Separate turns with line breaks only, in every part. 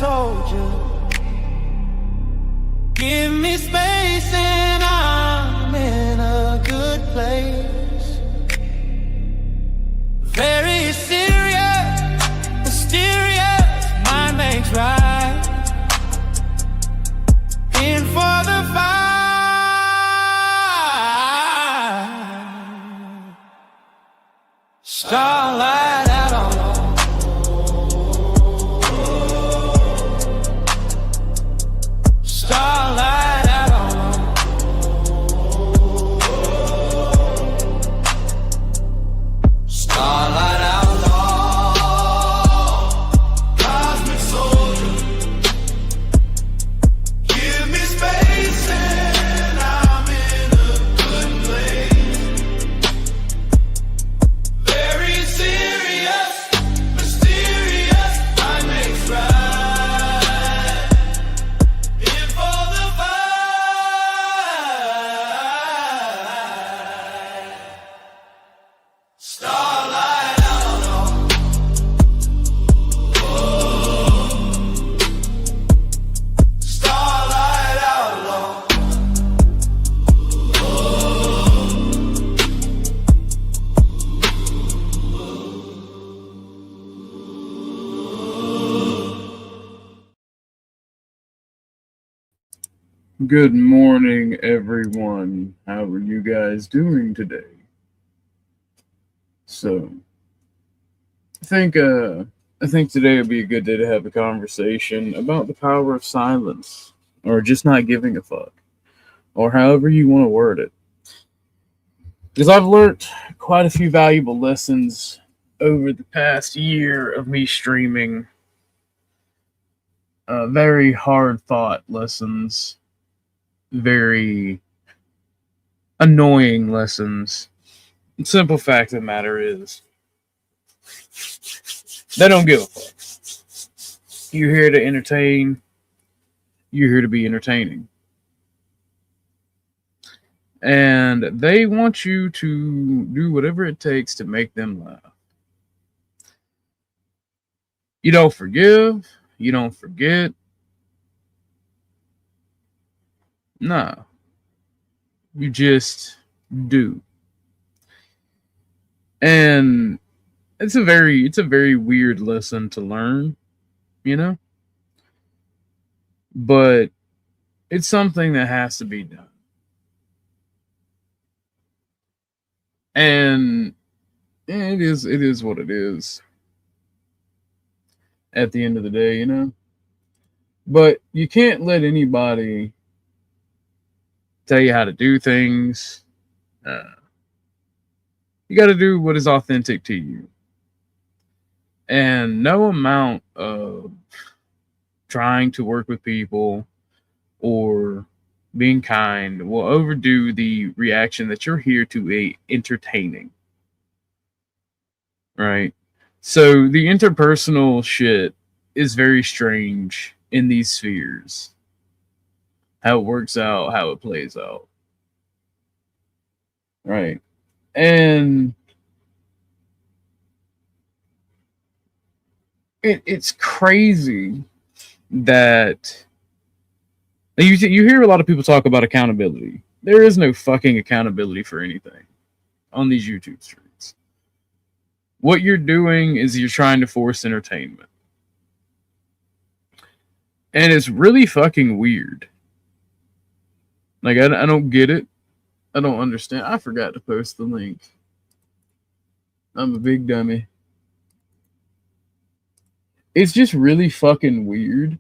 told you. Give me space and I'm in a good place. Very serious, mysterious, mind makes right. In for the fight. Starlight out on. Starlight out on. Starlight outlaw, cosmic soldier. Give me space and I'm in a good place. Very serious, mysterious, mind makes right. In for the fight. Starlight outlaw. Starlight outlaw.
Good morning, everyone. How are you guys doing today? So, I think today would be a good day to have a conversation about the power of silence, or just not giving a fuck, or however you want to word it. Because I've learned quite a few valuable lessons over the past year of me streaming. Very hard thought lessons. Very annoying lessons. The simple fact of the matter is, they don't give a fuck. You're here to entertain. You're here to be entertaining. And they want you to do whatever it takes to make them laugh. You don't forgive. You don't forget. No. You just do. And it's a very weird lesson to learn, you know? But it's something that has to be done. And it is what it is. At the end of the day, you know? But you can't let anybody tell you how to do things. You got to do what is authentic to you. And no amount of trying to work with people or being kind will overdo the reaction that you're here to entertaining. Right? So the interpersonal shit is very strange in these spheres. How it works out, how it plays out. Right. And it's crazy that you hear a lot of people talk about accountability. There is no fucking accountability for anything on these YouTube streams. What you're doing is you're trying to force entertainment. And it's really fucking weird. Like, I don't get it. I don't understand. I forgot to post the link. I'm a big dummy. It's just really fucking weird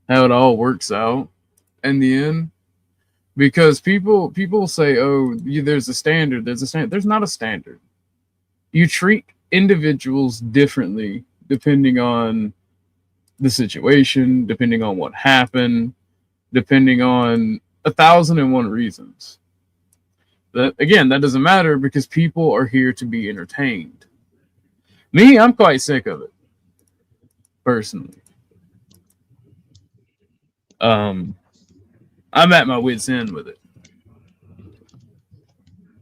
how it all works out in the end. Because people say, oh, there's a standard. There's a standard. There's not a standard. You treat individuals differently depending on the situation, depending on what happened, depending on 1,001 reasons. But again, that doesn't matter because people are here to be entertained. Me, I'm quite sick of it, personally. I'm at my wit's end with it.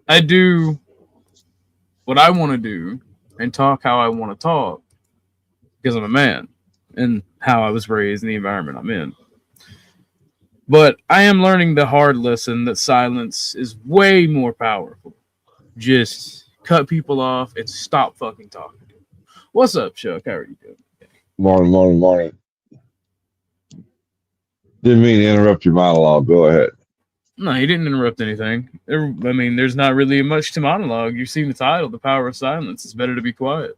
I do what I want to do and talk how I want to talk because I'm a man. and how I was raised and the environment I'm in. But I am learning the hard lesson that silence is way more powerful. Just cut people off and stop fucking talking. What's up, Chuck? How are you doing?
Morning. Didn't mean to interrupt your monologue. Go ahead.
No, he didn't interrupt anything. There's not really much to monologue. You've seen the title, The Power of Silence. It's better to be quiet.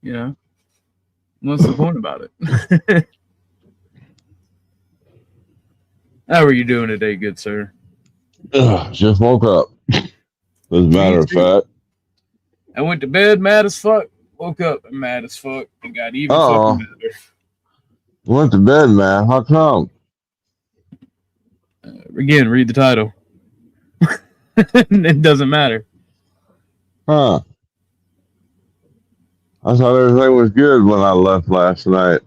You know? What's the point about it? How are you doing today, good sir?
Just woke up. As a matter of fact.
I went to bed mad as fuck, woke up mad as fuck, and got even fucking better.
Went to bed, man. How come?
Again, read the title. It doesn't matter.
Huh. I thought everything was good when I left last night.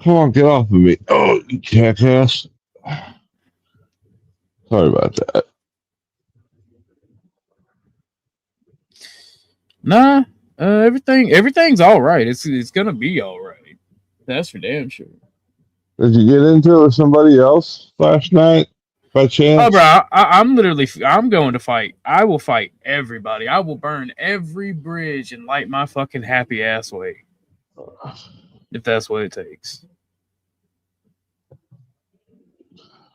Come on, get off of me. Oh, you jackass. Sorry about that.
Nah, everything's all right. It's gonna be all right. That's for damn sure.
Did you get into it with somebody else last night by chance?
Oh, bro, I'm going to fight. I will fight everybody. I will burn every bridge and light my fucking happy ass way. If that's what it takes.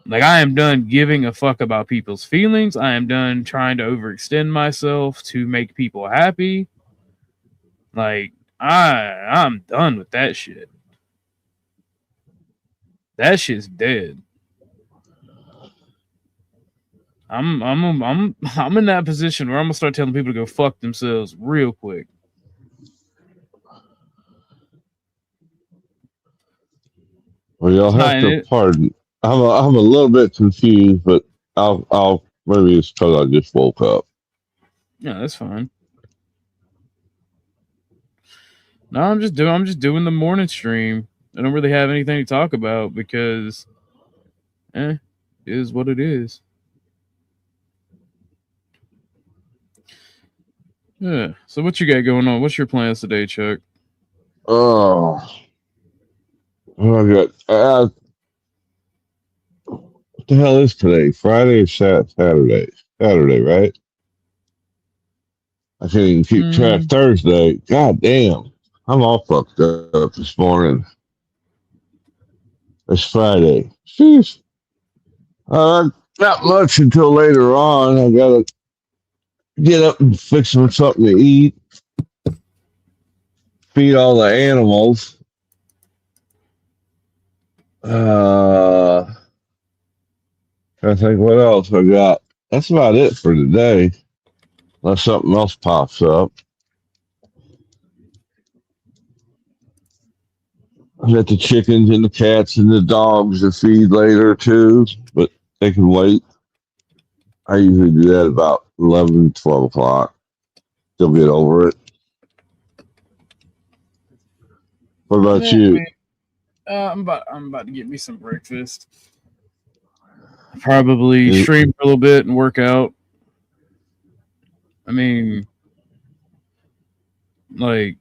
Like, I am done giving a fuck about people's feelings. I am done trying to overextend myself to make people happy. Like, I'm done with that shit. That shit's dead. I'm in that position where I'm gonna start telling people to go fuck themselves real quick.
Well, y'all have to pardon. I'm a little bit confused, but I'll maybe it's because I just woke up.
Yeah, that's fine. No, I'm just doing the morning stream. I don't really have anything to talk about because it is what it is. Yeah. So what you got going on? What's your plans today, Chuck?
Oh, what I got? What the hell is today? Friday or Saturday? Saturday, right? I can't even keep track. Thursday. God damn. I'm all fucked up this morning. It's Friday. Jeez. Not much until later on. I gotta get up and fix them something to eat. Feed all the animals. I think what else I got. That's about it for today. Unless something else pops up. I got the chickens and the cats and the dogs to feed later too, but they can wait. I usually do that about 11, 12 o'clock. They'll get over it. What about you?
I'm about to get me some breakfast. Probably stream for a little bit and work out. I mean, like,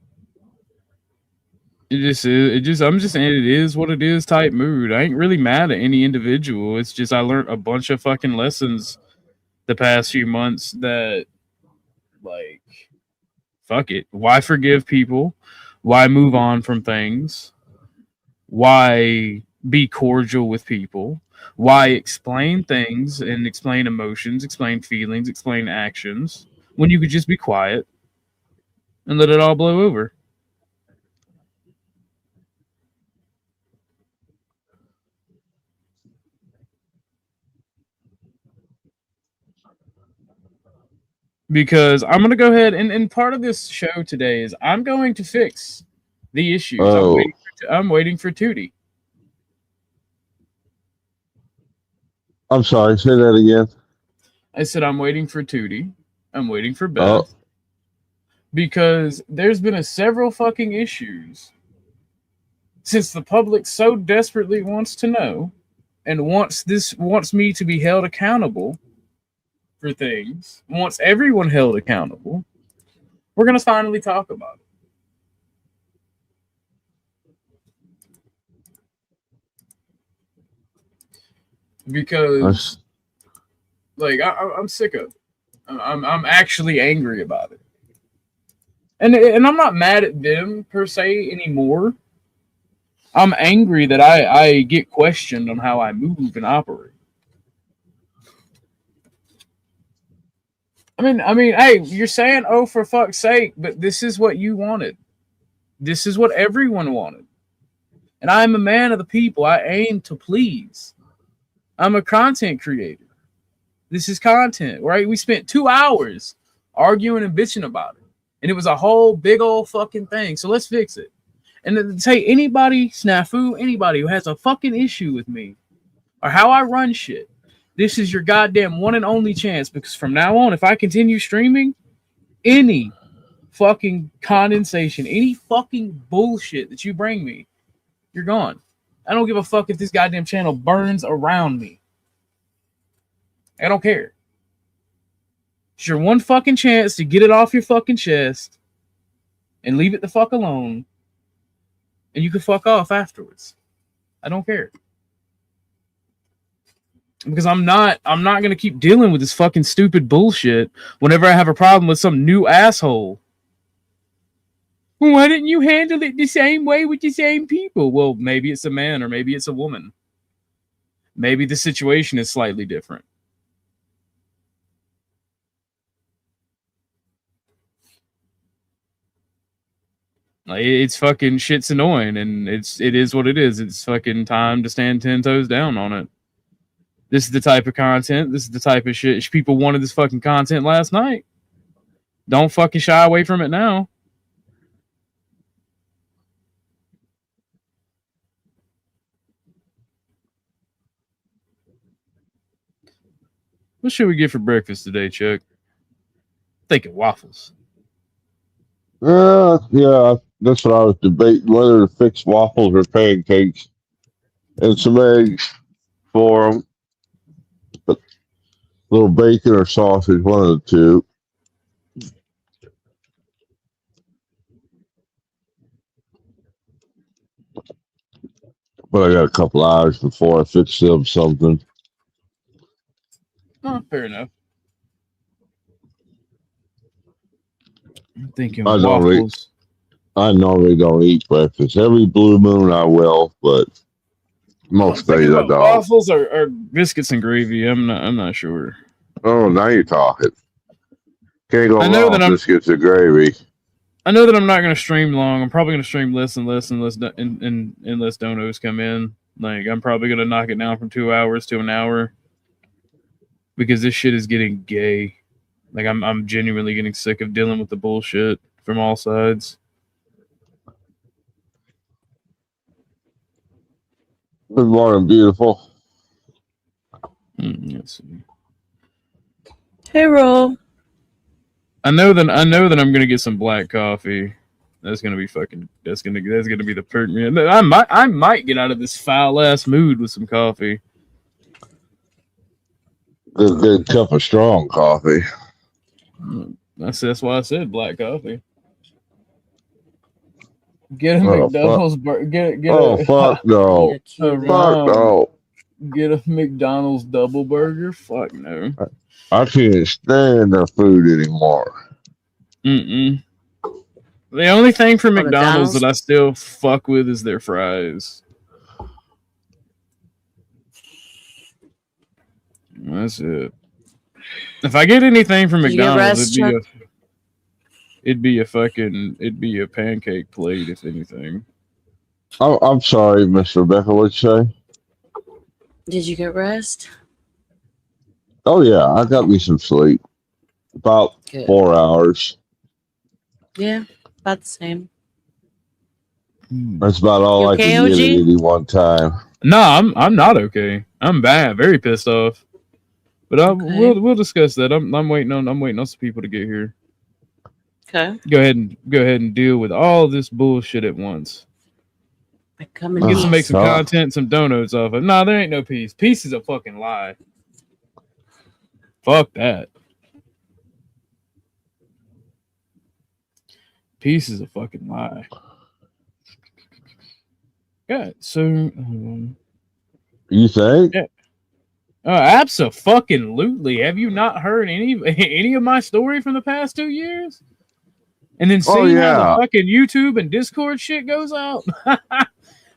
it is what it is type mood. I ain't really mad at any individual. It's just I learned a bunch of fucking lessons the past few months that, like, fuck it. Why forgive people? Why move on from things? Why be cordial with people? Why explain things and explain emotions, explain feelings, explain actions when you could just be quiet and let it all blow over? Because I'm going to go ahead and part of this show today is I'm going to fix the issues.
Oh.
I'm waiting for Tootie.
I'm sorry, say that again.
I said I'm waiting for Tootie. I'm waiting for Beth. Because there's been several fucking issues since the public so desperately wants to know and wants me to be held accountable for things, wants everyone held accountable. We're gonna finally talk about it. Because like I'm sick of it. I'm actually angry about it. And I'm not mad at them per se anymore. I'm angry that I get questioned on how I move and operate. I mean, hey, you're saying, oh, for fuck's sake, but this is what you wanted. This is what everyone wanted. And I'm a man of the people. I aim to please. I'm a content creator. This is content, right? We spent 2 hours arguing and bitching about it. And it was a whole big old fucking thing. So let's fix it. And to say anybody, snafu, anybody who has a fucking issue with me or how I run shit, this is your goddamn one and only chance. Because from now on, if I continue streaming, any fucking condensation, any fucking bullshit that you bring me, you're gone. I don't give a fuck if this goddamn channel burns around me. I don't care. It's your one fucking chance to get it off your fucking chest and leave it the fuck alone. And you can fuck off afterwards. I don't care. Because I'm not gonna keep dealing with this fucking stupid bullshit whenever I have a problem with some new asshole. Why didn't you handle it the same way with the same people? Well, maybe it's a man or maybe it's a woman. Maybe the situation is slightly different. Like, it's fucking shit's annoying, and it is what it is. It's fucking time to stand 10 toes down on it. This is the type of content. This is the type of shit. People wanted this fucking content last night. Don't fucking shy away from it now. What should we get for breakfast today, Chuck? Thinking waffles.
Yeah, that's what I was debating, whether to fix waffles or pancakes and some eggs for them. But a little bacon or sausage, one of the two. But I got a couple hours before I fix them something.
Oh, fair enough. I'm thinking
I
waffles.
normally don't eat breakfast. Every blue moon I will, but most days I don't.
Waffles or biscuits and gravy. I'm not sure.
Oh, now you're talking. Can't go wrong with biscuits and gravy.
I know that I'm not going to stream long. I'm probably going to stream less and less unless donos come in. Like, I'm probably going to knock it down from 2 hours to an hour because this shit is getting gay. Like, I'm genuinely getting sick of dealing with the bullshit from all sides.
Good morning, beautiful.
Let's see.
Hey, Roll.
I know that I'm gonna get some black coffee. That's gonna be fucking. That's gonna be the pertinent. I might get out of this foul ass mood with some coffee.
A good cup of strong coffee.
That's why I said black coffee. Get a McDonald's burger.
Fuck no. Fuck no.
Get a McDonald's double burger. Fuck no.
I can't stand their food anymore.
The only thing from McDonald's that I still fuck with is their fries. That's it. If I get anything from McDonald's, it'd be a pancake plate, if anything.
Oh, I'm sorry, Miss Rebecca. What'd you say?
Did you get rest?
Oh yeah, I got me some sleep. About 4 hours.
Yeah, about the same.
That's about all I can get at any one time.
No, I'm not okay. I'm bad, very pissed off. But we'll discuss that. I'm waiting on some people to get here.
Okay.
Go ahead and deal with all this bullshit at once. Get to make some content, some donuts off of. No, there ain't no peace. Peace is a fucking lie. Fuck that. Peace is a fucking lie. Yeah, so
You think?
yeah. Abso-fucking-lutely. Have you not heard any of my story from the past 2 years? And then
Oh,
see how the
yeah.
fucking YouTube and Discord shit goes out?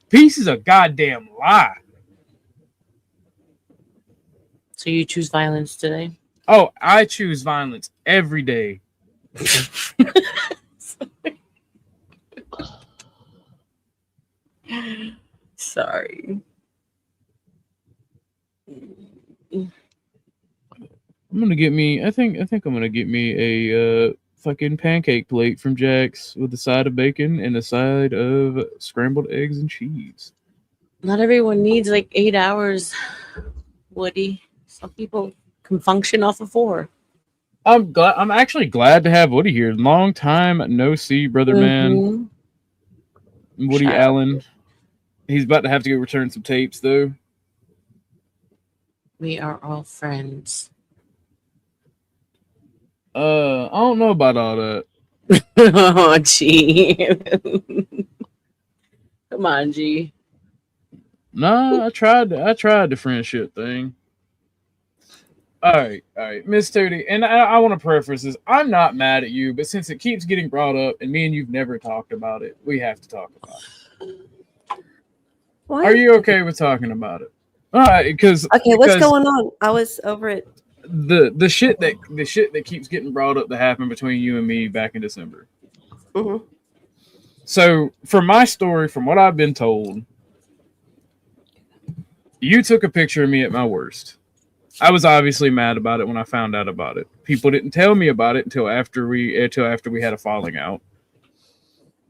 Peace is a goddamn lie.
So you choose violence today?
Oh, I choose violence every day.
Sorry.
I'm gonna get me. I think I'm gonna get me a fucking pancake plate from Jack's with a side of bacon and a side of scrambled eggs and cheese.
Not everyone needs like 8 hours, Woody. Some people can function off of 4.
I'm glad. I'm actually glad to have Woody here. Long time no see, brother man.
Mhm.
Woody
Shout out.
Allen. He's about to have to go return some tapes though.
We are all friends.
I don't know about all that.
Oh, gee. Come on, G.
Nah, I tried the friendship thing. All right, Miss Tootie, and I want to preface this. I'm not mad at you, but since it keeps getting brought up, and me and you've never talked about it, we have to talk about it.
Why?
Are you okay with talking about it? All right, because
What's going on? I was over it.
the shit that keeps getting brought up that happened between you and me back in December.
Mhm.
So, from my story, from what I've been told, you took a picture of me at my worst. I was obviously mad about it when I found out about it. People didn't tell me about it until after we had a falling out.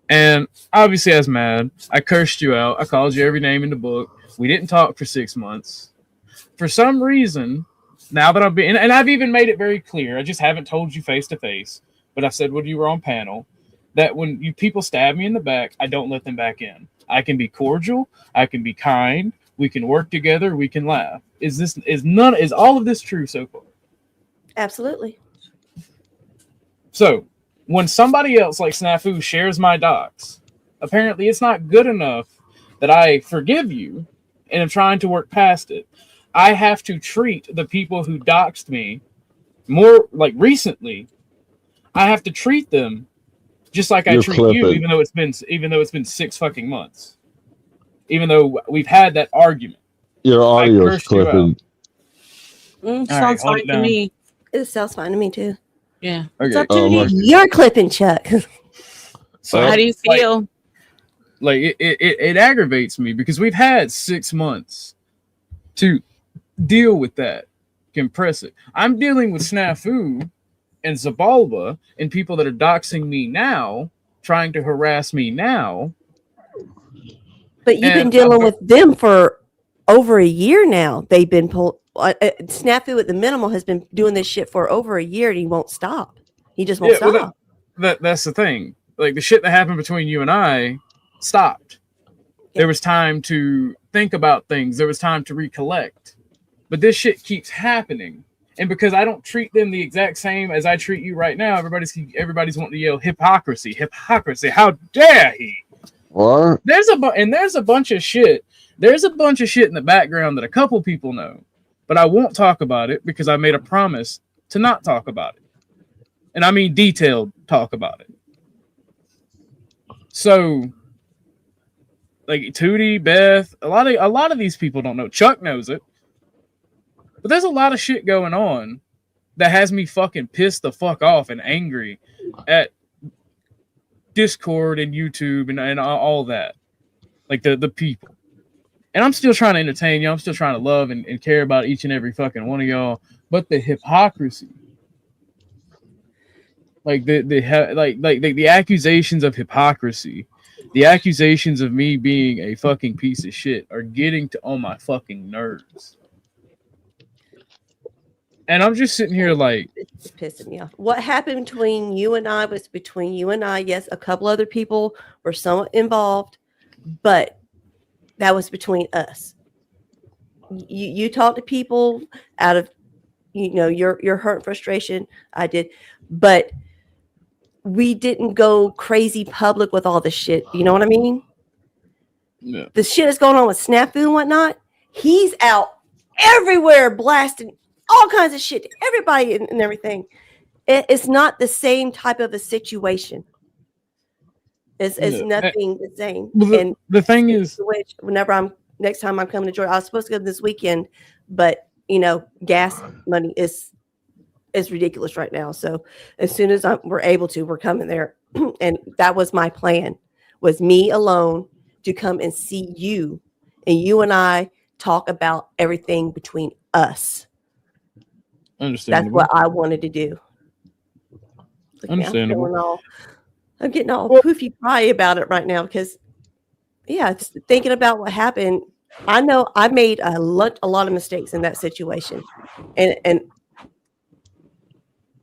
And obviously I was mad. I cursed you out. I called you every name in the book. We didn't talk for 6 months. For some reason, now that and I've even made it very clear, I just haven't told you face to face, but I said when you were on panel, that when people stab me in the back, I don't let them back in. I can be cordial. I can be kind. We can work together. We can laugh. Is all of this true so far?
Absolutely.
So, when somebody else like Snafu shares my docs, apparently it's not good enough that I forgive you and am trying to work past it. I have to treat the people who doxed me more like recently. I have to treat them just like I
You're
treat you,
clipping.
even though it's been 6 fucking months. Even though we've had that argument.
Your audio's
cursed you
clipping.
Sounds
hold
fine
it
to
down.
me.
It sounds fine to me too.
Yeah.
Okay.
What's up,
Oh,
Judy?
my-
You're clipping, Chuck.
So
How do you feel?
Like it aggravates me because we've had 6 months to deal with that, compress it. I'm dealing with Snafu and Zabalba and people that are doxing me now, trying to harass me now.
But you've been
And
dealing with them for over a year now. They've been Snafu at the minimal has been doing this shit for over a year, and he won't stop. He just won't
well,
stop.
that's the thing. Like the shit that happened between you and I stopped. There was time to think about things. There was time to recollect. But this shit keeps happening. And because I don't treat them the exact same as I treat you right now, everybody's wanting to yell hypocrisy. How dare he?
What?
There's a bunch of shit. There's a bunch of shit in the background that a couple people know, but I won't talk about it because I made a promise to not talk about it, and I mean detailed talk about it. So, like Tootie, Beth, a lot of these people don't know. Chuck knows it, but there's a lot of shit going on that has me fucking pissed the fuck off and angry at Discord and YouTube and all that, like the people. And I'm still trying to entertain y'all. I'm still trying to love and care about each and every fucking one of y'all. But the hypocrisy, like the accusations of hypocrisy, the accusations of me being a fucking piece of shit are getting on my fucking nerves. And I'm just sitting here like,
It's pissing me off. What happened between you and I was between you and I. Yes, a couple other people were somewhat involved, but that was between us. You talk to people out of your hurt and frustration. I did, but we didn't go crazy public with all this shit. You know what I mean?
Yeah.
The shit that's going on with Snafu and whatnot, he's out everywhere blasting all kinds of shit to everybody and everything. It's not the same type of a situation. It's
Yeah.
nothing the same.
Well,
And
the thing is,
which whenever next time I'm coming to Georgia, I was supposed to go this weekend, but gas money is ridiculous right now. So as soon as we're able to, we're coming there. And that was my plan, was me alone to come and see you, and you and I talk about everything between us. That's
understandable.
what I wanted to do. Look,
Understandable.
I'm getting all poofy cry about it right now because, it's thinking about what happened. I know I made a lot of mistakes in that situation, and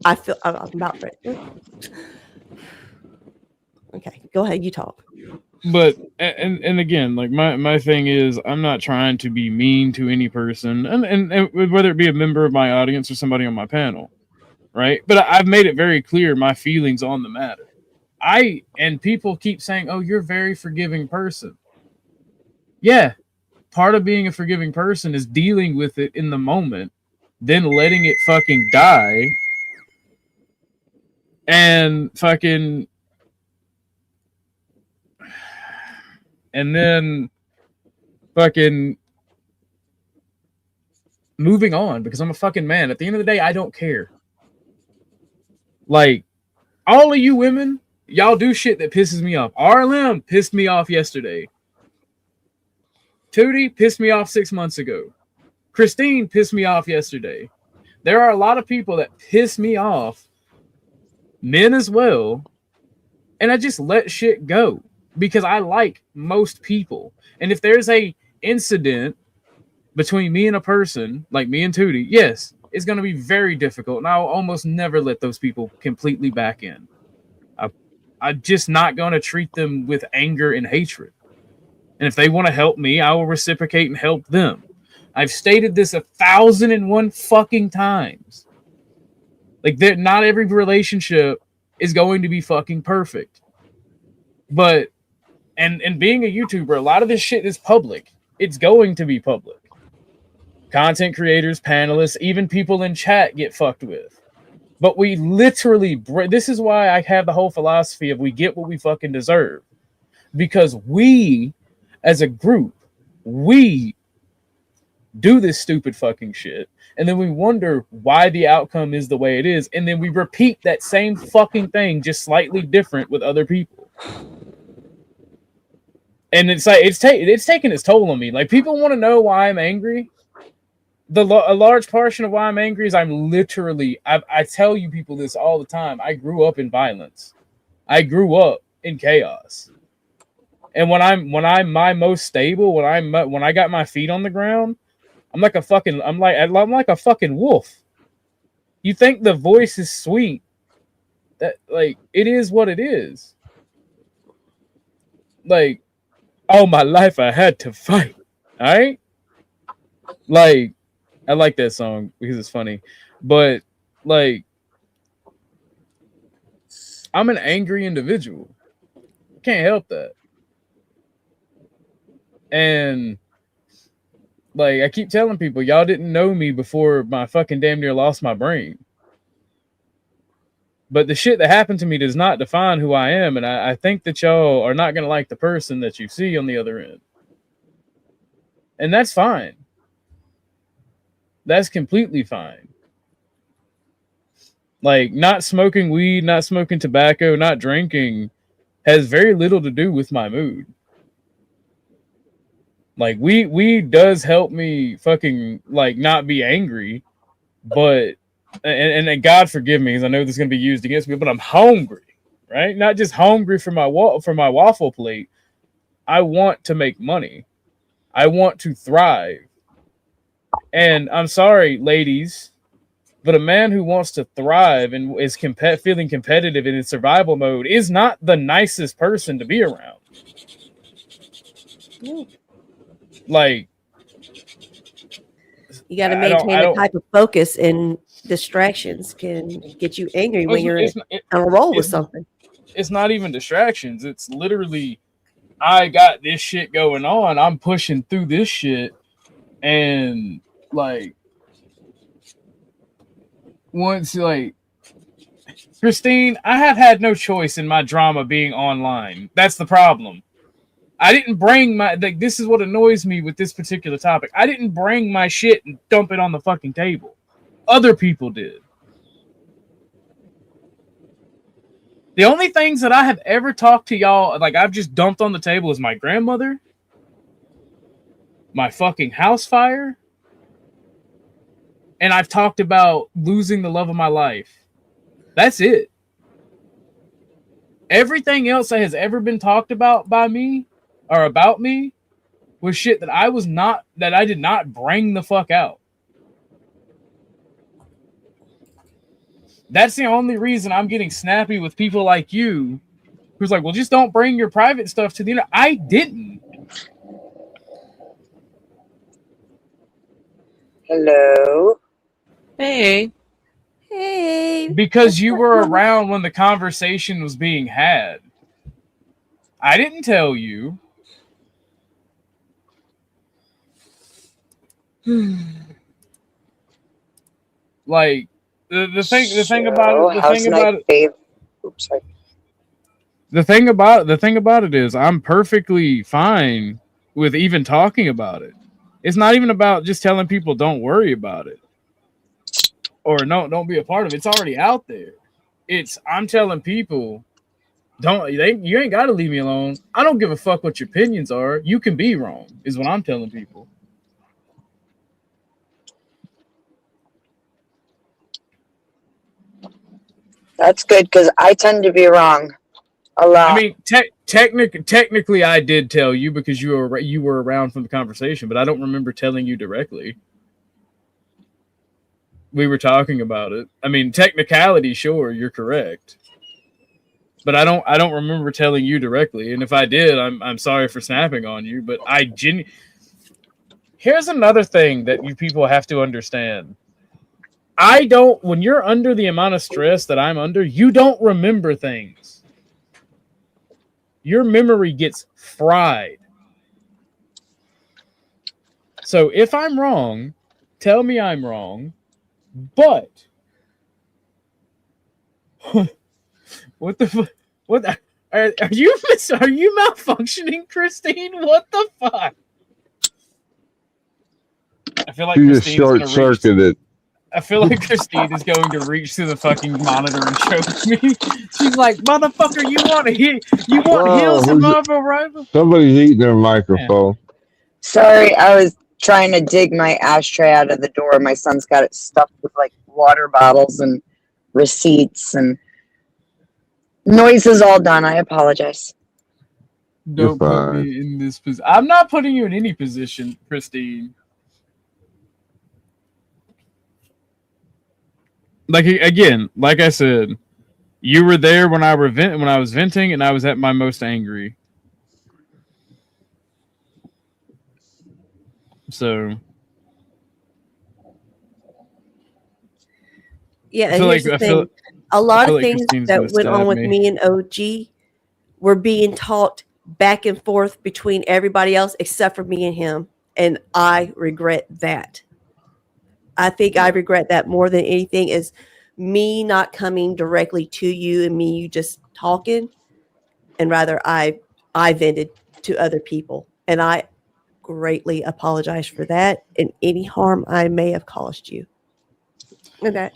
I feel I'm about ready. Okay, go ahead, you talk.
But and again, like my thing is, I'm not trying to be mean to any person, and whether it be a member of my audience or somebody on my panel, right? But I've made it very clear my feelings on the matter. And people keep saying, "Oh, you're a very forgiving person." Yeah, part of being a forgiving person is dealing with it in the moment, then letting it fucking die, and fucking. And then fucking moving on because I'm a fucking man. At the end of the day, I don't care. Like, all of you women, y'all do shit that pisses me off. RLM pissed me off yesterday. Tootie pissed me off 6 months ago. Christine pissed me off yesterday. There are a lot of people that piss me off, men as well, and I just let shit go. Because I like most people. And if there's a incident between me and a person, like me and Tootie, yes, it's going to be very difficult. And I'll almost never let those people completely back in. I'm just not going to treat them with anger and hatred. And if they want to help me, I will reciprocate and help them. I've stated this 1,001 fucking times. Like, not every relationship is going to be fucking perfect. But And being a YouTuber, a lot of this shit is public. It's going to be public. Content creators, panelists, even people in chat get fucked with. But we literally, this is why I have the whole philosophy of we get what we fucking deserve. Because we, as a group, we do this stupid fucking shit. And then we wonder why the outcome is the way it is. And then we repeat that same fucking thing, just slightly different with other people. And it's like it's taking its toll on me. Like, people want to know why I'm angry. A large portion of why I'm angry is I'm literally, I tell you people this all the time. I grew up in violence. I grew up in chaos. And when I'm my most stable, when I got my feet on the ground, I'm like a fucking wolf. You think the voice is sweet? That, like, it is what it is. Like, all my life I had to fight. All right? Like, I like that song because it's funny. But, like, I'm an angry individual. Can't help that. And, like, I keep telling people, y'all didn't know me before my fucking damn near lost my brain. But the shit that happened to me does not define who I am. And I think that y'all are not going to like the person that you see on the other end. And that's fine. That's completely fine. Like, not smoking weed, not smoking tobacco, not drinking has very little to do with my mood. Like, weed does help me fucking, like, not be angry. But... And God forgive me, because I know this is going to be used against me, but I'm hungry, right? Not just hungry for my waffle plate. I want to make money. I want to thrive. And I'm sorry, ladies, but a man who wants to thrive and is feeling competitive in his survival mode is not the nicest person to be around. Like,
You got to
I don't-
maintain
I
a
don't-
type of focus, and distractions can get you angry when you're
it's,
on a roll with
it's-
something.
it's not even distractions. It's literally, I got this shit going on. I'm pushing through this shit, and like once like Christine, I have had no choice in my drama being online. That's the problem. I didn't bring my like. This is what annoys me with this particular topic. I didn't bring my shit and dump it on the fucking table. Other people did. The only things that I have ever talked to y'all, like I've just dumped on the table, is my grandmother, my fucking house fire, and I've talked about losing the love of my life. That's it. Everything else that has ever been talked about by me or about me was shit that I did not bring the fuck out. That's the only reason I'm getting snappy with people like you, who's like, well, just don't bring your private stuff to the internet. I didn't.
Hello.
Hey,
Hey,
Because you were around when the conversation was being had. I didn't tell you. Like the thing about it is I'm perfectly fine with even talking about it. It's not even about just telling people don't worry about it or no, don't be a part of it. It's already out there. I'm telling people you ain't got to leave me alone. I don't give a fuck what your opinions are. You can be wrong is what I'm telling people.
That's good because I tend to be wrong a lot.
I mean, technically, I did tell you because you were around from the conversation, but I don't remember telling you directly. We were talking about it. I mean, technicality, sure, you're correct, but I don't remember telling you directly. And if I did, I'm sorry for snapping on you. But here's another thing that you people have to understand. When you're under the amount of stress that I'm under, you don't remember things. Your memory gets fried. So if I'm wrong, tell me I'm wrong. But what the fuck? What are you malfunctioning, Christine? What the fuck? I feel like
You just
Christine's
short
gonna
circuited.
I feel like Christine is going to reach through the fucking monitor and choke me. She's like, "Motherfucker, you want Hills of Marvel Rival?"
Somebody's eating their microphone.
Sorry, I was trying to dig my ashtray out of the door. My son's got it stuffed with like water bottles and receipts and noise is all done. I apologize.
Don't put
fine.
me in this position. I'm not putting you in any position, Christine. Like again, like I said, you were there when I was venting, and I was at my most angry. So
yeah,
I
and
feel
here's
like
the thing. A lot of
like
things
Christine's
that
gonna
went on
stab
with
me.
me and OG were being talked back and forth between everybody else except for me and him. And I regret that. I think I regret that more than anything is me not coming directly to you and you just talking. And rather I vented to other people. And I greatly apologize for that and any harm I may have caused you. And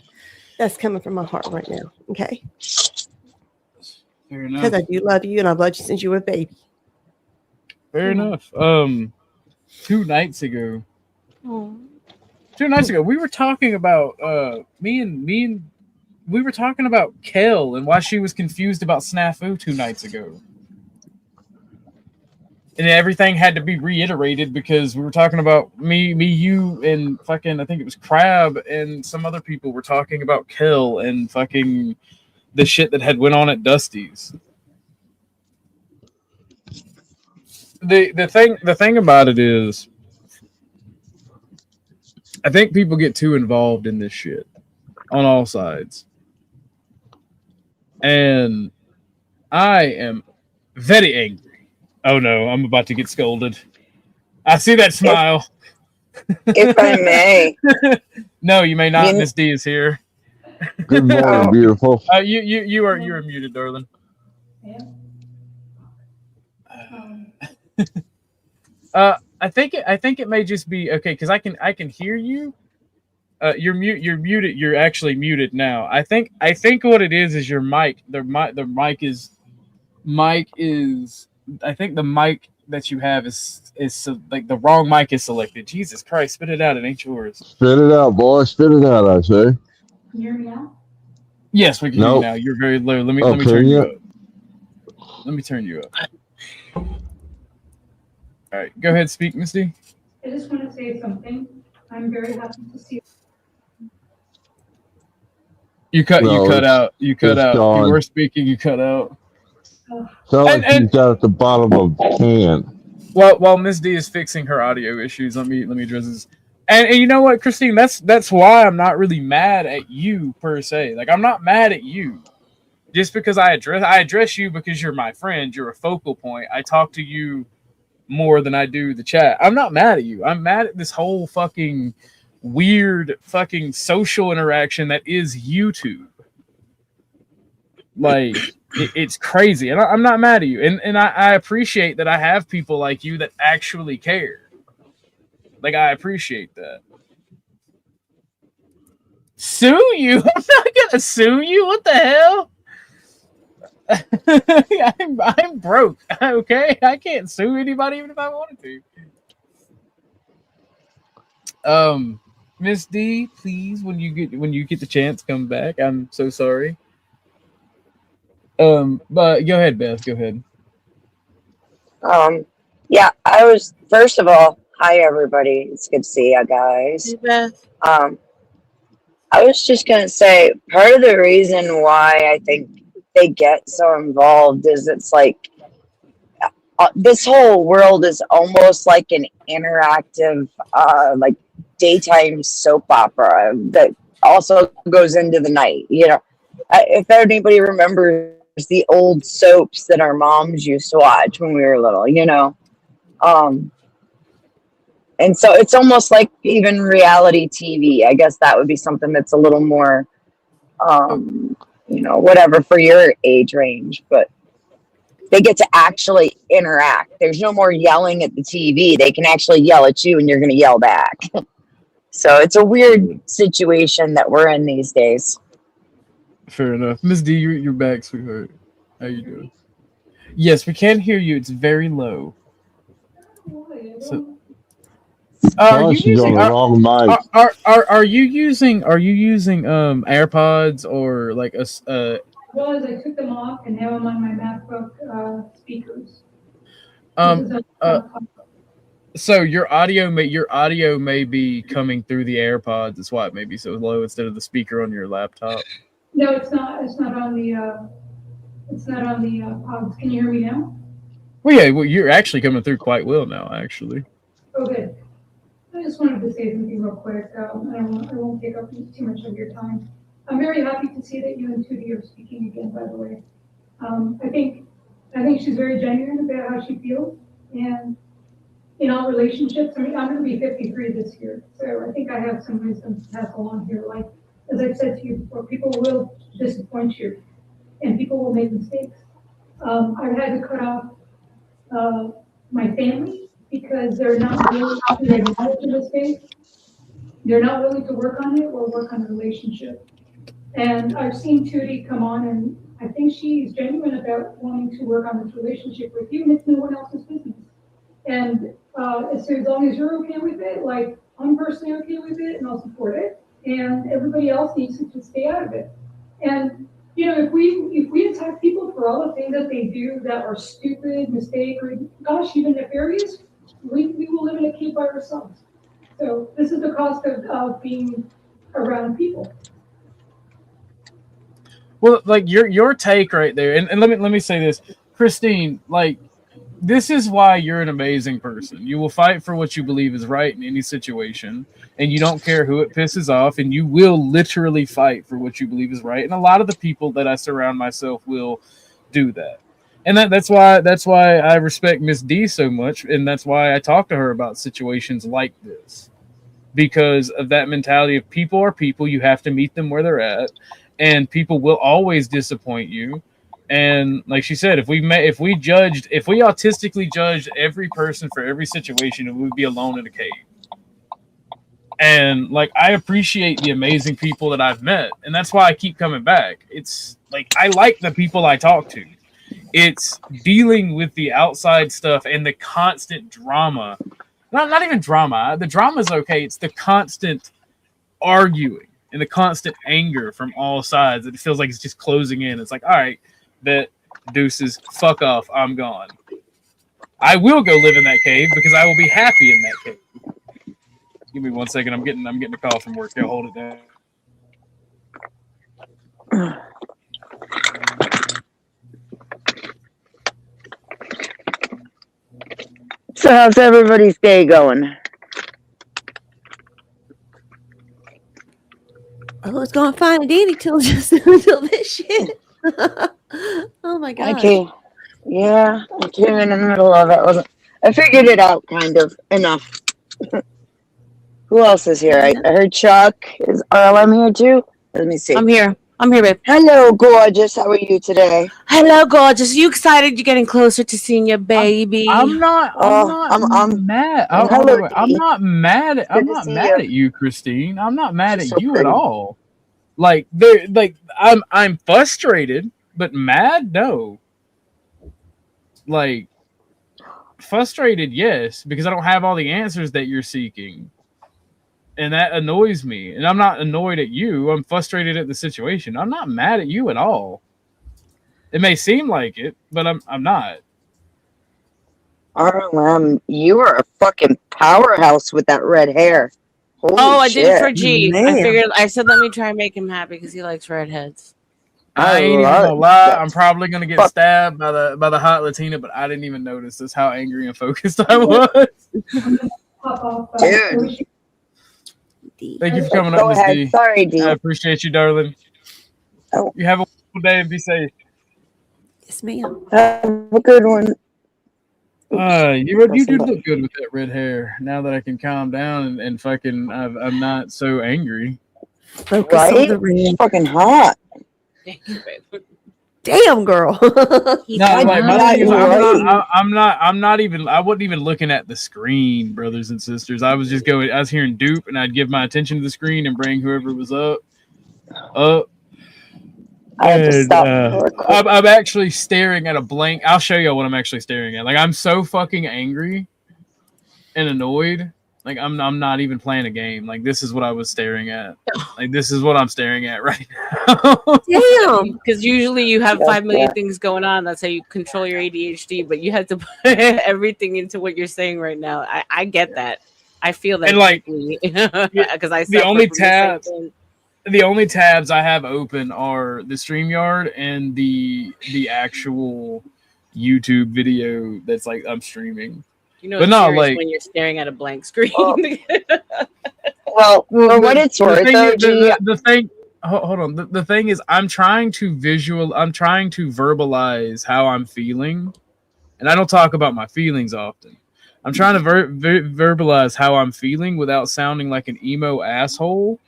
that's coming from my heart right now. Okay.
Fair
Because
enough.
I do love you and I've loved you since you were a baby.
Fair enough. 2 nights ago, we were talking about we were talking about Kel and why she was confused about Snafu 2 nights ago. And everything had to be reiterated because we were talking about me, you, and fucking I think it was Crab and some other people were talking about Kel and fucking the shit that had went on at Dusty's. The thing about it is I think people get too involved in this shit on all sides. And I am very angry. Oh no, I'm about to get scolded. I see that smile.
If I may,
No, you may not.
You-
Miss D is here.
Good morning,
Oh.
beautiful.
You are muted, darling. I think it may just be okay because I can hear you. You're muted. You're actually muted now. I think what it is your mic. The mic is. I think the mic that you have is like the wrong mic is selected. Jesus Christ, spit it out. It ain't yours.
Spit it out, boy. Spit it out, I say.
Can you hear me now?
Yes, we can hear you
Nope.
now. You're very low. Let me
Okay,
turn you
yeah.
up. Let me turn you up. All right, go ahead, speak, Misty.
I just want to say something. I'm very happy to see.
You cut
No,
out. You cut
it's
out.
gone.
You were speaking. You cut out.
Sound like
And-
he's got at the bottom of a can.
While Miss D is fixing her audio issues, let me address this. And you know what, Christine, that's why I'm not really mad at you per se. Like I'm not mad at you. Just because I address you because you're my friend, you're a focal point. I talk to you more than I do the chat. I'm not mad at you. I'm mad at this whole fucking weird fucking social interaction that is YouTube. Like it's crazy, and I'm not mad at you, and I appreciate that I have people like you that actually care. Like I appreciate that. Sue you? I'm not gonna sue you. What the hell? I'm broke. Okay, I can't sue anybody even if I wanted to. Miss D, please, when you get the chance, come back. I'm so sorry. But go ahead, Beth. Go ahead.
yeah, I was, first of all, hi everybody. It's good to see you guys.
Hey, Beth.
I was just gonna say part of the reason why I think they get so involved is it's like this whole world is almost like an interactive, like daytime soap opera that also goes into the night. You know, if anybody remembers the old soaps that our moms used to watch when we were little, you know. And so it's almost like even reality TV. I guess that would be something that's a little more, you know, whatever for your age range. But they get to actually interact. There's no more yelling at the TV. They can actually yell at you and you're going to yell back. So it's a weird situation that we're in these days.
Fair enough. Miss D, you're back, sweetheart. How you doing? Yes, we can hear you. It's very low. So, are you
She's on
using
the wrong mic.
are you using AirPods or like a
Was I took them off and now I'm on my MacBook speakers.
so your audio may be coming through the AirPods. That's why it may be so low instead of the speaker on your laptop.
No, it's not. It's not on the. It's not on the pods. Can you hear me now?
Well, yeah, you're actually coming through quite well now, actually.
Oh, good. I just wanted to say something real quick. I won't take up too much of your time. I'm very happy to see that you and Tootie are speaking again, by the way. I think she's very genuine about how she feels. And in all relationships, I mean, I'm going to be 53 this year. So I think I have some wisdom to pass along here. Like, as I've said to you before, people will disappoint you and people will make mistakes. I've had to cut off my family because they're not willing to acknowledge a mistake. They're not willing to work on it or work on a relationship. And I've seen Tootie come on, and I think she's genuine about wanting to work on this relationship with you, and it's no one else's business. And so as long as you're okay with it, like I'm personally okay with it, and I'll support it. And everybody else needs to just stay out of it. And you know, if we attack people for all the things that they do that are stupid, mistake, or gosh, even nefarious, we will live in a cave by ourselves. So this is the cost of being around people.
Well, like your take right there, and let me say this, Christine, like this is why you're an amazing person. You will fight for what you believe is right in any situation, and you don't care who it pisses off, and you will literally fight for what you believe is right. And a lot of the people that I surround myself will do that. And that's why I respect Miss D so much, and that's why I talk to her about situations like this. Because of that mentality of people are people, you have to meet them where they're at, and people will always disappoint you. And like she said, if we autistically judged every person for every situation, we would be alone in a cave. And like, I appreciate the amazing people that I've met, and that's why I keep coming back. It's like, I like the people I talk to. It's dealing with the outside stuff and the constant drama. Not even drama. The drama is okay. It's the constant arguing and the constant anger from all sides. It feels like it's just closing in. It's like, all right, bet, deuces, fuck off, I'm gone. I will go live in that cave because I will be happy in that cave. Give me 1 second. I'm getting a call from work. They'll hold it down.
So how's everybody's day going?
Oh, it's going fine and dandy till until this shit. Oh my god.
Okay. Yeah, I came in the middle of it. I figured it out kind of enough. Who else is here? I heard Chuck. Is RLM here too? Let me see.
I'm here, babe.
Hello, gorgeous. How are you today?
Hello, gorgeous. You excited? You're getting closer to seeing your baby.
I'm not mad.
Hello,
I'm
Dee.
not mad at you, Christine. I'm not mad at
So
you
pretty.
at all. Like I'm frustrated, but mad, no. Like, frustrated, yes, because I don't have all the answers that you're seeking. And that annoys me. And I'm not annoyed at you. I'm frustrated at the situation. I'm not mad at you at all. It may seem like it, but I'm not.
RLM, you are a fucking powerhouse with that red hair. Holy
I
shit.
did it for G. I
Man.
figured. I said, let me try and make him happy because he likes redheads.
I ain't even
love
gonna lie.
that.
I'm probably gonna get
Fuck.
stabbed by the hot Latina, but I didn't even notice this how angry and focused I was.
Pop off.
Dude.
I wish you-
Thank you for coming up,
Go
Miss
ahead.
D.
Sorry, D.
I appreciate you, darling.
Oh.
You have a wonderful day and be safe.
Yes, ma'am.
Have a good one.
You do look good with that red hair. Now that I can calm down and fucking, I'm not so angry.
Focus
Right?
on the red.
It's fucking hot.
Thank you, babe.
Damn, girl.
No,
I
like
know,
my thing is,
right?
I'm not even. I wasn't even looking at the screen, brothers and sisters. I was just going. I was hearing dupe, and I'd give my attention to the screen and bring whoever was up.
I have to
And,
stop real quick.
I'm actually staring at a blank. I'll show you what I'm actually staring at. Like, I'm so fucking angry and annoyed. Like, I'm not even playing a game. Like, this is what I was staring at. Like, this is what I'm staring at right now.
Damn.
Because usually you have
Yeah,
5 million
yeah.
things going on. That's how you control your ADHD. But you have to put everything into what you're saying right now. I get that. I feel that.
And, like,
because I
the only
suffer from the same
tabs-
thing.
The only tabs I have open are the StreamYard and the actual YouTube video that's like I'm streaming.
You know,
But
it's
no,
serious
like-
when you're staring at a blank screen.
Oh. Well, for what it's
the
worth,
thing
though,
is-
G,
the thing. Hold on. The thing is, I'm trying to verbalize how I'm feeling, and I don't talk about my feelings often. I'm trying to verbalize how I'm feeling without sounding like an emo asshole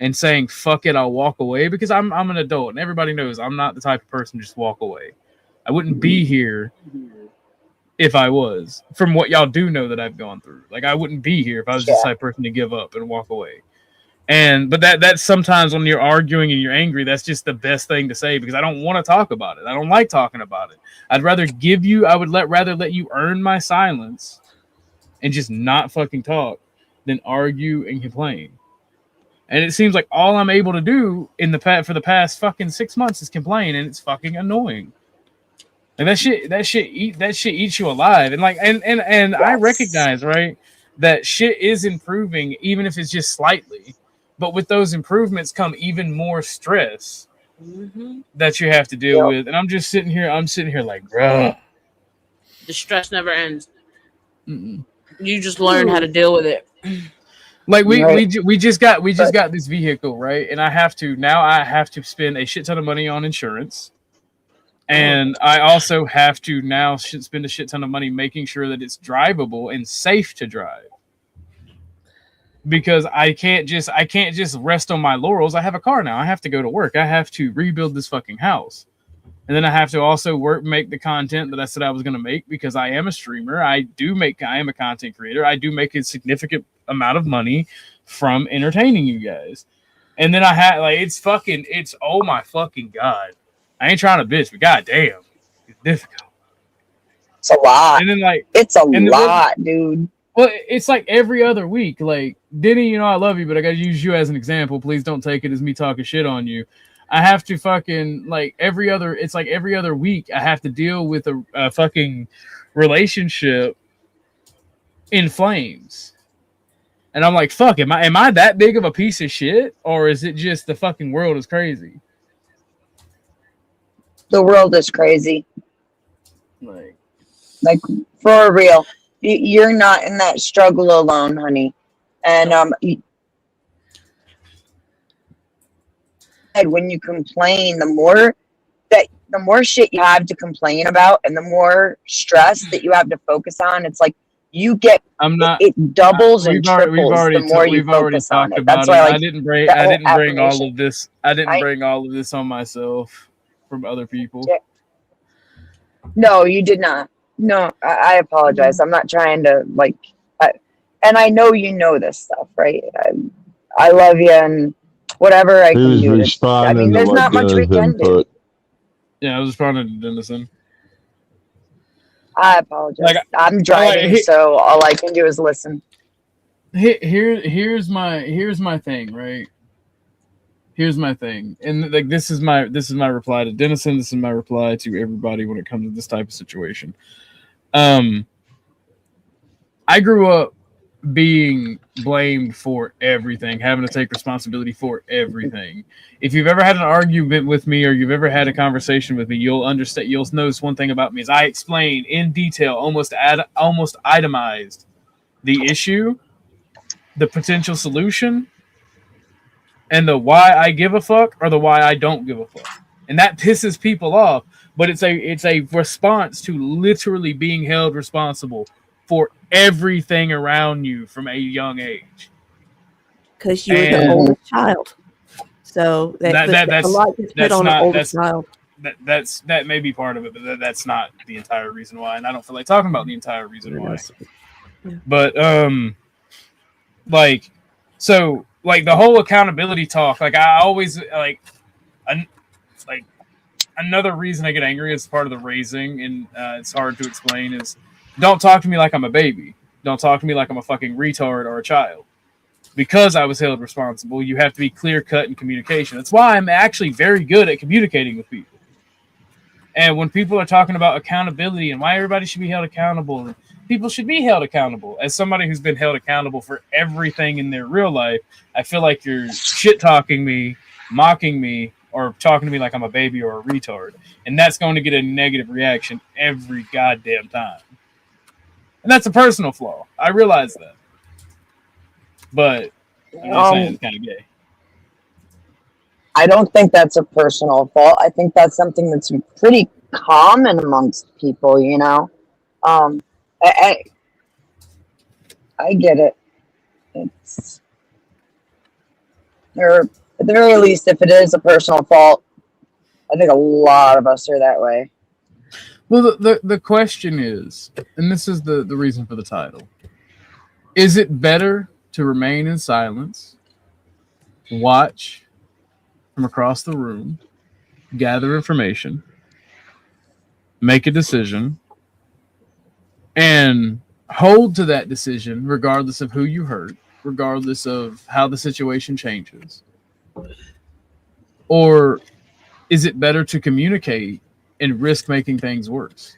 and saying "fuck it," I'll walk away, because I'm an adult and everybody knows I'm not the type of person to just walk away. I wouldn't be here if I was. From what y'all do know that I've gone through, like, I wouldn't be here if I was just the type of person to give up and walk away. But that's sometimes when you're arguing and you're angry, that's just the best thing to say, because I don't want to talk about it. I don't like talking about it. I'd rather rather let you earn my silence and just not fucking talk than argue and complain. And it seems like all I'm able to do for the past fucking 6 months is complain, and it's fucking annoying. Like, that shit eats you alive. And like, and I recognize, right, that shit is improving, even if it's just slightly. But with those improvements come even more stress
Mhm.
that you have to deal with. And I'm sitting here like, bruh,
The stress never ends.
Mm-mm.
You just learn how to deal with it.
Like we
Right.
just got this vehicle, right? And I have to spend a shit ton of money on insurance. And I also have to now spend a shit ton of money making sure that it's drivable and safe to drive. Because I can't just rest on my laurels. I have a car now. I have to go to work. I have to rebuild this fucking house. And then I have to also make the content that I said I was going to make, because I am a streamer. I am a content creator. I do make a significant amount of money from entertaining you guys. And then I had it's oh my fucking God. I ain't trying to bitch, but goddamn, it's difficult.
It's a lot.
And then
It's a lot, dude.
well, it's like every other week. Like, Denny, you know I love you, but I gotta use you as an example. Please don't take it as me talking shit on you. I have to fucking every other week I have to deal with a fucking relationship in flames. And I'm like, fuck, am I that big of a piece of shit? Or is it just the fucking world is crazy?
The world is crazy.
Like,
For real. You're not in that struggle alone, honey. And when you complain, the more shit you have to complain about, and the more stress that you have to focus on, it's like you get it doubles and triples the more you focus on it. That's why
I didn't bring all of this. I didn't bring all of this on myself from other people.
Yeah. No, you did not. No, I apologize. I'm not trying to and I know you know this stuff, right? I love you and whatever I can do. I mean, there's not much we can do.
Yeah, I was responding to Dennison.
I apologize. I'm driving, so all I can do is listen.
Here's my thing, right? Here's my thing, and this is my reply to Dennison. This is my reply to everybody when it comes to this type of situation. I grew up being blamed for everything, having to take responsibility for everything. If you've ever had an argument with me or you've ever had a conversation with me, you'll understand. You'll notice one thing about me is I explain in detail, almost itemized, the issue, the potential solution, and the why I give a fuck or the why I don't give a fuck. And that pisses people off, but it's a response to literally being held responsible for everything around you from a young age.
Because you're the oldest child. So that's a lot gets put on an oldest child.
That may be part of it, but that's not the entire reason why. And I don't feel like talking about the entire reason why.
Yeah.
But the whole accountability talk, I always another reason I get angry as part of the raising, and it's hard to explain, is don't talk to me like I'm a baby. Don't talk to me like I'm a fucking retard or a child. Because I was held responsible, you have to be clear cut in communication. That's why I'm actually very good at communicating with people. And when people are talking about accountability and why everybody should be held accountable, people should be held accountable. As somebody who's been held accountable for everything in their real life, I feel like you're shit talking me, mocking me, or talking to me like I'm a baby or a retard. And that's going to get a negative reaction every goddamn time. And that's a personal flaw. I realize that. But I'm just saying it's kind of gay.
I don't think that's a personal fault. I think that's something that's pretty common amongst people, you know? I get it. It's, or at the very least, if it is a personal fault, I think a lot of us are that way.
Well, the question is, and this is the reason for the title, is it better to remain in silence, watch from across the room, gather information, make a decision, and hold to that decision regardless of who you hurt, regardless of how the situation changes? Or is it better to communicate and risk making things worse?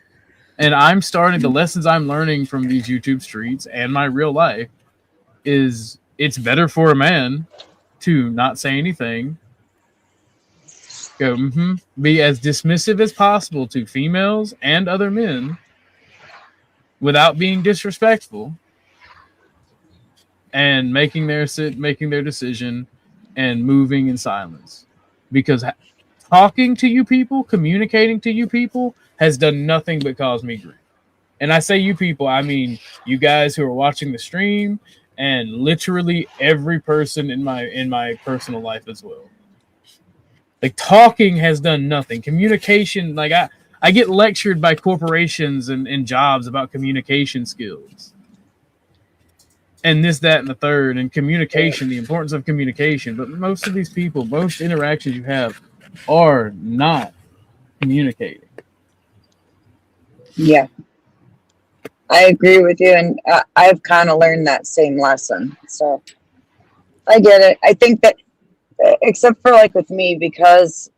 And I'm starting, the lessons I'm learning from these YouTube streets and my real life is it's better for a man to not say anything, go, be as dismissive as possible to females and other men, without being disrespectful and making their decision and moving in silence, because talking to you people, communicating to you people has done nothing but cause me grief. And I say you people, I mean you guys who are watching the stream and literally every person in my personal life as well. Like, talking has done nothing. Communication, like I get lectured by corporations and jobs about communication skills. And this, that, and the third, and communication, the importance of communication. But most of these people, most interactions you have are not communicating.
Yeah. I agree with you, and I've kind of learned that same lesson. So I get it. I think that, except for like with me, because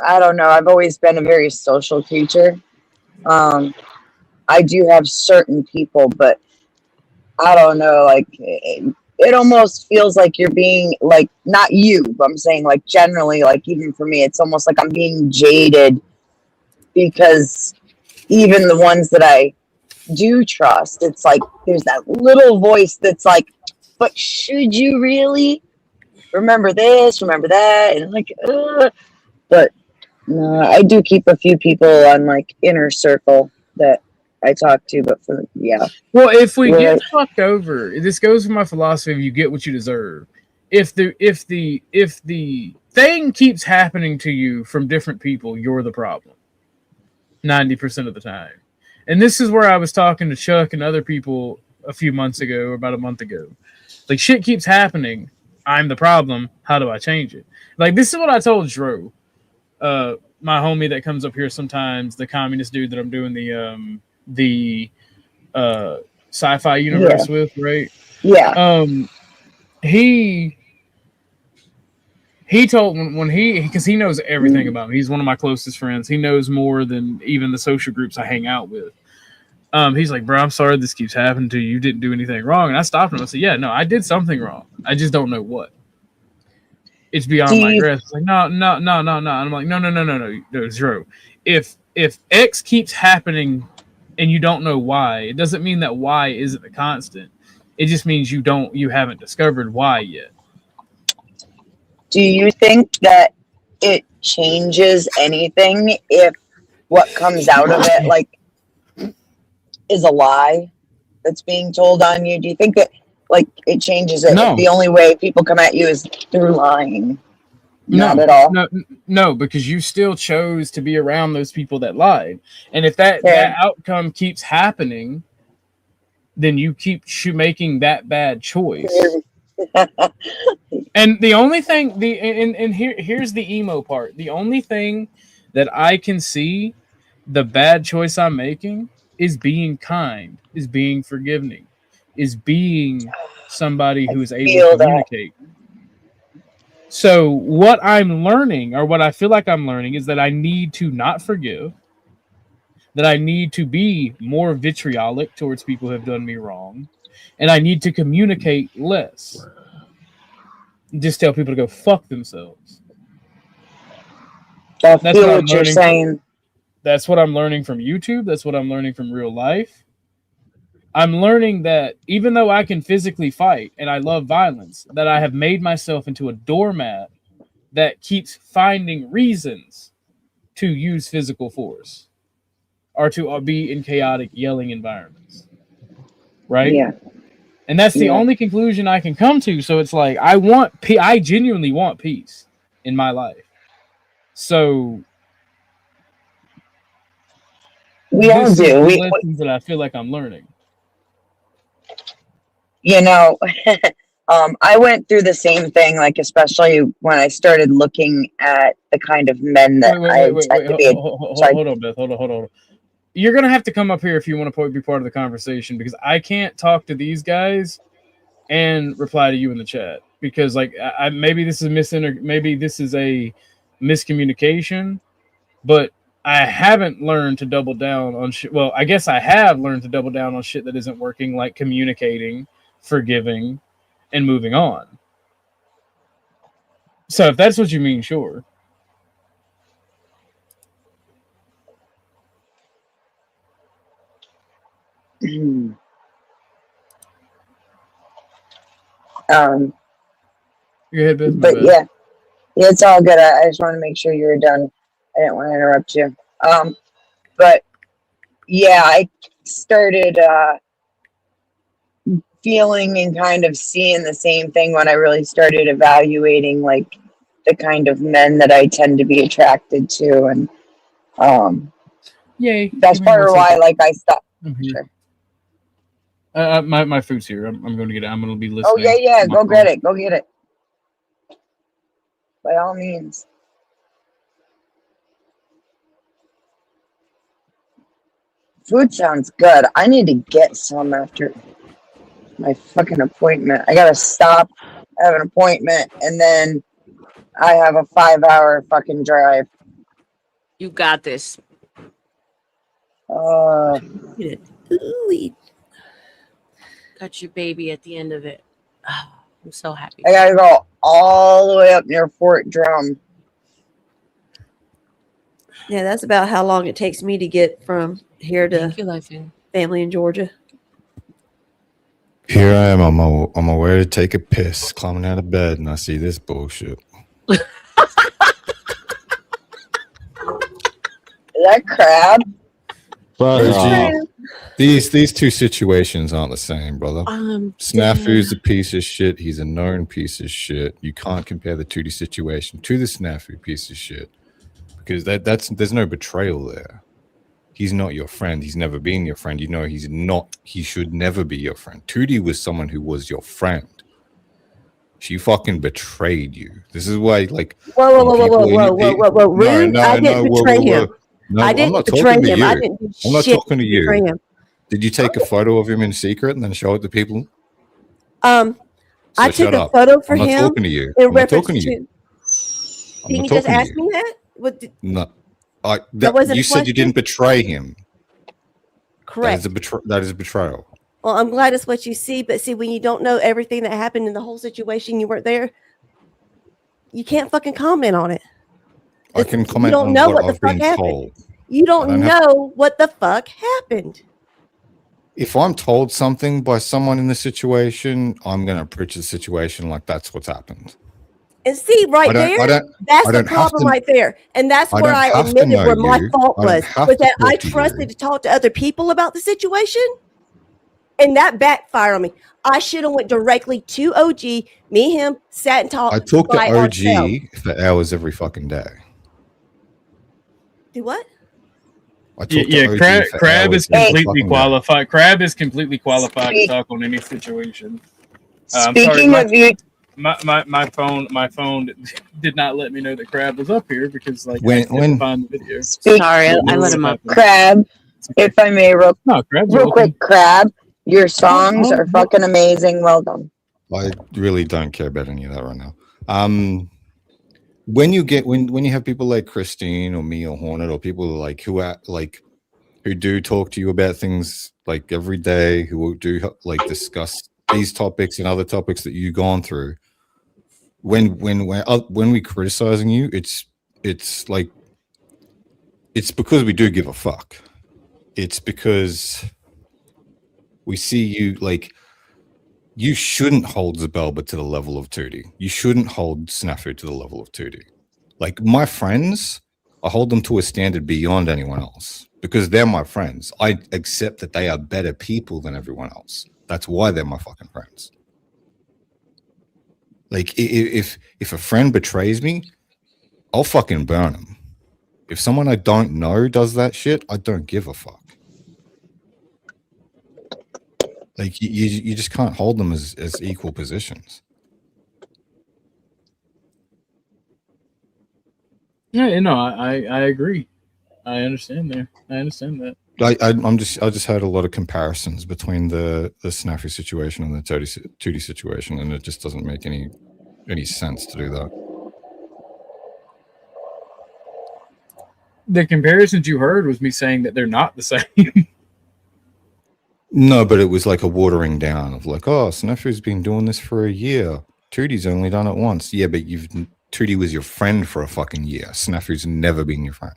I don't know, I've always been a very social creature. I do have certain people, but I don't know, like it almost feels like you're being like, not you, but I'm saying like generally, like even for me, it's almost like I'm being jaded, because even the ones that I do trust, it's like there's that little voice that's like, but should you really remember this, remember that, and like but no, I do keep a few people on like inner circle that I talk to, but for
well, if we get fucked over, this goes with my philosophy of you get what you deserve. If the thing keeps happening to you from different people, you're the problem 90% of the time. And this is where I was talking to Chuck and other people a few months ago, or about a month ago. Like, shit keeps happening. I'm the problem. How do I change it? Like, this is what I told Dro, my homie that comes up here sometimes, the communist dude that I'm doing the sci-fi universe with, right?
Yeah.
He told when because he knows everything about me. He's one of my closest friends. He knows more than even the social groups I hang out with. He's like, bro, I'm sorry this keeps happening to you. You didn't do anything wrong. And I stopped him. I said, yeah, no, I did something wrong. I just don't know what. It's beyond my grasp. It's like, no. And I'm like, no, Zero. If X keeps happening and you don't know why, it doesn't mean that Y isn't a constant. It just means you haven't discovered why yet.
Do you think that it changes anything if what comes out of it, like, is a lie that's being told on you? Do you think that, like, it changes it?
No.
The only way people come at you is through lying. Not at all.
No, because you still chose to be around those people that lied. And if that outcome keeps happening, then you keep making that bad choice. And the only thing, here's the emo part. The only thing that I can see the bad choice I'm making is being kind, is being forgiving, is being somebody who is able to communicate. So what I'm learning, or what I feel like I'm learning, is that I need to not forgive, that I need to be more vitriolic towards people who have done me wrong, and I need to communicate less. Just tell people to go fuck themselves.
I feel what you're saying.
That's what I'm learning from YouTube. That's what I'm learning from real life. I'm learning that even though I can physically fight and I love violence, that I have made myself into a doormat that keeps finding reasons to use physical force or to be in chaotic yelling environments. Right?
Yeah.
And that's the only conclusion I can come to. So it's like, I genuinely want peace in my life. So
we all do.
Lessons that I feel like I'm learning.
You know, I went through the same thing, like, especially when I started looking at the kind of men that I tend to be.
Hold on, Beth. Hold on. You're going to have to come up here if you want to be part of the conversation, because I can't talk to these guys and reply to you in the chat, because like maybe this is a miscommunication, but I haven't learned to double down on shit. Well, I guess I have learned to double down on shit that isn't working, like communicating, forgiving, and moving on. So if that's what you mean, sure.
um,
Go ahead, Beth.
but yeah, it's all good. I just want to make sure you were done. I didn't want to interrupt you. But yeah, I started feeling and kind of seeing the same thing when I really started evaluating like the kind of men that I tend to be attracted to, and
Yay.
that's
Give me
part
one
of why
second.
like I stopped.
I'm here.
Sure.
My food's here. I'm going to get it. I'm going to be listening.
Oh yeah,
on my
go
phone.
get it, go get it. By all means. Food sounds good. I need to get some after my fucking appointment. I gotta stop. I have an appointment, and then I have a 5-hour fucking drive.
You got this.
Ooh,
Got your baby at the end of it. Oh, I'm so happy.
I gotta go all the way up near Fort Drum.
yeah, that's about how long it takes me to get from here to
Thank you, Lifen.
family in Georgia.
Here I am on my way to take a piss, climbing out of bed, and I see this bullshit.
Is that crab?
Fuck off.
These two situations aren't the same, brother. Snafu's a piece of shit. He's a known piece of shit. You can't compare the 2D situation to the Snafu piece of shit because there's no betrayal there. He's not your friend. He's never been your friend. You know, he should never be your friend. 2D was someone who was your friend. She fucking betrayed you. This is why, like,
Whoa,
No,
Rude.
no,
I didn't
no,
betray
whoa, whoa,
him.
whoa. No,
I
I'm
didn't
not
betray
talking to
him. I
you.
didn't do
I'm not
shit
talking to
betray
you.
him.
Did you take a photo of him in secret and then show it to people?
I
So
took
shut
a
up.
photo for
I'm not
him
talking to you.
in
I'm not
reference
talking
to.
to you. I'm
Didn't
not
you just
talking to
ask
you.
me that? What did,
No,
That wasn't
you
a
said you
question?
didn't betray him.
correct?
That is a betrayal.
Well, I'm glad it's what you see, but see, when you don't know everything that happened in the whole situation, you weren't there. You can't fucking comment on it.
I
It's-
can
you
comment
don't
on
know
what
what the
I've
fuck
been
happened.
told.
You
I
don't
don't have-
know what the fuck happened.
If I'm told something by someone in the situation, I'm going to approach the situation like that's what's happened.
And see, right there, that's
I
the
don't have
problem
to-
right there. And that's
I
where
don't
I
have to
admitted
know
where my
you.
fault
I don't
was
have to
that I
talk to you.
trusted to talk to other people about the situation. And that backfired on me. I should have went directly to OG. Me, him, sat and talked.
I talk to
by
OG
ourselves.
for hours every fucking day.
Do what?
I talk
Yeah,
to OG for
Crab
hours
is
every
completely
fucking day.
qualified. Crab is completely qualified to
Speak-
talk on any situation. I'm
Speaking
sorry,
of you,
my phone did not let me know that Crab was up here because like
When-
I couldn't
when-
find the video.
Sorry, I let him up.
Crab, if I may, real
Crab's welcome.
quick, Crab, your songs are fucking amazing. Well done.
I really don't care about any of that right now. When you have people like Christine or me or Hornet or people like who do talk to you about things like every day, who do like discuss these topics and other topics that you've gone through. When we criticizing you, it's because we do give a fuck. It's because we see you like. You shouldn't hold Zabelba to the level of 2D. You shouldn't hold Snafu to the level of 2D. Like my friends, I hold them to a standard beyond anyone else because they're my friends. I accept that they are better people than everyone else. That's why they're my fucking friends. Like if a friend betrays me, I'll fucking burn them. If someone I don't know does that shit, I don't give a fuck. Like you just can't hold them as equal positions.
Yeah, no, I agree. I understand there. I understand that.
I just had a lot of comparisons between the Snafu situation and the 2D situation, and it just doesn't make any sense to do that.
The comparisons you heard was me saying that they're not the same.
No, but it was like a watering down of like, oh, Snafu's been doing this for a year. 2D's only done it once. Yeah, but 2D was your friend for a fucking year. Snafu's never been your friend.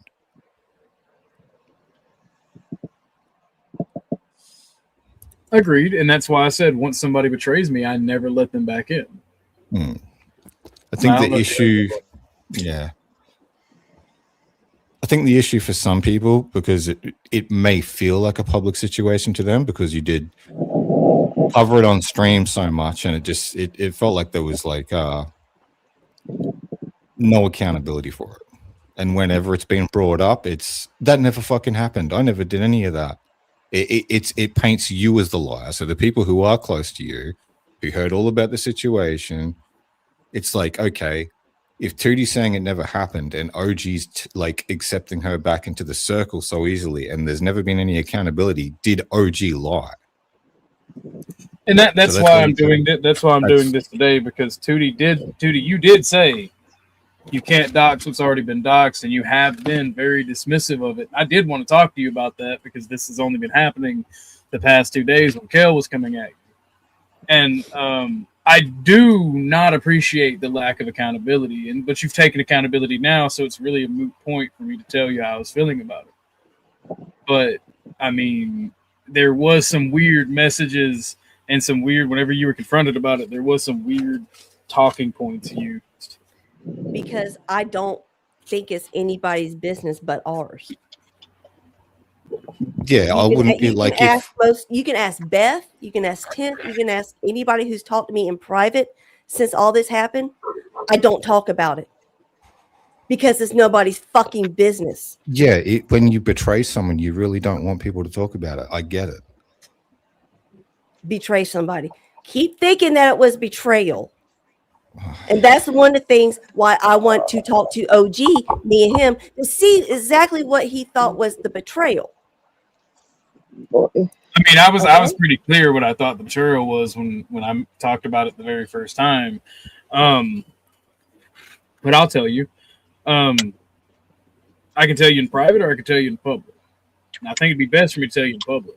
Agreed, and that's why I said once somebody betrays me, I never let them back in.
I think the issue, yeah. I think the issue for some people, because it may feel like a public situation to them because you did cover it on stream so much, and it felt like there was like no accountability for it. And whenever it's been brought up, that never fucking happened. I never did any of that. It paints you as the liar. So the people who are close to you, who heard all about the situation, it's like, okay, if Tootie's saying it never happened and OG's like accepting her back into the circle so easily, and there's never been any accountability, did OG lie?
And that's why I'm doing it. That's why I'm doing this today, because Tootie, you did say you can't dox what's already been doxed, and you have been very dismissive of it. I did want to talk to you about that because this has only been happening the past 2 days when Kel was coming at you. And I do not appreciate the lack of accountability, but you've taken accountability now, so it's really a moot point for me to tell you how I was feeling about it. But I mean, there was some weird messages and some weird, whenever you were confronted about it, there was some weird talking points used.
Because I don't think it's anybody's business but ours.
Yeah, I wouldn't be like
you can ask Beth, you can ask Tim, you can ask anybody who's talked to me in private since all this happened. I don't talk about it because it's nobody's fucking business.
Yeah, when you betray someone, you really don't want people to talk about it. I get it.
Betray somebody. Keep thinking that it was betrayal. And that's one of the things why I want to talk to OG, me and him, to see exactly what he thought was the betrayal.
I mean, I was pretty clear what I thought the betrayal was when I talked about it the very first time. But I'll tell you. I can tell you in private, or I can tell you in public. And I think it'd be best for me to tell you in public.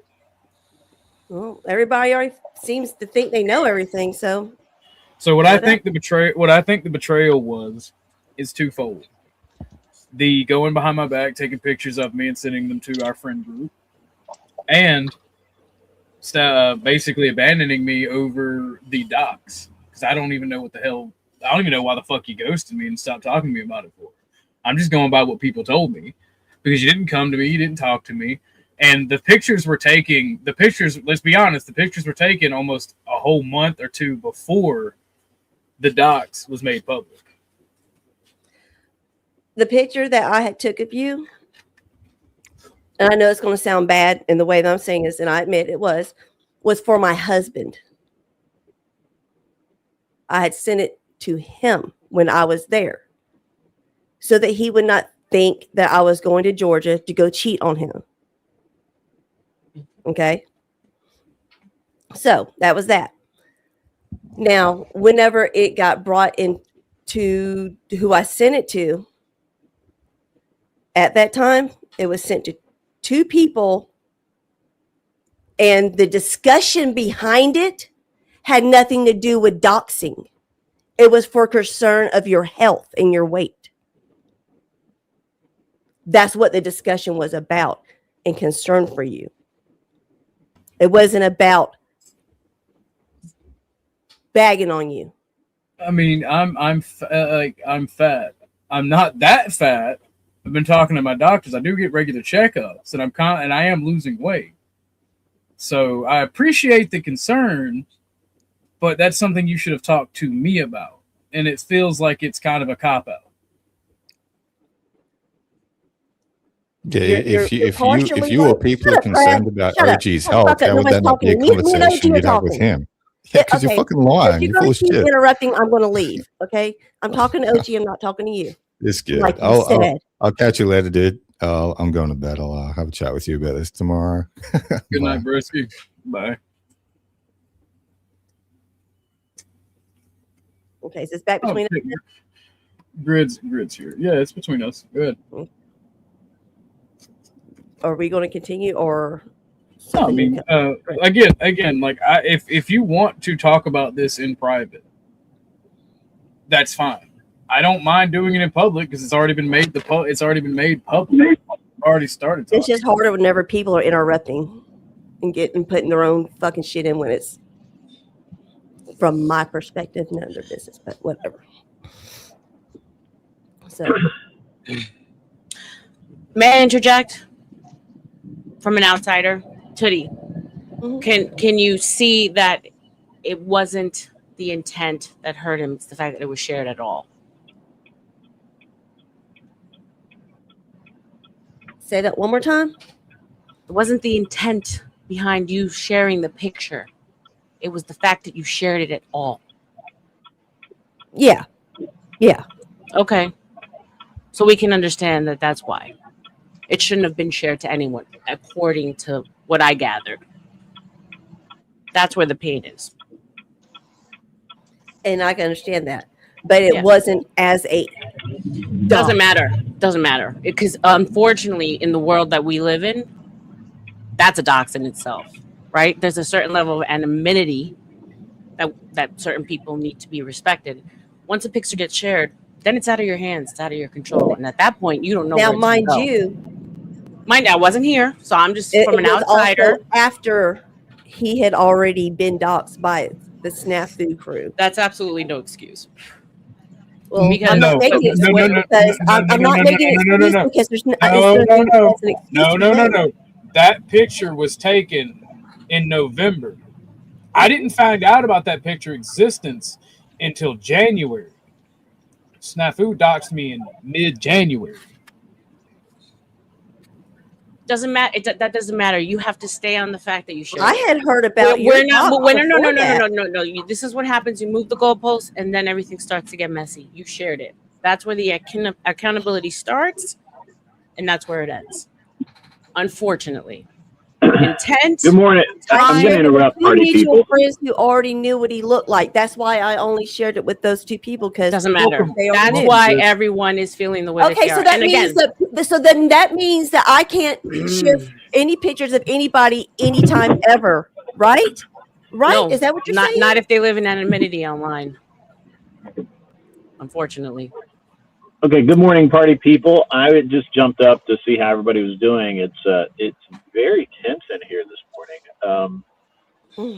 Well, everybody already seems to think they know everything, so
what I think the betrayal was is twofold. The going behind my back, taking pictures of me and sending them to our friend group, and basically abandoning me over the docs, because I don't even know what the hell. I don't even know why the fuck you ghosted me and stopped talking to me about it for. I'm just going by what people told me, because you didn't come to me, you didn't talk to me, and the pictures were taken. The pictures, let's be honest, the pictures were taken almost a whole month or two before the docs was made public.
The picture that I had took of you, and I know it's going to sound bad in the way that I'm saying this, and I admit it was for my husband. I had sent it to him when I was there so that he would not think that I was going to Georgia to go cheat on him. Okay? So that was that. Now, whenever it got brought into who I sent it to, at that time, it was sent to 2 people, and the discussion behind it had nothing to do with doxing. It was for concern of your health and your weight. That's what the discussion was about and concern for you. It wasn't about bagging on you.
I mean, I'm fat. I'm not that fat. I've been talking to my doctors. I do get regular checkups, and I am losing weight. So I appreciate the concern, but that's something you should have talked to me about. And it feels like it's kind of a cop-out.
Yeah, if you or people are concerned about OG's health, how would that not be a conversation you'd have with him? Yeah, because you're fucking lying. You're full of shit.
Interrupting, I'm going to leave. Okay, I'm talking to OG. I'm not talking to you.
It's good.
Like you said.
I'll catch you later, dude. I'm going to bed. I'll have a chat with you about this tomorrow.
Good night, Brisky. Bye.
Okay, so it's back between us.
Grid's here. Yeah, it's between us. Go ahead.
Are we going to continue, or?
No, I mean, again, like if you want to talk about this in private, that's fine. I don't mind doing it in public because it's already been made public. Already started talking.
It's just harder whenever people are interrupting. and putting their own fucking shit in when it's, from my perspective, none of their business, but whatever. So
May I interject from an outsider? Tootie,
Mhm.
can you see that it wasn't the intent that hurt him? It's the fact that it was shared at all.
Say that one more time.
It wasn't the intent behind you sharing the picture. It was the fact that you shared it at all.
Yeah.
Okay. So we can understand that that's why. It shouldn't have been shared to anyone, according to what I gathered. That's where the pain is.
And I can understand that. But it
Yeah.
wasn't as a
Doesn't matter. Doesn't matter. Because unfortunately, in the world that we live in, that's a dox in itself, right? There's a certain level of anonymity that certain people need to be respected. Once a picture gets shared, then it's out of your hands, it's out of your control. And at that point, you don't know
Now,
where it's gonna
mind
go. I wasn't here, so I'm just
it
from an
was
outsider.
also after he had already been doxxed by the Snafu crew.
That's absolutely no excuse.
Well,
Because-
I'm not
No,
making it
no, no, no,
because
no,
I'm
no,
not
no,
making it
no, no, no,
because there's no,
No. That picture was taken in November. I didn't find out about that picture existence until January. Snafu doxed me in mid-January.
Doesn't matter. That doesn't matter. You have to stay on the fact that you shared.
I
it.
had heard about
We're
your
not.
dox
No. This is what happens. You move the goalposts, and then everything starts to get messy. You shared it. That's where the accountability starts, and that's where it ends. Unfortunately, intent.
Good morning.
I
I'm going to
shared it with
interrupt
two
party
mutual
people.
friends who already knew what he looked like. That's why I only shared it with those two people because
Doesn't matter.
they already
That's
knew.
why everyone is feeling the way
Okay,
they
so
are.
that
And
means
again,
then that means that I can't share any pictures of anybody anytime ever, right? Right?
no,
Is that what you're
not
saying?
not if they live in anonymity online. Unfortunately.
Okay. Good morning, party people. I had just jumped up to see how everybody was doing. It's very tense in here this morning.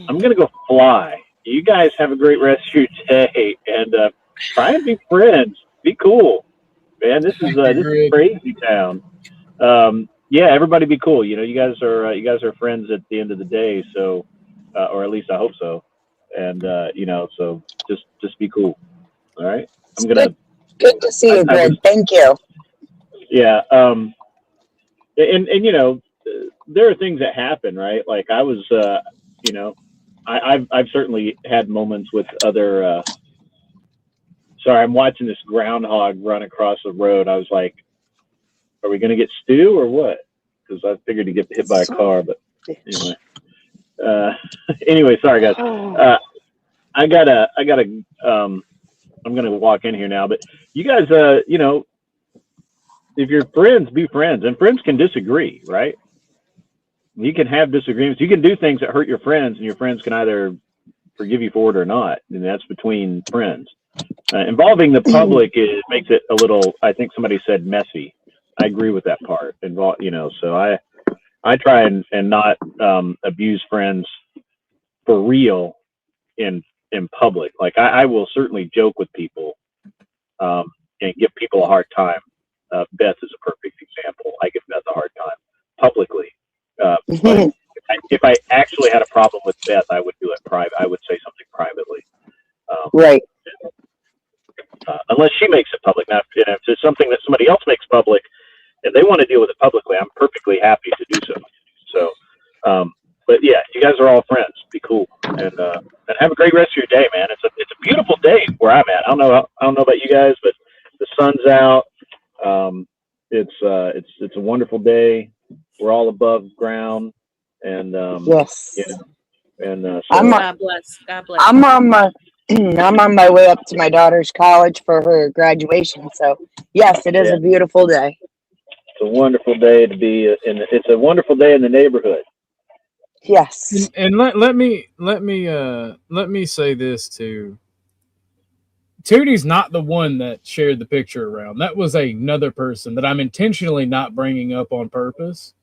I'm going to go fly. You guys have a great rest of your day and try and be friends. Be cool, man. This is crazy town. Yeah, everybody be cool. You know, you guys are friends at the end of the day. So, or at least I hope so. And you know, so just be cool. All right. I'm gonna.
Good to see you, Greg. Thank you.
Yeah. And you know, there are things that happen, right? Like I was, you know, I've certainly had moments with other. Sorry, I'm watching this groundhog run across the road. I was like, are we going to get stew or what? Because I figured to get hit by a car, but anyway. Anyway, sorry guys. I gotta. I'm gonna walk in here now, but you guys, you know, if you're friends, be friends, and friends can disagree, right? You can have disagreements. You can do things that hurt your friends, and your friends can either forgive you for it or not, and that's between friends. Involving the public makes it a little. I think somebody said messy. I agree with that part. You know, so I try and not abuse friends for real in public. Like I will certainly joke with people and give people a hard time. Beth is a perfect example. I give Beth a hard time publicly. But if I actually had a problem with Beth, I would do it private. I would say something privately.
Right.
Unless she makes it public. Now, if it's something that somebody else makes public and they want to deal with it publicly, I'm perfectly happy to do so. So, but yeah, you guys are all friends. Be cool and have a great rest of your day, man. It's a beautiful day where I'm at. I don't know about you guys, but the sun's out. It's a wonderful day. We're all above ground, and
Yes.
you know, and so
God bless. God bless.
I'm on my way up to my daughter's college for her graduation. So yes, it is a beautiful day.
it's a wonderful day to be it's a wonderful day in the neighborhood.
Yes.
And let me say this too. Tootie's not the one that shared the picture around. That was another person that I'm intentionally not bringing up on purpose.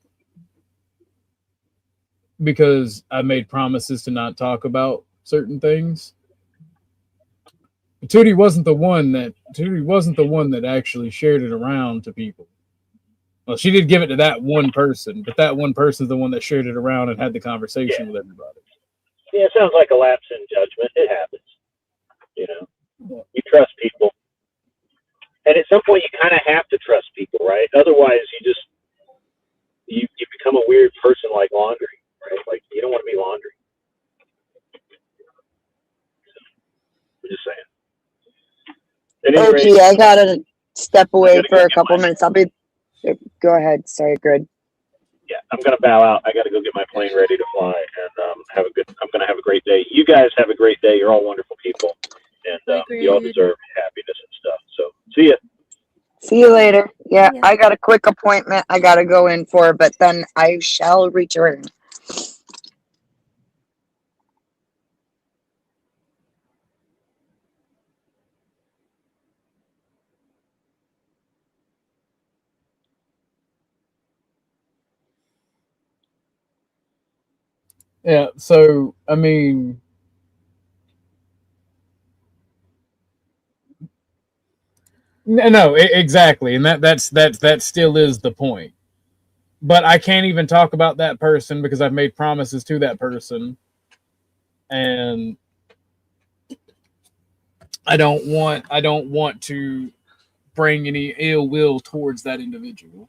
because I made promises to not talk about certain things. But Tootie wasn't the one that actually shared it around to people. Well, she did give it to that one person, but that one person's the one that shared it around and had the conversation with everybody.
Yeah, it sounds like a lapse in judgment. It happens. You know, you trust people, and at some point you kind of have to trust people, right? Otherwise, you become a weird person like laundry, right? Like you don't want to be laundry. I'm just saying. At any
Okay,
rate,
I gotta step away
gotta
for
go
a
get
couple
my-
minutes. I'll be. Go ahead. Sorry, Grid.
yeah, I'm gonna bow out. I gotta go get my plane ready to fly, and I'm gonna have a great day. You guys have a great day. You're all wonderful people, and you all deserve happiness and stuff. So see ya.
See you later. Yeah,
Yeah.
I got a quick appointment I gotta go in for, but then I shall return.
Yeah, so I mean, no, exactly, and that still is the point. But I can't even talk about that person because I've made promises to that person, and I don't want to bring any ill will towards that individual.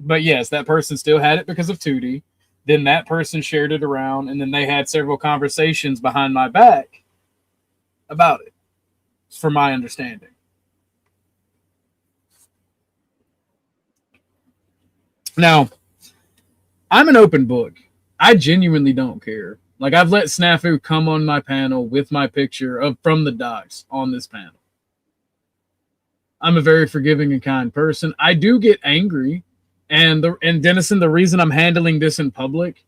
But yes, that person still had it because of Tootie. Then that person shared it around, and then they had several conversations behind my back about it, from my understanding. Now, I'm an open book. I genuinely don't care. Like, I've let Snafu come on my panel with my picture of from the docs on this panel. I'm a very forgiving and kind person. I do get angry. And Dennison, the reason I'm handling this in public,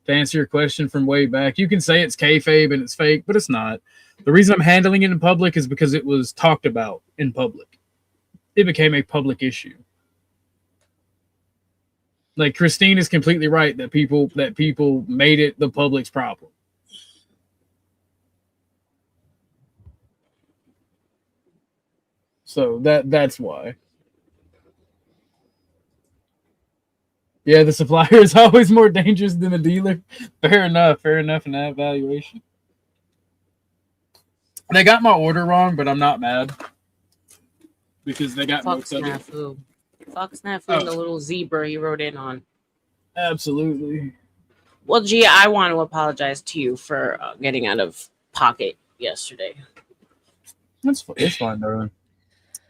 to answer your question from way back, you can say it's kayfabe and it's fake, but it's not. The reason I'm handling it in public is because it was talked about in public. It became a public issue. Like, Christine is completely right that people made it the public's problem. So that's why. Yeah, the supplier is always more dangerous than the dealer. Fair enough in that evaluation. They got my order wrong, but I'm not mad. Because they got
Fuck
most of it.
Snafu. Fuck Snafu and the little zebra he wrote in on.
Absolutely.
Well, Gia, I want to apologize to you for getting out of pocket yesterday.
It's fine, darling.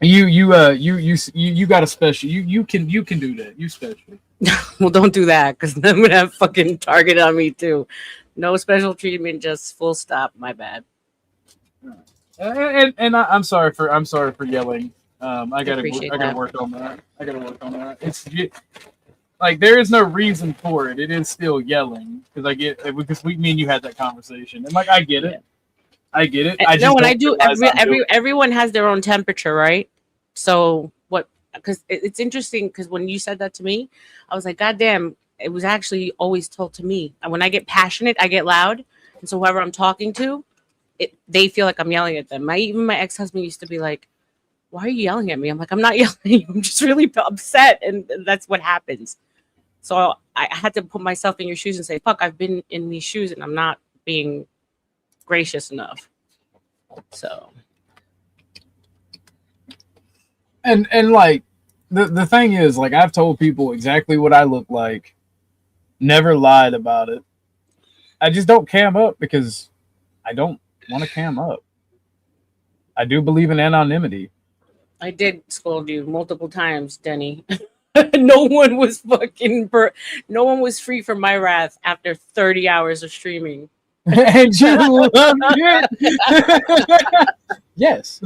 You got a special. You can do that. You special.
Well, don't do that because then I'm gonna have fucking target on me too. No special treatment, just full stop. My bad.
And I'm sorry for yelling. I gotta
that.
work on that. It's like there is no reason for it. It is still yelling because me and you had that conversation, and like I get it. I get it. I just
no, and I do. Everyone has their own temperature, right? So what? Because it's interesting. Because when you said that to me, I was like, God damn! It was actually always told to me. And when I get passionate, I get loud, and so whoever I'm talking to, they feel like I'm yelling at them. Even my ex-husband used to be like, "Why are you yelling at me?" I'm like, "I'm not yelling at you. I'm just really upset," and that's what happens. So I had to put myself in your shoes and say, "Fuck! I've been in these shoes, and I'm not being gracious enough." So,
and like the thing is, like, I've told people exactly what I look like, never lied about it. I just don't cam up because I don't want to cam up. I do believe in anonymity.
I did scold you multiple times, Denny. No one was no one was free from my wrath after 30 hours of streaming.
And you loved it. Yes.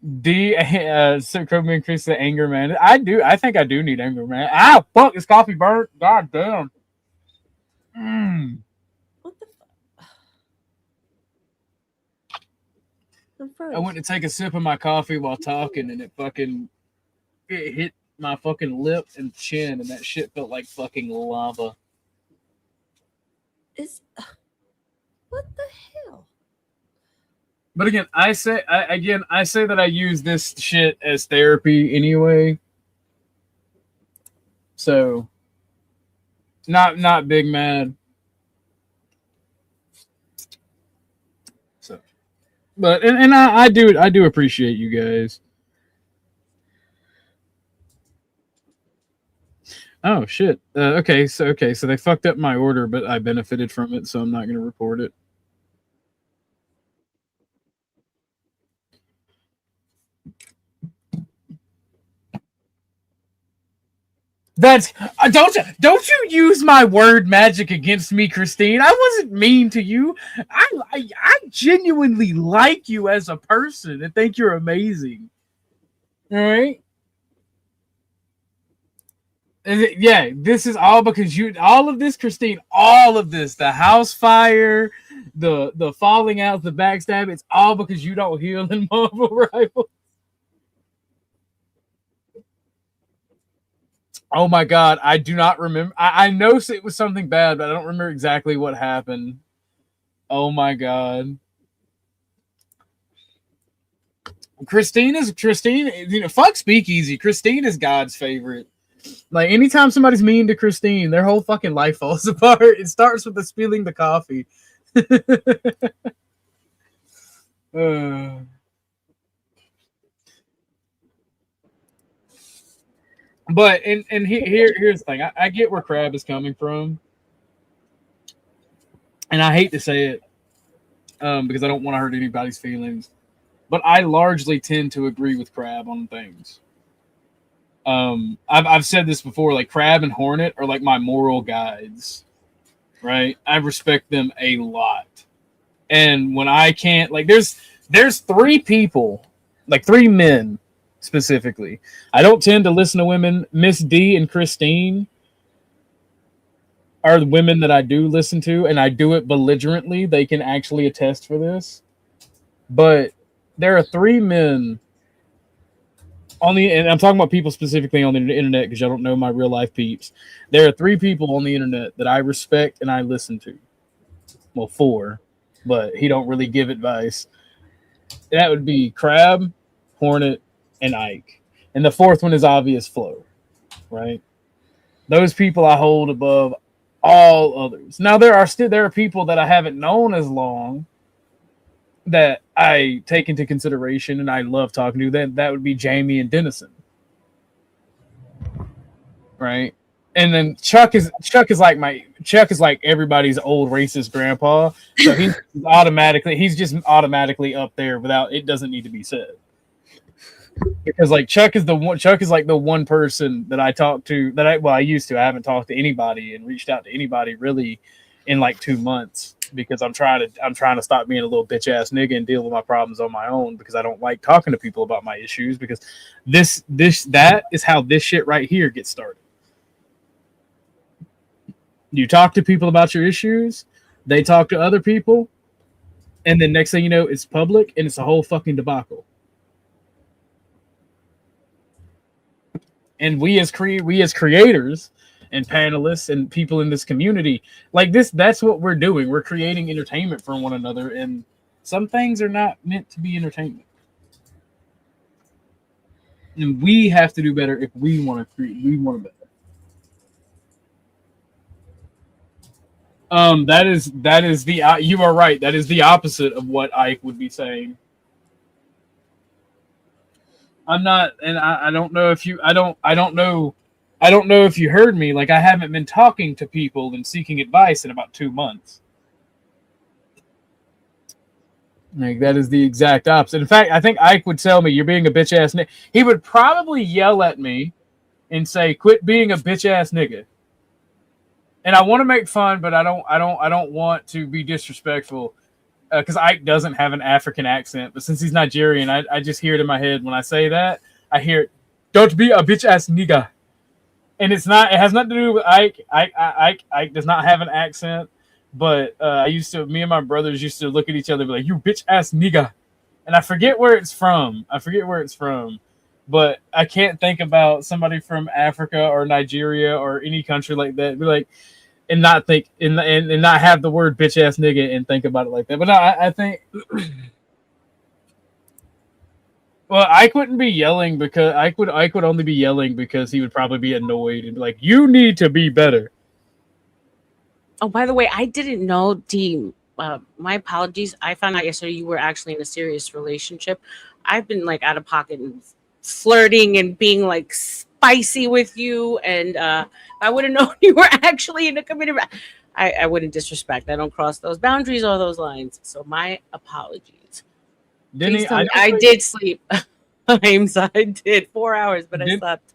So Kobe increase the anger man. I think I do need anger man. Ah, fuck! Is coffee burnt? God damn.
What the fuck?
I went to take a sip of my coffee while talking, and it hit my fucking lip and chin, and that shit felt like fucking lava.
What the hell?
But again, I say that I use this shit as therapy anyway. So, not big mad. So, but and I do appreciate you guys. Oh shit. Okay, so they fucked up my order, but I benefited from it, so I'm not gonna report it. That's don't you use my word magic against me, Christine. I wasn't mean to you. I genuinely like you as a person and think you're amazing. All right. Yeah, this is all because all of this, Christine, all of this, the house fire, the falling out, the backstab, it's all because you don't heal in Marvel Rivals. Oh my God, I do not remember. I know it was something bad, but I don't remember exactly what happened. Oh my God. Christine, fuck Speakeasy. Christine is God's favorite. Like, anytime somebody's mean to Christine, their whole fucking life falls apart. It starts with the spilling the coffee. But here's the thing. I get where Crab is coming from, and I hate to say it because I don't want to hurt anybody's feelings, but I largely tend to agree with Crab on things. I've said this before. Like, Crab and Hornet are like my moral guides, right? I respect them a lot, and when I can't, like, there's three people, like 3 men. Specifically, I don't tend to listen to women. Miss D and Christine are the women that I do listen to, and I do it belligerently. They can actually attest for this. But there are 3 men and I'm talking about people specifically on the internet because y'all don't know my real life peeps. There are 3 people on the internet that I respect and I listen to. Well, 4, but he don't really give advice. That would be Crab, Hornet, and Ike. And the 4th one is Obvious Flow, right? Those people I hold above all others. Now, there are people that I haven't known as long that I take into consideration and I love talking to. That would be Jamie and Dennison, right? And then Chuck is like everybody's old racist grandpa. So he's just automatically up there without it doesn't need to be said. Because like Chuck is like the one person that I talk to I used to. I haven't talked to anybody and reached out to anybody really in like 2 months because I'm trying to stop being a little bitch ass nigga and deal with my problems on my own because I don't like talking to people about my issues because that is how this shit right here gets started. You talk to people about your issues, they talk to other people, and then next thing you know, it's public and it's a whole fucking debacle. And we as creators and panelists and people in this community, like this, that's what we're doing. We're creating entertainment for one another, and some things are not meant to be entertainment. And we have to do better if we want to create. We want to better. You are right. That is the opposite of what Ike would be saying. I'm not, and I don't know if you, I don't know if you heard me. Like, I haven't been talking to people and seeking advice in about 2 months. Like, that is the exact opposite. In fact, I think Ike would tell me, you're being a bitch ass nigga. He would probably yell at me and say, quit being a bitch ass nigga. And I want to make fun, but I don't want to be disrespectful. Because Ike doesn't have an African accent, but since he's Nigerian, I just hear it in my head when I say that. I hear it, don't be a bitch ass nigga, and it has nothing to do with Ike. Ike does not have an accent, but me and my brothers used to look at each other and be like, you bitch ass nigga, and I forget where it's from. but I can't think about somebody from Africa or Nigeria or any country like that. Be like, and not think and not have the word bitch ass nigga and think about it like that. But no, I think. Well, I couldn't be yelling because I could only be yelling because he would probably be annoyed and be like, "You need to be better."
Oh, by the way, I didn't know, Dean. My apologies. I found out yesterday you were actually in a serious relationship. I've been like out of pocket and flirting and being like spicy with you, and I would have known you were actually in a committed. I wouldn't disrespect. I don't cross those boundaries or those lines. So my apologies.
Didn't he?
I did sleep. James, I did 4 hours, but I slept.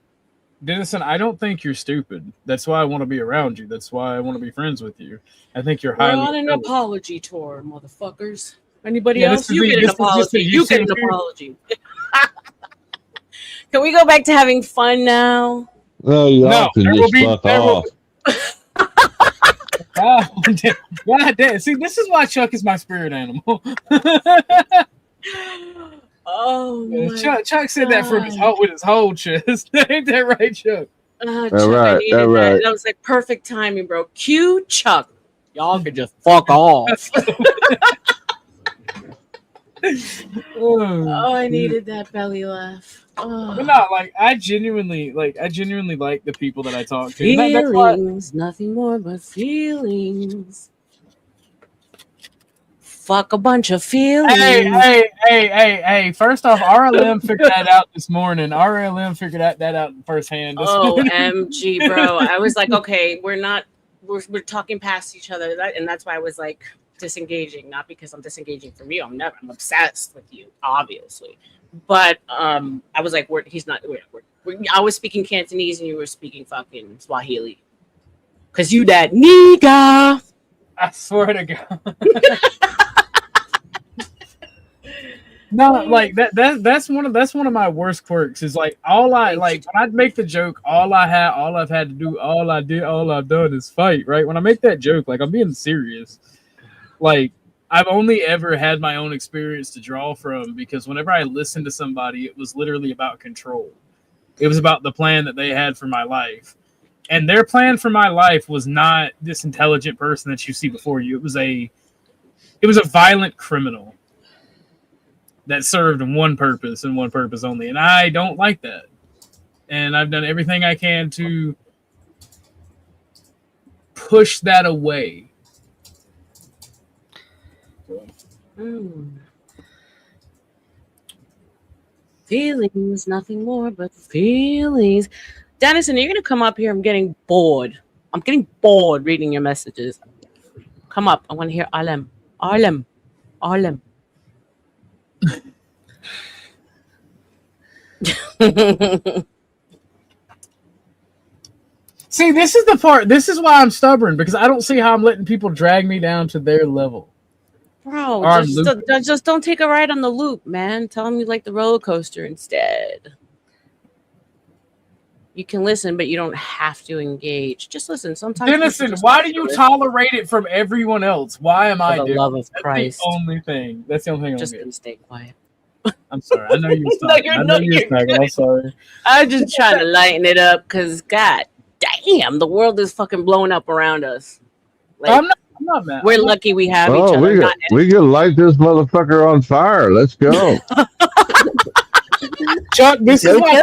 Dennison, I don't think you're stupid. That's why I want to be around you. That's why I want to be friends with you. I think you're highly.
We're on an apology tour, motherfuckers. Anybody else? You get an apology. You get an apology. Can we go back to having fun now?
No, y'all can just fuck off.
God damn. See, this is why Chuck is my spirit animal.
Oh,
Chuck said that from with his whole chest. Ain't that right, Chuck?
Chuck, I needed that. That was like perfect timing, bro. Cue Chuck. Y'all can just fuck off. Oh, I needed that belly laugh. Oh.
But no, like I genuinely like the people that I talk to.
Feelings, nothing more but feelings. Fuck a bunch of feelings.
Hey. First off, RLM figured that out this morning. RLM figured that out firsthand.
OMG, bro. I was like, okay, we're talking past each other. And that's why I was like disengaging. Not because I'm disengaging from you. I'm obsessed with you, obviously. But I was like, I was speaking Cantonese and you were speaking fucking Swahili. Because you that nigga.
I swear to God. No, like that's one of my worst quirks is like when I'd make the joke, all I've done is fight, right? When I make that joke, like I'm being serious. Like I've only ever had my own experience to draw from because whenever I listened to somebody, it was literally about control. It was about the plan that they had for my life. And their plan for my life was not this intelligent person that you see before you. It was a violent criminal that served one purpose and one purpose only. And I don't like that. And I've done everything I can to push that away.
Feelings, nothing more but feelings. Dennison, you're going to come up here. I'm getting bored. I'm getting bored reading your messages. Come up. I want to hear Arlem.
See, this is the part. This is why I'm stubborn because I don't see how I'm letting people drag me down to their level.
Bro, just don't take a ride on the loop, man. Tell them you like the roller coaster instead. You can listen, but you don't have to engage. Just listen. Sometimes.
Dennison, why do you tolerate it from everyone else? Why am I?
For the love of Christ.
That's the only thing. That's the only thing.
Just gonna stay quiet.
I'm sorry. I know you're talking. I'm sorry.
I'm just trying to lighten it up because, God damn, the world is fucking blowing up around us. Like,
I'm not mad.
We're lucky we have each other.
We can light this motherfucker on fire. Let's go.
Chuck, this is why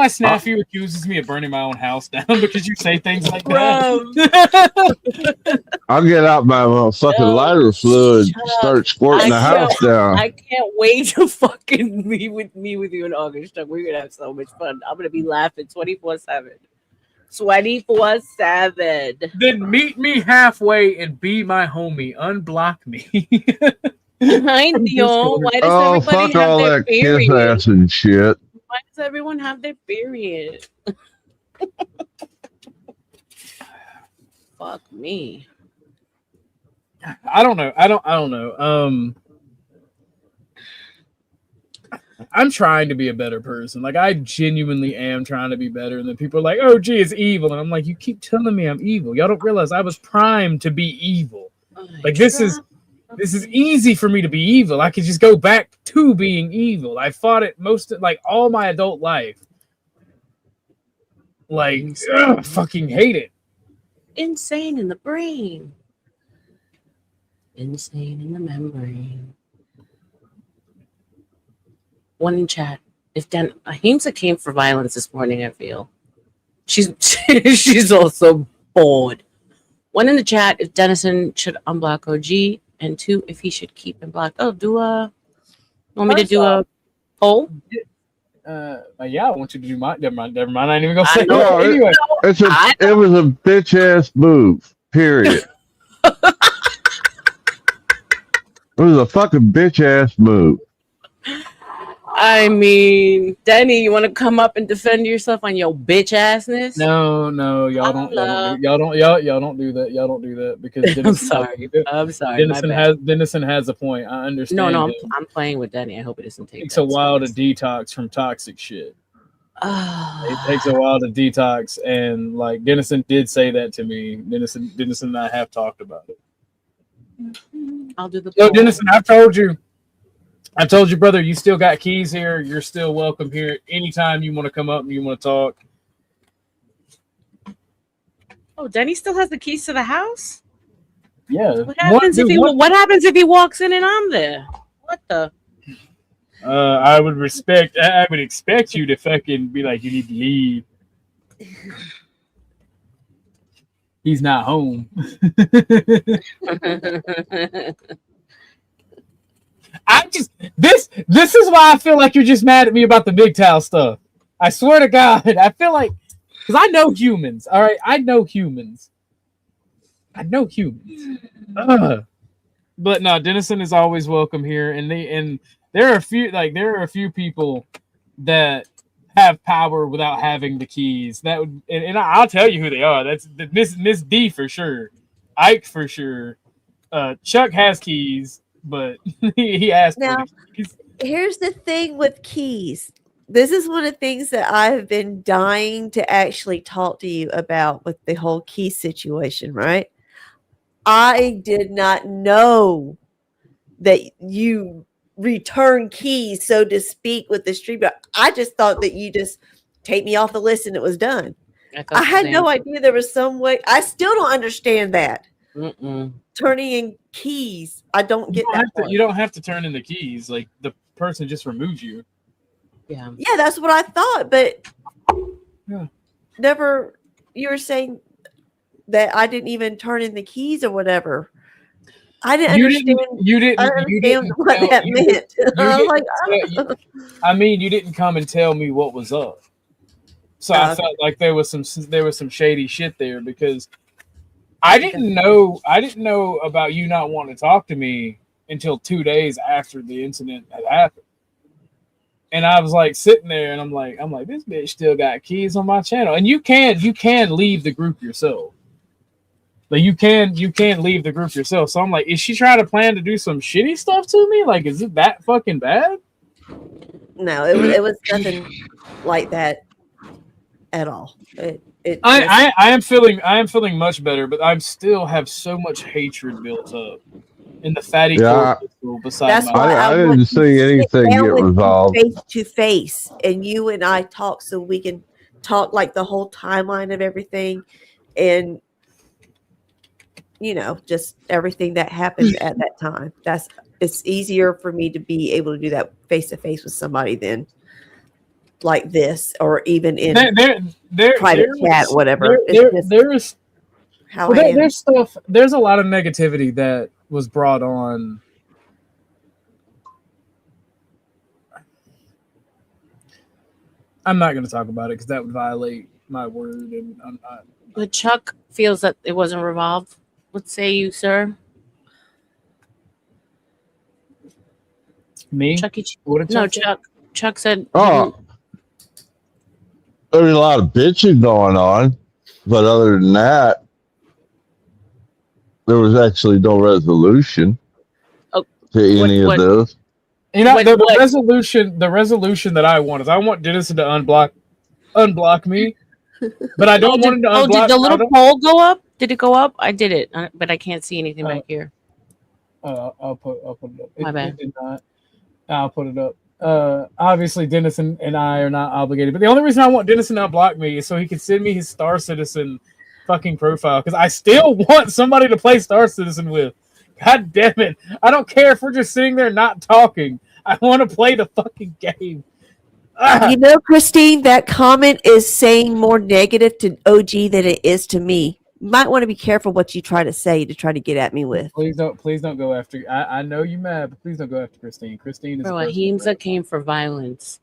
Snafu accuses me of burning my own house down because you say things like that.
I'll get out my fucking lighter fluid, start squirting the house down.
I can't wait to fucking meet with you in August, Chuck. We're gonna have so much fun. I'm gonna be laughing 24/7. 24/7.
Then meet me halfway and be my homie. Unblock me.
I know. Why does everybody
fuck
have
all
their
that
period?
kiss ass and shit.
Why does everyone have their period? Fuck me.
I don't know. I'm trying to be a better person. Like I genuinely am trying to be better. And then people are like, "Oh, gee, it's evil." And I'm like, "You keep telling me I'm evil. Y'all don't realize I was primed to be evil. Like this is This is easy for me to be evil. I could just go back to being evil. I fought it all my adult life. Like, ugh, I fucking hate it.
Insane in the brain. Insane in the membrane. One in chat. If Ahimsa came for violence this morning, I feel. She's also bored. One in the chat, if Dennison should unblock OG, and 2, if he should keep him blocked. Oh, want me to do a poll?
Yeah, I want you to do my. Never mind. I ain't even gonna say it.
No,
Anyway,
it was a bitch ass move. Period. It was a fucking bitch ass move.
I mean, Denny, you want to come up and defend yourself on your bitch assness?
No, y'all don't do that. Y'all don't do that because
I'm sorry.
Dennison has a point. I understand.
No, I'm playing with Denny. I hope it doesn't take.
It takes a while to detox from toxic shit. It takes a while to detox, and like Dennison did say that to me. Dennison and I have talked about it.
I'll do the.
So Dennison, I told you, brother, you still got keys here. You're still welcome here anytime you want to come up and you want to talk.
Oh, Denny still has the keys to the house?
Yeah.
What happens if he walks in and I'm there? What the?
I would expect you to fucking be like, you need to leave. He's not home. This is why I feel like you're just mad at me about the MGTOW stuff. I swear to God, I feel like, because I know humans, all right? I know humans. But no, Dennison is always welcome here, and there are a few people that have power without having the keys. That would, and I'll tell you who they are. That's Miss D for sure, Ike for sure. Chuck has keys, but he asked
Now,
for the keys.
Here's the thing with keys. This is one of the things that I've been dying to actually talk to you about with the whole key situation, right? I did not know that you return keys, so to speak, with the street. But I just thought that you just take me off the list and it was done. I had no idea there was some way. I still don't understand that. Turning in keys. I don't get that.
You don't have to turn in the keys. Like, the person just removes you.
Yeah, that's what I thought. But never. You were saying that I didn't even turn in the keys or whatever. I didn't understand. You didn't what that meant.
I mean, you didn't come and tell me what was up. So I felt like there was some shady shit there, because I didn't know about you not wanting to talk to me until 2 days after the incident had happened. And I was like sitting there and I'm like, this bitch still got keys on my channel. And you can leave the group yourself. Like, you can leave the group yourself. So I'm like, is she trying to plan to do some shitty stuff to me? Like, is it that fucking bad?
No, it was nothing like that at all.
I am feeling much better, but I still have so much hatred built up in the fatty corpuscle beside my.
I didn't see anything get resolved
face to face, and you and I talk so we can talk like the whole timeline of everything, and just everything that happened at that time. It's easier for me to be able to do that face to face with somebody than like this, or even in private chat, whatever.
There's stuff. There's a lot of negativity that was brought on. I'm not going to talk about it because that would violate my word, and I'm not.
But Chuck feels that it wasn't revolved. What say you, sir?
Me?
Chucky?
No,
Chuck said.
Oh, there's a lot of bitching going on, but other than that, there was actually no resolution to any of those.
The resolution that I want is I want Dennison to unblock me, but I don't want him to unblock.
Did the little poll go up? Did it go up? I did it, but I can't see anything back here.
I'll put it up.
My bad.
It did not. I'll put it up. Obviously, Dennis and I are not obligated, but the only reason I want Dennis to not block me is so he can send me his Star Citizen fucking profile, because I still want somebody to play Star Citizen with. God damn it! I don't care if we're just sitting there not talking. I want to play the fucking game.
You know, Christine, that comment is saying more negative to OG than it is to me. You might want to be careful what you try to say to try to get at me with.
Please don't go after. I know you mad, but please don't go after Christine. Christine is.
Bro, Ahimsa came for violence.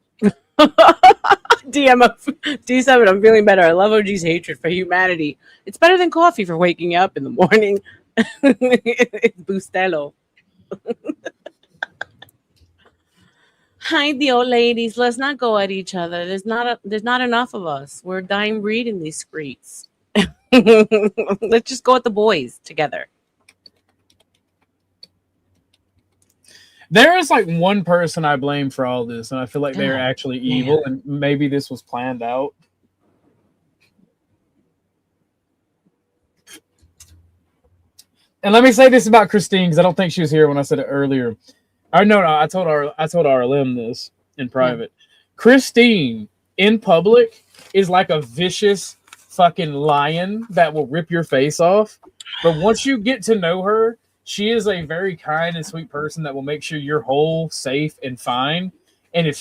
D7, I'm feeling better. I love OG's hatred for humanity. It's better than coffee for waking up in the morning. It's Bustelo. Hi, the old ladies. Let's not go at each other. There's not enough of us. We're a dying breed in these streets. Let's just go at the boys together.
There is like one person I blame for all this, and I feel like they're
God
actually evil, and maybe this was planned out. And let me say this about Christine, because I don't think she was here when I said it earlier. I told RLM this in private. Christine in public is like a vicious fucking lion that will rip your face off. But once you get to know her, she is a very kind and sweet person that will make sure you're whole, safe, and fine.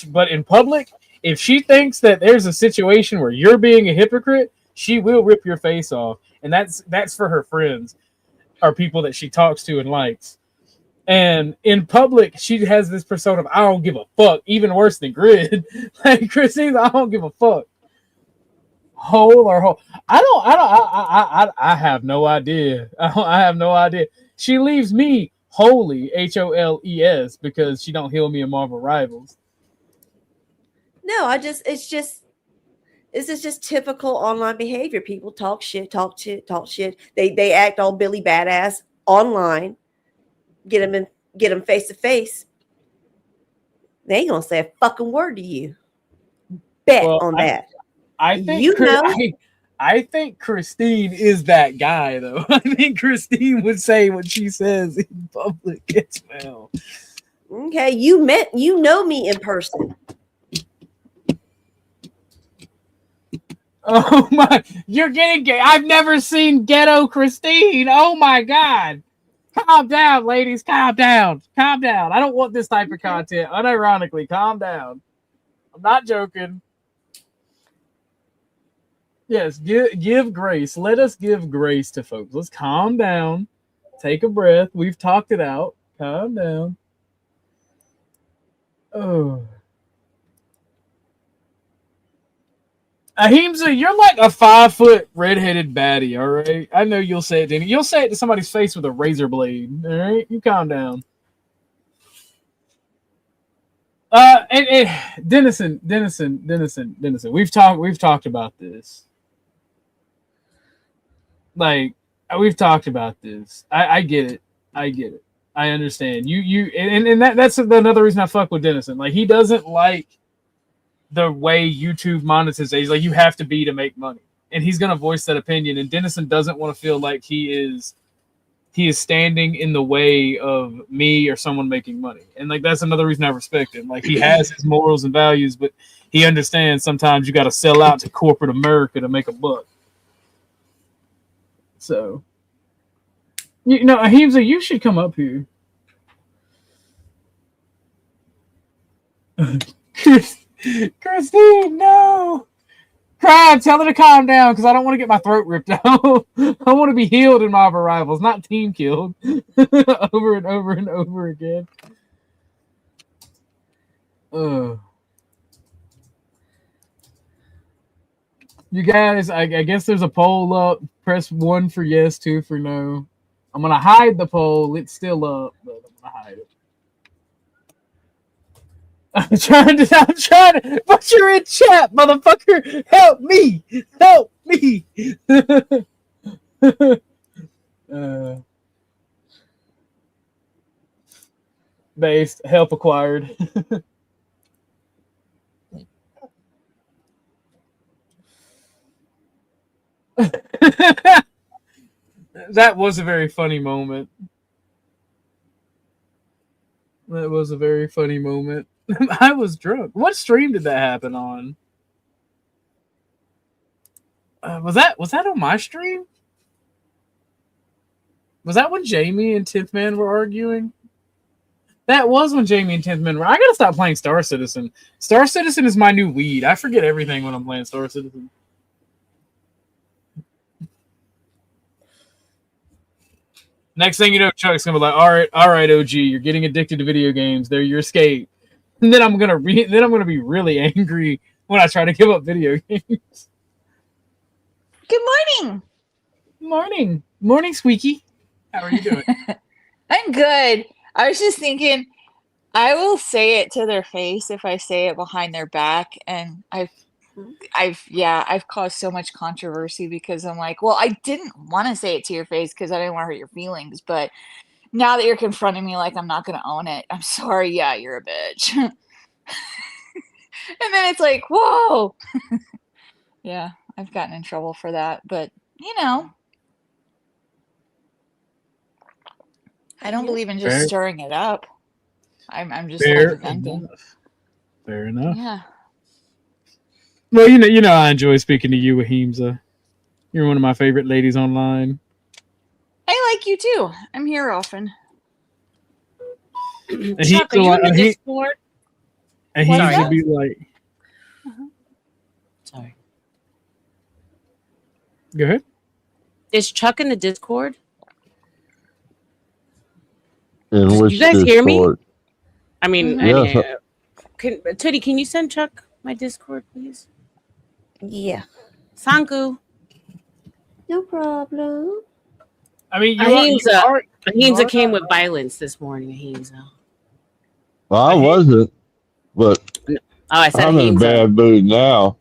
But in public, if she thinks that there's a situation where you're being a hypocrite, she will rip your face off. And that's for her friends or people that she talks to and likes. And in public, she has this persona of I don't give a fuck, even worse than Grid. Like Christine's, I don't give a fuck. Whole. I have no idea. I have no idea. She leaves me wholly, HOLES, because she don't heal me in Marvel Rivals.
No, this is just typical online behavior. People talk shit. They act all Billy Badass online. Get them face to face. They ain't gonna say a fucking word to you. Bet on that.
I think
you know.
I think Christine is that guy, though. I think Christine would say what she says in public as well.
Okay, you know me in person.
Oh my! You're getting gay. I've never seen ghetto Christine. Oh my god! Calm down, ladies. Calm down. Calm down. I don't want this type of content. Unironically, calm down. I'm not joking. Yes, give grace. Let us give grace to folks. Let's calm down. Take a breath. We've talked it out. Calm down. Oh. Ahimsa, you're like a 5-foot redheaded baddie, all right? I know you'll say it, Danny. You'll say it to somebody's face with a razor blade, all right? You calm down. And Dennison. We've talked about this. Like, we've talked about this. I get it. I understand. That's another reason I fuck with Dennison. Like, he doesn't like the way YouTube monetization. Like, you have to be to make money, and he's gonna voice that opinion. And Dennison doesn't want to feel like he is standing in the way of me or someone making money. And like, that's another reason I respect him. Like, he has his morals and values, but he understands sometimes you got to sell out to corporate America to make a buck. So, you know, Ahimsa, you should come up here. Christine, no. Cry, tell her to calm down, because I don't want to get my throat ripped out. I want to be healed in Marvel Rivals, not team killed. Over and over and over again. You guys, I guess there's a poll up. Press 1 for yes, 2 for no. I'm going to hide the poll. It's still up, but I'm going to hide it. I'm trying to, but you're in chat, motherfucker. Help me. Based, help acquired. That was a very funny moment. That was a very funny moment. I was drunk. What stream did that happen on? Was that on my stream? Was that when Jamie and 10th Man were arguing? That was when Jamie and 10th Man were. I gotta stop playing Star Citizen. Star Citizen is my new weed. I forget everything when I'm playing Star Citizen. Next thing you know, Chuck's gonna be like, all right, OG, you're getting addicted to video games. They're your escape. And then I'm gonna be really angry when I try to give up video games.
Good morning.
Morning, Squeaky. How are you doing?
I'm good. I was just thinking, I will say it to their face if I say it behind their back, and I've caused so much controversy because I'm like, well, I didn't want to say it to your face because I didn't want to hurt your feelings, but now that you're confronting me like I'm not going to own it, I'm sorry. Yeah, you're a bitch. And then it's like, whoa. Yeah, I've gotten in trouble for that, but you know, I don't believe in just stirring it up. I'm just like venting.
Fair enough.
Yeah.
Well, you know, I enjoy speaking to you, Ahimsa. You're one of my favorite ladies online.
I like you too. I'm here often.
Chuck, are you in the Discord?
Ahimsa be like.
Sorry.
Go ahead.
Is Chuck in the Discord?
In
you guys hear me? I mean, Tootie, can you send Chuck my Discord, please?
Yeah.
Sanku.
No problem.
I mean,
Ahimsa came with violence this morning. Ahimsa.
Well, I wasn't, but
I said
I'm in a
Ahimsa.
bad mood now.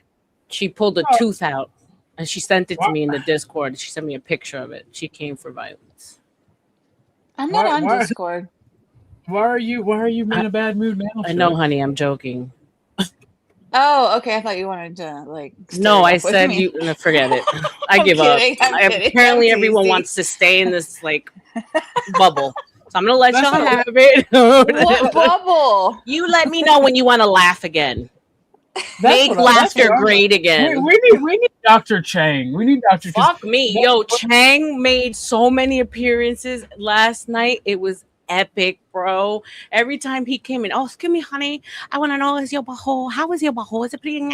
She pulled a tooth out and she sent it to me in the Discord. She sent me a picture of it. She came for violence.
I'm not on Discord.
Why are you in a bad mood now?
I know, honey. I'm joking.
Oh, okay. I thought you wanted to like.
No, I said you. Forget it. I give
kidding,
up. Apparently, everyone wants to stay in this like bubble. So I'm gonna let y'all have it.
What bubble?
You let me know when you want to laugh again. Make laughter great again.
We need Dr. Chang. We need Dr.
Fuck me. Yo, Chang made so many appearances last night. It was epic, bro. Every time he came in, excuse me, honey, I want to know, is your butthole? How is your butthole? Is it pretty? It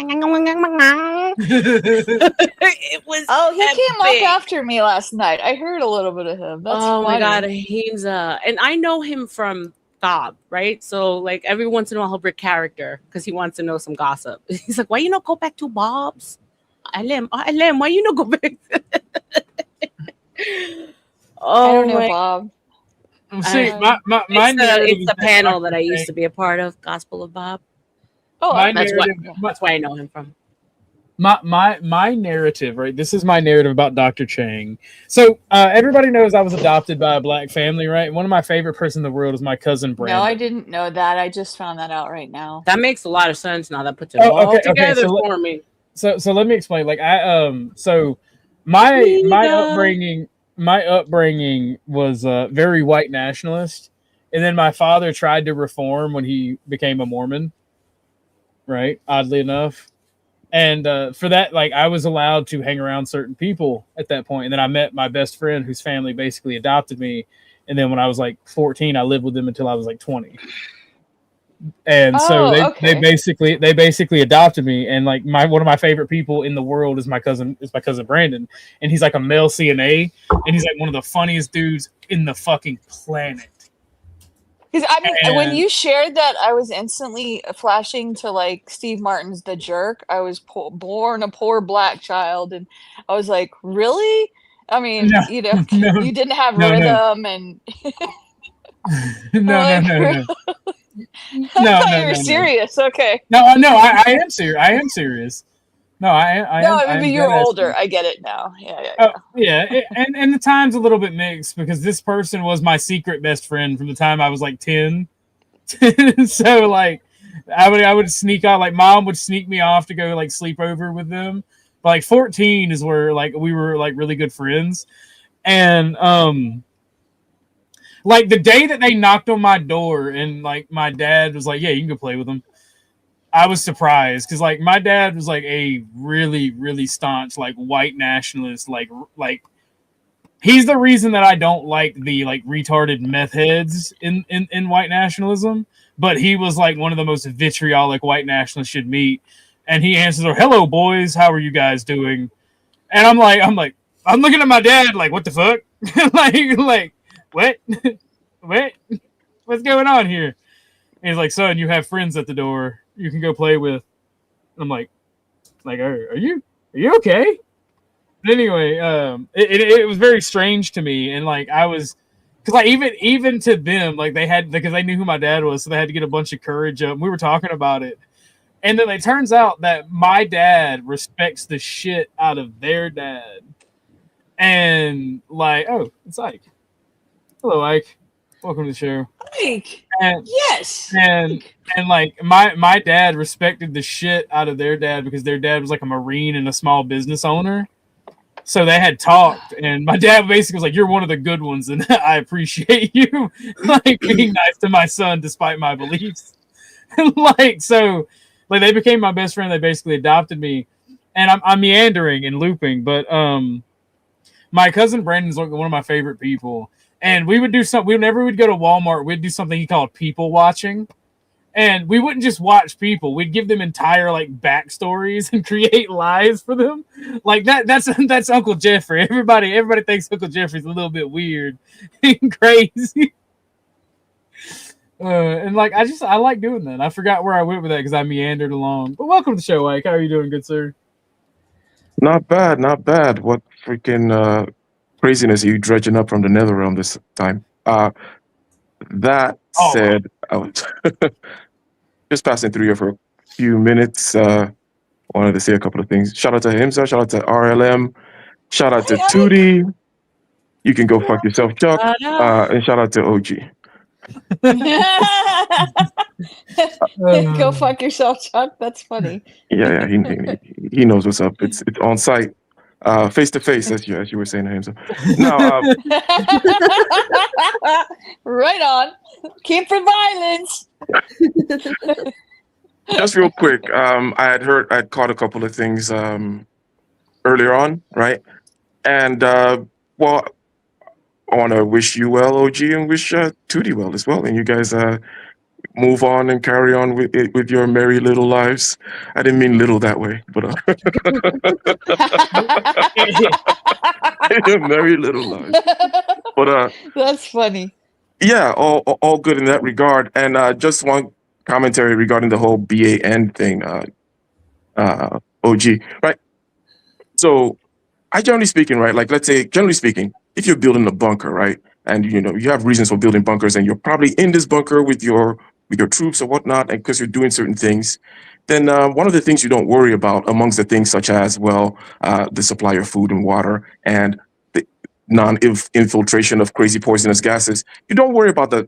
was
he came up after me last night. I heard a little bit of him. That's funny.
My God. He's and I know him from Bob, right? So like every once in a while he'll break character because he wants to know some gossip. He's like, why you not go back to Bob's? Alem, why you not go back?
I don't know Bob.
See,
it's the panel that I used to be a part of, Gospel of Bob. That's why I know him from.
My narrative, right? This is my narrative about Dr. Chang. So everybody knows I was adopted by a black family, right? One of my favorite person in the world is my cousin Brandon.
No, I didn't know that. I just found that out right now.
That makes a lot of sense now. That puts it all together for me.
So let me explain. Like my upbringing was very white nationalist, and then my father tried to reform when he became a Mormon, right? Oddly enough, and for that, like I was allowed to hang around certain people at that point, and then I met my best friend whose family basically adopted me, and then when I was like 14, I lived with them until I was like 20. And so they basically adopted me, and like one of my favorite people in the world is my cousin Brandon, and he's like a male CNA, and he's like one of the funniest dudes in the fucking planet.
Because when you shared that, I was instantly flashing to like Steve Martin's The Jerk. I was born a poor black child, and I was like, really? I mean, you didn't have rhythm and.
No.
I thought you were serious. Okay.
No, I am serious. I am serious. No, I
mean, you're older. I get it now. Yeah.
And the time's a little bit mixed because this person was my secret best friend from the time I was like 10. So like, I would sneak out. Like, mom would sneak me off to go like sleep over with them. But like 14 is where like we were like really good friends, and Like the day that they knocked on my door and like my dad was like, "Yeah, you can go play with them." I was surprised because like my dad was like a really, really staunch like white nationalist. Like he's the reason that I don't like the like retarded meth heads in white nationalism. But he was like one of the most vitriolic white nationalists you'd meet. And he answers, "Hello, boys. How are you guys doing?" And I'm looking at my dad like, "What the fuck?" like what? What? What's going on here? And he's like, "Son, you have friends at the door. You can go play with." I'm like, are you okay? But anyway, it was very strange to me, and like I was, because like even to them, like they had, because they knew who my dad was, so they had to get a bunch of courage up. We were talking about it, and then it turns out that my dad respects the shit out of their dad, and like, oh, it's Ike. Hello, Ike. Welcome to the show.
Ike.
And,
Yes.
and like my dad respected the shit out of their dad because their dad was like a Marine and a small business owner. So they had talked, and my dad basically was like, "You're one of the good ones, and I appreciate you like being nice to my son despite my beliefs." Like so, like they became my best friend. They basically adopted me, and I'm meandering and looping, but my cousin Brandon's like one of my favorite people. And we would do something. Whenever we'd go to Walmart, we'd do something he called people watching. And we wouldn't just watch people. We'd give them entire like backstories and create lives for them. Like that's Uncle Jeffrey. Everybody thinks Uncle Jeffrey's a little bit weird and crazy. And like I like doing that. I forgot where I went with that because I meandered along. But welcome to the show, Ike. How are you doing, good sir?
Not bad, not bad. What freaking craziness are you dredging up from the nether realm this time? That said, I was just passing through here for a few minutes. Wanted to say a couple of things. Shout out to Himsa, shout out to RLM, shout out to Tootie. You can go fuck yourself, Chuck. And shout out to OG.
Go fuck yourself, Chuck. That's funny.
Yeah, he knows what's up. It's on site. Face to face, as you were saying to him. So, no,
right on. Keep for violence.
Just real quick, I'd caught a couple of things earlier on, right? And well, I want to wish you well, OG, and wish Tootie well as well. And you guys move on and carry on with your merry little lives. I didn't mean little that way, but your merry little lives. But
that's funny.
Yeah, all good in that regard. And just one commentary regarding the whole BAN thing, OG, right? So, I generally speaking, right? Like, let's say, generally speaking, if you're building a bunker, right, and you have reasons for building bunkers, and you're probably in this bunker with your troops or whatnot, and because you're doing certain things, then one of the things you don't worry about, amongst the things such as, well, the supply of food and water and the non-infiltration of crazy poisonous gases, you don't worry about the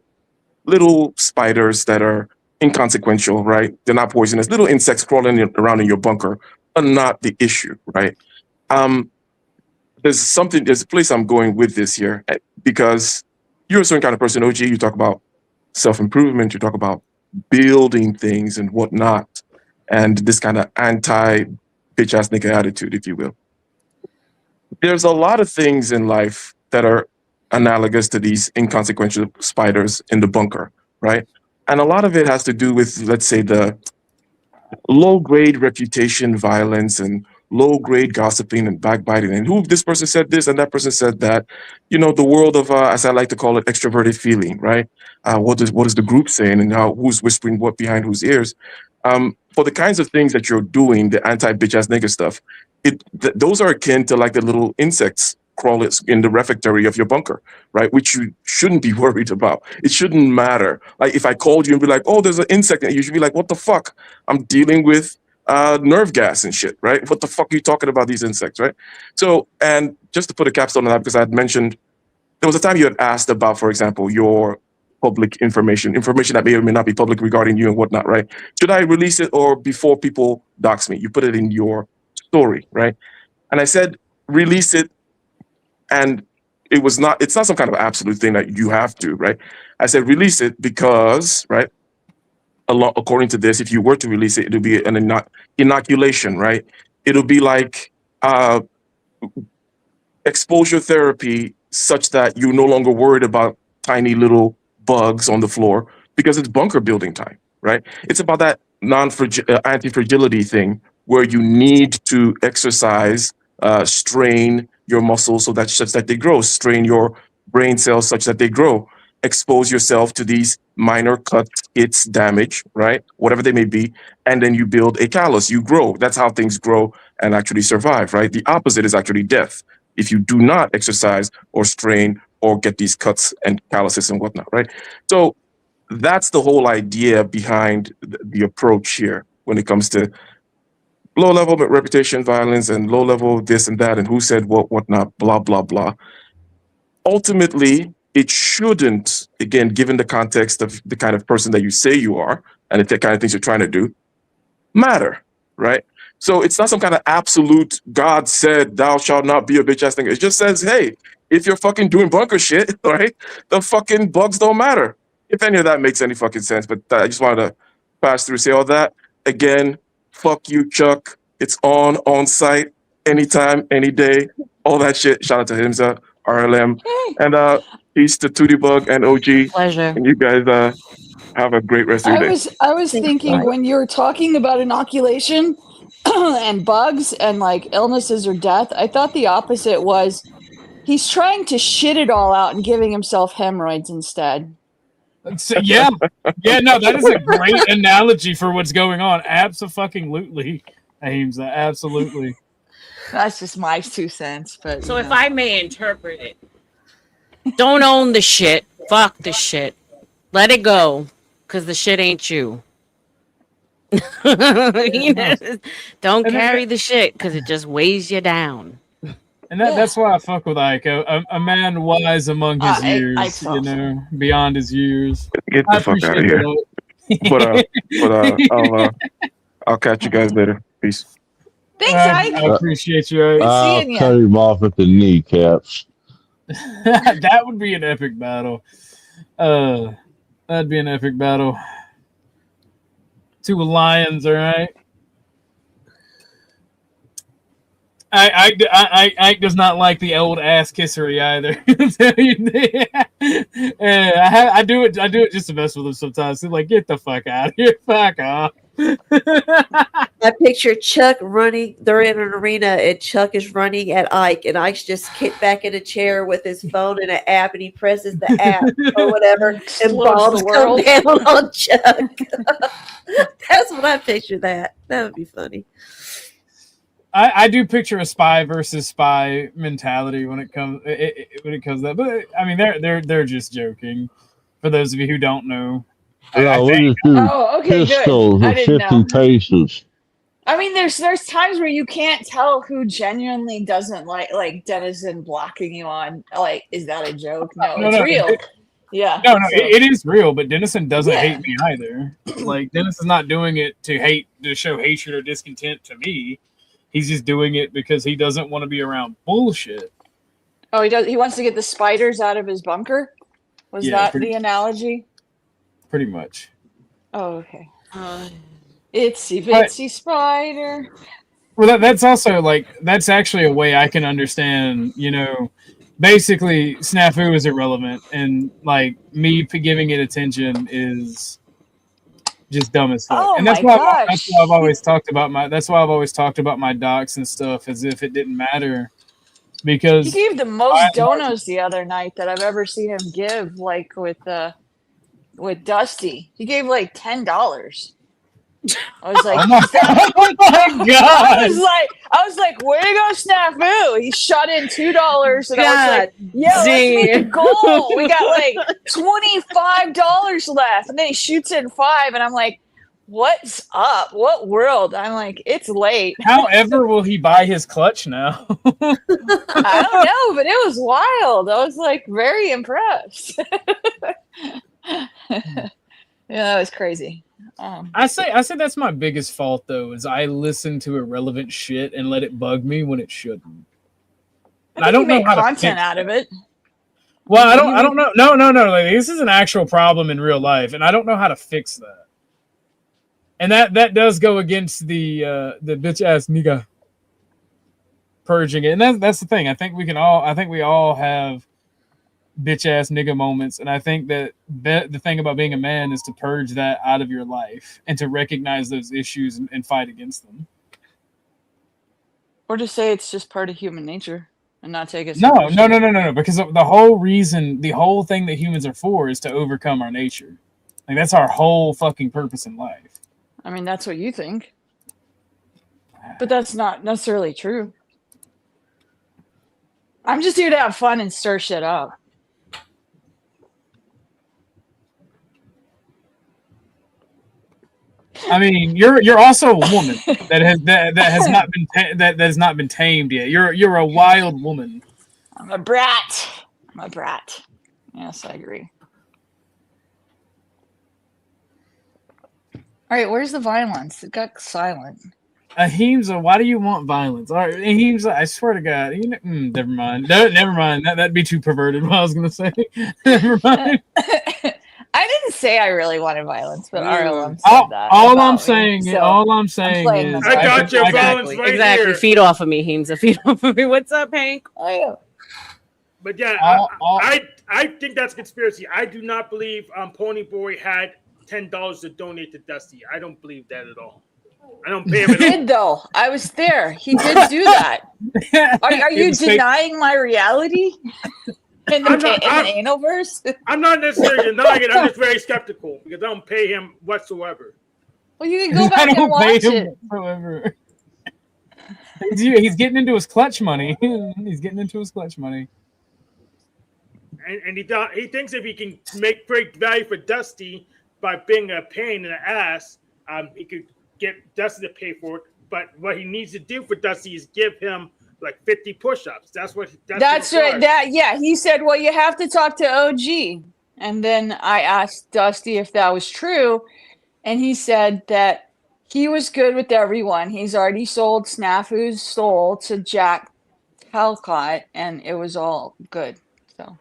little spiders that are inconsequential, right? They're not poisonous. Little insects crawling around in your bunker are not the issue, right? There's a place I'm going with this here, because you're a certain kind of person, OG. You talk about self-improvement, you talk about building things and whatnot, and this kind of anti-bitch-ass nigga attitude, if you will. There's a lot of things in life that are analogous to these inconsequential spiders in the bunker, right? And a lot of it has to do with, let's say, the low-grade reputation violence and low-grade gossiping and backbiting, and who this person said this and that person said that. The world of, as I like to call it, extroverted feeling, right? What is the group saying, and who's whispering what behind whose ears? For the kinds of things that you're doing, the anti-bitch-ass nigga stuff, those are akin to like the little insects crawling in the refectory of your bunker, right? Which you shouldn't be worried about. It shouldn't matter. Like if I called you and be like, "Oh, there's an insect," and you should be like, "What the fuck? I'm dealing with nerve gas and shit," right? What the fuck are you talking about, these insects, right? So, and just to put a capstone on that, because I had mentioned, there was a time you had asked about, for example, your public information that may or may not be public regarding you and whatnot, right? Should I release it or before people dox me? You put it in your story, right? And I said, release it and it's not some kind of absolute thing that you have to, right? I said release it because, right? According to this, if you were to release it, it'll be an inoculation, right? It'll be like exposure therapy, such that you're no longer worried about tiny little bugs on the floor because it's bunker building time, right? It's about that anti-fragility thing where you need to exercise, strain your muscles such that they grow, strain your brain cells such that they grow, expose yourself to these minor cuts, hits, damage, right? Whatever they may be, and then you build a callus, you grow. That's how things grow and actually survive, right? The opposite is actually death. If you do not exercise or strain or get these cuts and calluses and whatnot, right? So that's the whole idea behind the approach here when it comes to low-level reputation violence and low-level this and that and who said what, whatnot, blah, blah, blah. Ultimately, it shouldn't, again, given the context of the kind of person that you say you are and the kind of things you're trying to do, matter, right? So it's not some kind of absolute God said thou shalt not be a bitch ass thing. It just says, hey, if you're fucking doing bunker shit, right, the fucking bugs don't matter. If any of that makes any fucking sense, but I just wanted to pass through, say all that. Again, fuck you, Chuck. It's on site, anytime, any day, all that shit. Shout out to Himza, RLM, and peace to Tootie Bug and OG.
Pleasure.
And you guys have a great rest of your day.
I was thinking when you were talking about inoculation and bugs and like illnesses or death, I thought the opposite was he's trying to shit it all out and giving himself hemorrhoids instead.
So, yeah, no, that is a great analogy for what's going on. Absolutely, Ames, absolutely.
That's just my 2 cents. But
So if I may interpret it, don't own the shit. Fuck the shit. Let it go, because the shit ain't you. Don't carry the shit, because it just weighs you down.
And that's why I fuck with Ike, a man wise among his years,
awesome.
you know, beyond his years.
Get the fuck out of here. But I'll catch you guys later. Peace.
Thanks, Ike.
I appreciate you. Ike.
I'll
seeing ya.
cut him off at the kneecaps.
That would be an epic battle. That'd be an epic battle. 2 lions, all right? Ike does not like the old ass kissery either. I do it just to mess with him sometimes. He's like, get the fuck out of here, fuck off.
I picture Chuck running. They're in an arena, and Chuck is running at Ike, and Ike's just kicked back in a chair with his phone and an app, and he presses the app or whatever, and bombs come down on Chuck. That's what I picture. That would be funny.
I do picture a spy versus spy mentality when it comes to that, but I mean they're just joking. For those of you who don't know,
Yeah, we just do
okay,
pistols
good. I
at
didn't
50
know.
paces.
I mean, there's times where you can't tell who genuinely doesn't like Denizen blocking you on. Like, is that a joke? No, it's real. Yeah.
No, it is real, but Dennison doesn't hate me either. Like, Dennison's not doing it to show hatred or discontent to me. He's just doing it because he doesn't want to be around bullshit.
Oh, he does. He wants to get the spiders out of his bunker. Was that the analogy?
Pretty much.
Oh, okay. Itsy bitsy spider.
Well, that's also that's actually a way I can understand. You know, basically, snafu is irrelevant, and like me giving it attention is just dumb as fuck.
Oh,
and that's
my
why
gosh.
I've always talked about my docs and stuff as if it didn't matter. Because
He gave the most donos the other night that I've ever seen him give, like with Dusty. He gave like $10. I was like,
oh my god!
I was like, way to go, Snafu! He shot in $2, and I was like, yo, let's make a goal. We got like $25 left, and then he shoots in 5, and I'm like, what's up? What world? I'm like, it's late.
However, will he buy his clutch now?
I don't know, but it was wild. I was like very impressed. Yeah, that was crazy.
I say that's my biggest fault though, is I listen to irrelevant shit and let it bug me when it shouldn't. And I don't know how
content
to
out of it.
Well, I don't know. No. Like, this is an actual problem in real life, and I don't know how to fix that. And that does go against the bitch ass nigga purging it, and that's the thing. I think we all have bitch ass nigga moments, and I think that the thing about being a man is to purge that out of your life and to recognize those issues and fight against them.
Or to say it's just part of human nature and not take it.
No. Because the whole thing that humans are for is to overcome our nature. Like, that's our whole fucking purpose in life.
I mean, that's what you think, but that's not necessarily true. I'm just here to have fun and stir shit up.
I mean, you're also a woman that has not been tamed yet. You're a wild woman.
I'm a brat. Yes, I agree. All right, where's the violence? It got silent.
Ahimsa, why do you want violence? All right, Ahimsa, I swear to God. Never mind. No, never mind. That'd be too perverted, what I was going to say. Never mind.
I didn't say I really wanted violence, but RLM said that.
All I'm saying is,
I got your violence right
exactly.
here.
Feed off of me, Heemsa. Feed off of me. What's up, Hank?
But yeah, I think that's conspiracy. I do not believe Ponyboy had $10 to donate to Dusty. I don't believe that at all. I don't pay him.
He did though. I was there. He did do that. Are you denying my reality? In the Anoverse?
I'm not necessarily denying it. I'm just very skeptical because I don't pay him whatsoever.
Well, you can go back and watch it.
Whatsoever. He's getting into his clutch money. He's getting into his clutch money.
And he thinks if he can make great value for Dusty by being a pain in the ass, he could get Dusty to pay for it. But what he needs to do for Dusty is give him like 50 push-ups. That's
right. He said, well, you have to talk to OG. And then I asked Dusty if that was true. And he said that he was good with everyone. He's already sold Snafu's soul to Jack Talcott, and it was all good. So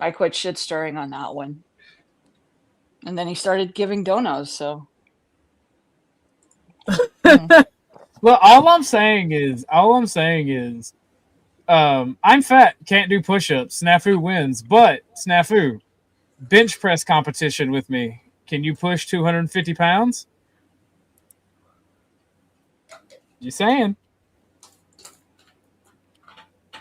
I quit shit stirring on that one. And then he started giving donos, so.
Well, all I'm saying is, I'm fat, can't do push-ups. Snafu wins, but Snafu, bench press competition with me. Can you push 250 pounds? You saying?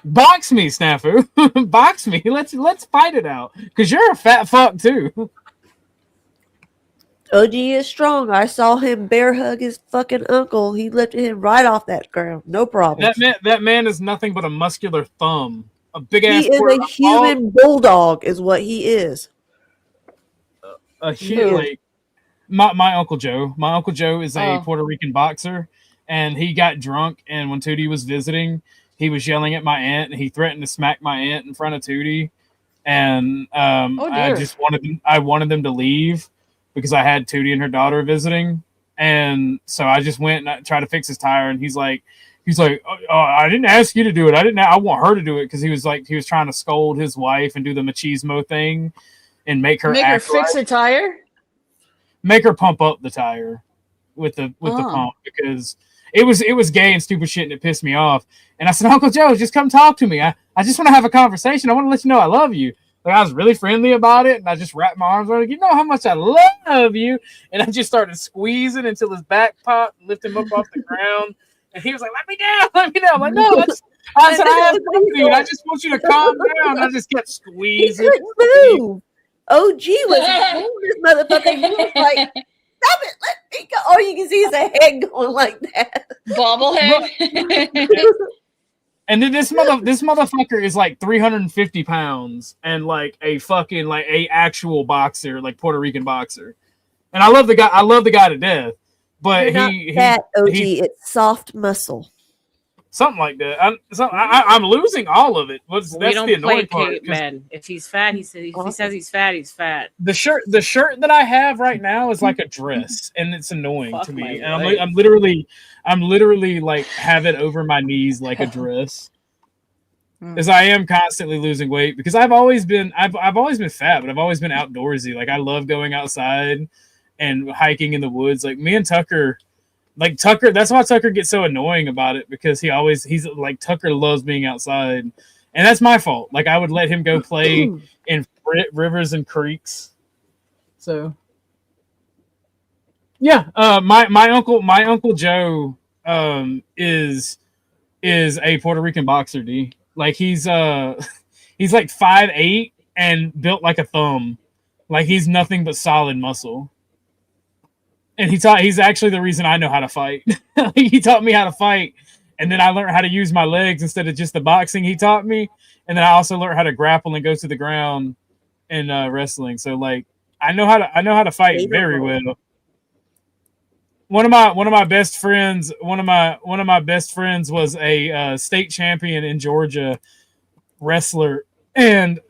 Box me, Snafu. Box me. Let's fight it out. Because you're a fat fuck too.
OG is strong. I saw him bear hug his fucking uncle. He lifted him right off that ground. No problem.
That man is nothing but a muscular thumb. A big ass.
He is a human bulldog, is what he is.
Like my Uncle Joe. My Uncle Joe is a Puerto Rican boxer, and he got drunk. And when Tootie was visiting, he was yelling at my aunt, and he threatened to smack my aunt in front of Tootie. And I wanted them to leave because I had Tootie and her daughter visiting. And so I just went and I tried to fix his tire. And he's like, I didn't ask you to do it. I want her to do it. Because he was trying to scold his wife and do the machismo thing and make her
fix her tire?
Make her pump up the tire with the pump, because it was gay and stupid shit and it pissed me off. And I said, Uncle Joe, just come talk to me. I just want to have a conversation. I want to let you know I love you. Like, I was really friendly about it, and I just wrapped my arms around it. You know how much I love you. And I just started squeezing until his back popped, lift him up off the ground. And he was like, let me down. I'm like, no, I said, I have something. I just want you to calm down. I just kept squeezing.
OG was this motherfucker. He was like, stop it, let me go. All you can see is a head going like that.
Bobblehead.
And then this motherfucker is like 350 pounds and like a fucking like a actual boxer, like Puerto Rican boxer. And I love the guy to death. But
it's soft muscle.
Something like that. I'm losing all of it. That's the annoying part.
Man. If he's fat, he says he's fat. He's fat.
The shirt that I have right now is like a dress, and it's annoying to me. And I'm literally like have it over my knees like a dress. Because I am constantly losing weight because I've always been fat, but I've always been outdoorsy. Like I love going outside and hiking in the woods. Like me and Tucker, that's why Tucker gets so annoying about it because he's like Tucker loves being outside, and that's my fault. Like I would let him go play in rivers and creeks. So yeah, my uncle Joe is a Puerto Rican boxer. D. Like he's like 5'8" and built like a thumb. Like he's nothing but solid muscle. And he's actually the reason I know how to fight. He taught me how to fight, and then I learned how to use my legs instead of just the boxing he taught me. And then I also learned how to grapple and go to the ground in wrestling. So like I know how to fight very well. One of my best friends was a state champion in Georgia wrestler, and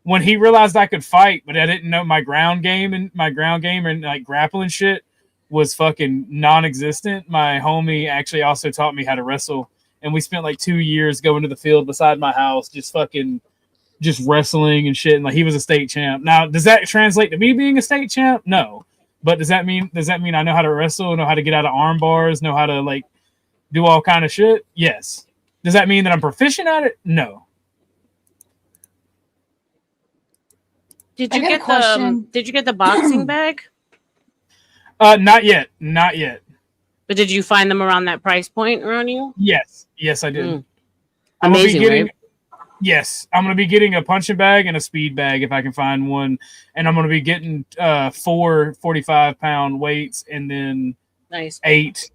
when he realized I could fight, but I didn't know my ground game and like grappling shit was fucking non-existent. My homie actually also taught me how to wrestle, and we spent like 2 years going to the field beside my house, just wrestling and shit. And like he was a state champ. Now, does that translate to me being a state champ? No. But does that mean I know how to wrestle, know how to get out of arm bars, know how to like do all kind of shit? Yes. Does that mean that I'm proficient at it? No.
Did you get the boxing bag?
Not yet.
But did you find them around that price point, Ronnie?
Yes, I did.
Amazing, right?
Yes, I'm going to be getting a punching bag and a speed bag if I can find one. And I'm going to be getting 4 45-pound weights and then
nice
8,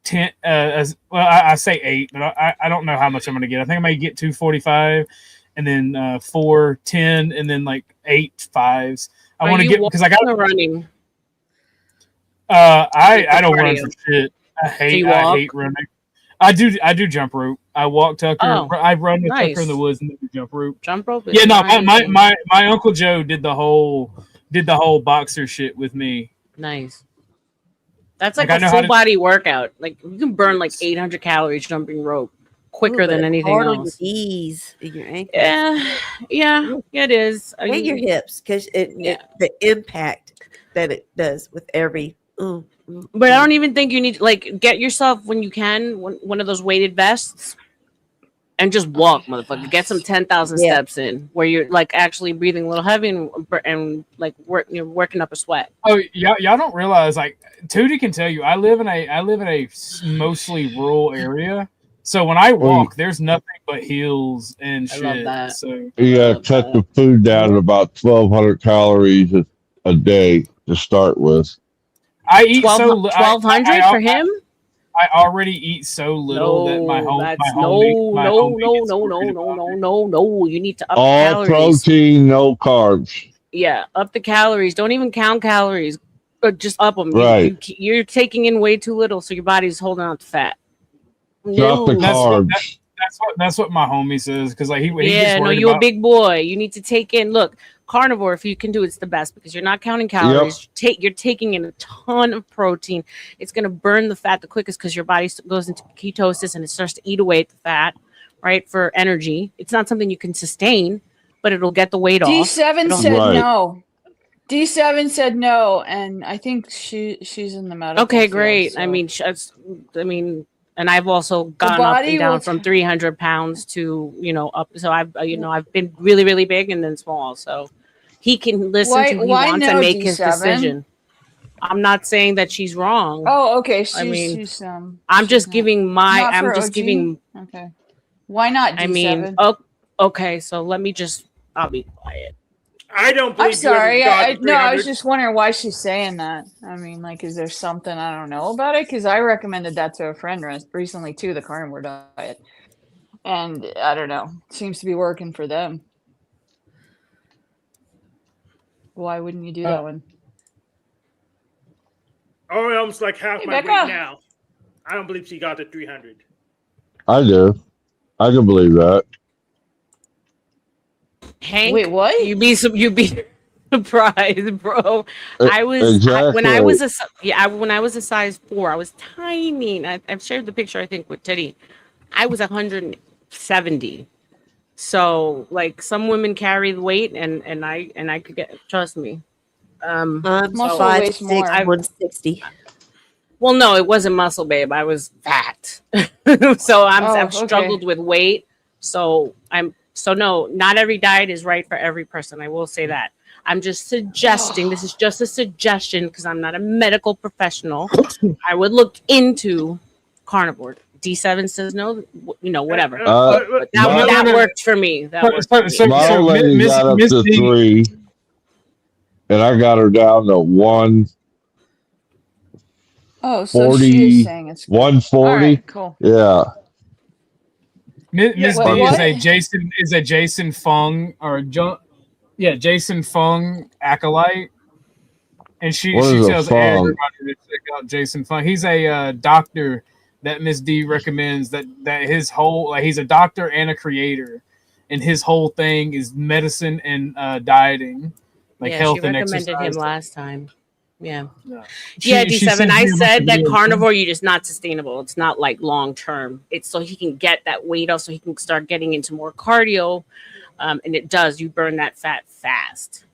10. I say 8, but I don't know how much I'm going to get. I think I may get 2 45 and then 4 10 and then like 8 5s. I want to get because I got
running.
I don't run for shit. I hate running. I do jump rope. I walk Tucker.
Oh,
I run with
nice.
Tucker in the woods and then we jump rope.
Jump rope.
Yeah, no, my Uncle Joe did the whole boxer shit with me.
Nice. That's like a full body workout. Like you can burn like 800 calories jumping rope quicker than anything else.
Ease in your ankles.
Yeah, it is.
And your hips because the impact that it does with every.
But I don't even think you need like get yourself when you can one of those weighted vests and just walk, motherfucker. Get some 10,000 steps in where you're like actually breathing a little heavy and like you're working up a sweat.
Oh, y'all don't realize like Tootie can tell you I live in a mostly rural area. So when I walk, there's nothing but hills and shit.
I love that.
So
you gotta cut the food down to about 1,200 calories a day to start with.
I eat
1,200 for him.
I already eat so little that my home.
No. You need to up the
All
calories.
protein, no carbs.
Yeah, up the calories. Don't even count calories. Just up them.
Right.
You're taking in way too little, so your body's holding on to fat.
Drop the carbs.
That's what my homie says because like
you're a big boy. You need to take in. Look, carnivore, if you can do it's the best because you're not counting calories. You're taking in a ton of protein. It's going to burn the fat the quickest because your body goes into ketosis and it starts to eat away at the fat, right, for energy. It's not something you can sustain, but it'll get the weight off.
D7 said no. D7 said no, and I think she's in the medical.
Okay,
field,
great.
so.
I mean, and I've also gone up and down from 300 pounds to, up. So I've been really, really big and then small. So he can listen to who he wants and make his decision. I'm not saying that she's wrong.
Oh, okay.
I'm just giving giving.
Okay. Why not D7?
Okay. So I'll be quiet.
I don't believe
I'm sorry. I was
300.
just wondering why she's saying that. I mean, like, is there something I don't know about it? Because I recommended that to a friend recently too, the carnivore diet, and I don't know, seems to be working for them. Why wouldn't you do that one?
Oh, I'm almost like half my
Becca.
weight now. I don't believe she got to 300.
I do. I can believe that.
Hank,
wait, what?
You'd be surprised, bro. When I was a size 4, I was tiny. I've shared the picture, I think, with Teddy. I was 170 So like some women carry the weight, and I could get, trust me.
I'm
Muscle
five
weighs
six,
more.
160.
Well, no, it wasn't muscle, babe. I was fat. So I've
okay.
struggled with weight. So no, not every diet is right for every person. I will say that. I'm just suggesting, this is just a suggestion because I'm not a medical professional. I would look into carnivore. D7 says no, whatever. But that worked for me. That worked for me.
My old lady got up to 3, and I got her down to 1.
Oh, so she is saying it's
140.
All right, cool.
Yeah.
Miss
Wait,
D
what?
is a Jason Fung Jason Fung acolyte, and she
What is a
tells
Fung?
everybody to check out Jason Fung. He's a doctor that Miss D recommends. That his whole he's a doctor and a creator, and his whole thing is medicine and dieting, health
she
and
recommended
exercise.
him last time. Yeah.
She
D7.
sends
I
me a bunch
said
of
that
videos.
carnivore, you're just not sustainable. It's not like long term. It's so he can get that weight off, so he can start getting into more cardio. And it does. You burn that fat fast,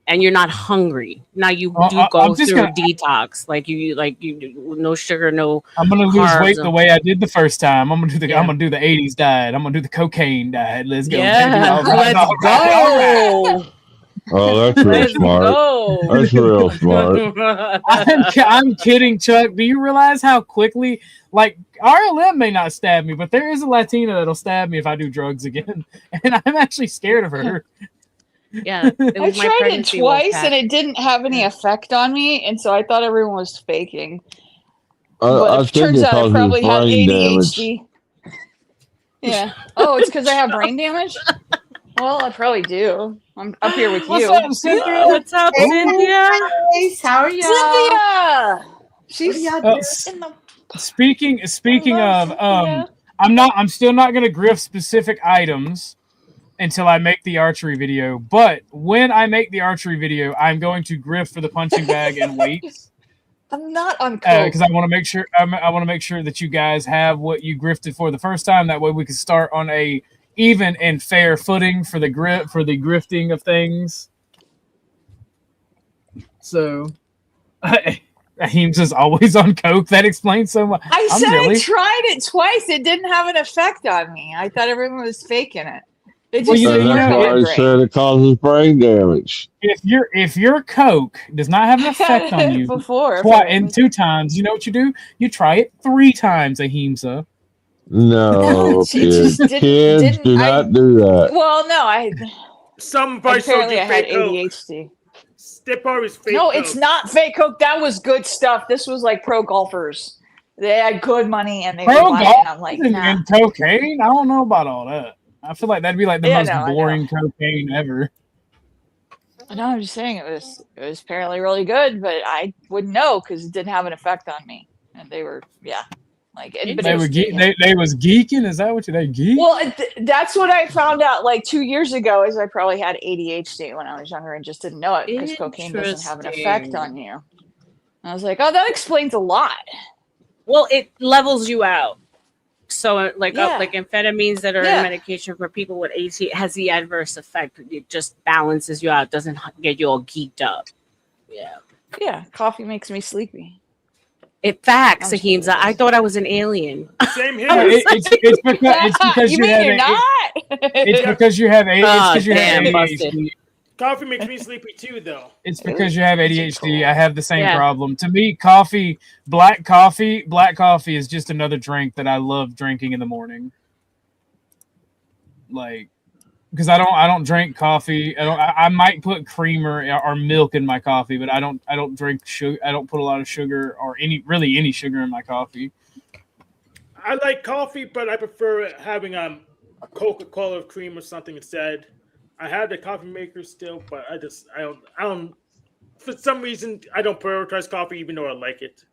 and you're not hungry. Now you do go
I'm just
through a
gonna-
detox, like you no sugar, no.
I'm gonna lose
carbs.
weight the way I did the first time. I'm gonna do the 80s diet. I'm gonna do the cocaine diet. Let's go.
Yeah,
baby. All right,
let's
all right, all right.
go.
Oh, that's real
Let's
smart.
go.
That's real smart.
I'm kidding, Chuck. Do you realize how quickly, RLM may not stab me, but there is a Latina that'll stab me if I do drugs again, and I'm actually scared of her.
Yeah, it
I
was my
tried it
pregnancy wolf
twice
cat.
and it didn't have any effect on me, and so I thought everyone was faking.
I
But it
think
turns
it
out I
causes
probably have
brain damage.
ADHD. Yeah. Oh, it's because I have brain damage? Well, I probably do. I'm up here with
What's
you.
up, Cynthia?
What's up, Cynthia?
Guys, how are y'all?
Cynthia! She's
What are y'all
in the
Speaking of,
Cynthia.
I'm still not gonna grift specific items until I make the archery video. But when I make the archery video, I'm going to grift for the punching bag and weights.
I'm not on coke.
Because I want to make sure I want to make sure that you guys have what you grifted for the first time. That way we can start on a even and fair footing for the grifting of things. So, Aheem's is always on coke. That explains so much.
I
I'm
said
jelly.
I tried it twice. It didn't have an effect on me. I thought everyone was faking it. It just
Well, you
didn't
know,
That's
work
why I
great.
said it causes brain damage.
If your coke does not have an effect on you
Before.
and 2 times, you know what you do? You try it 3 times, Ahimsa.
No,
It just
kids. Kids do not do that.
Well, no,
Somebody
apparently I had
fake coke.
ADHD.
They probably fake
No,
coke.
it's not fake coke. That was good stuff. This was like pro golfers. They had good money and they
Pro
were buying.
golf
I'm like,
and,
nah.
and cocaine? I don't know about all that. I feel like that'd be like the
Yeah,
most
no, I know.
boring cocaine ever.
No, I'm just saying it was apparently really good, but I wouldn't know because it didn't have an effect on me. And they were, yeah, like but
They
it
were
was,
they was geeking. Is that what they geek?
well, that's what I found out like 2 years ago. Is I probably had ADHD when I was younger and just didn't know it because cocaine doesn't have an effect on you. And I was like, oh, that explains a lot.
Well, it levels you out. So, like
Yeah.
like amphetamines that are
Yeah.
in medication for people with ADHD has the adverse effect. It just balances you out. Doesn't get you all geeked up. Yeah.
Yeah, coffee makes me sleepy.
It facts,
I'm
Ahimsa. I thought I was an alien.
Same here.
It's because
You
you
mean
have
you're not?
it's because you have
damn,
ADHD.
busted.
Coffee makes me sleepy too, though.
It's because you have ADHD. I have the same
Yeah.
problem. To me, black coffee is just another drink that I love drinking in the morning. Like, because I don't drink coffee. I might put creamer or milk in my coffee, but I don't drink sugar. I don't put a lot of sugar or any sugar in my coffee.
I like coffee, but I prefer having a Coca-Cola cream or something instead. I have the coffee maker still, but I don't. For some reason, I don't prioritize coffee, even though I like it.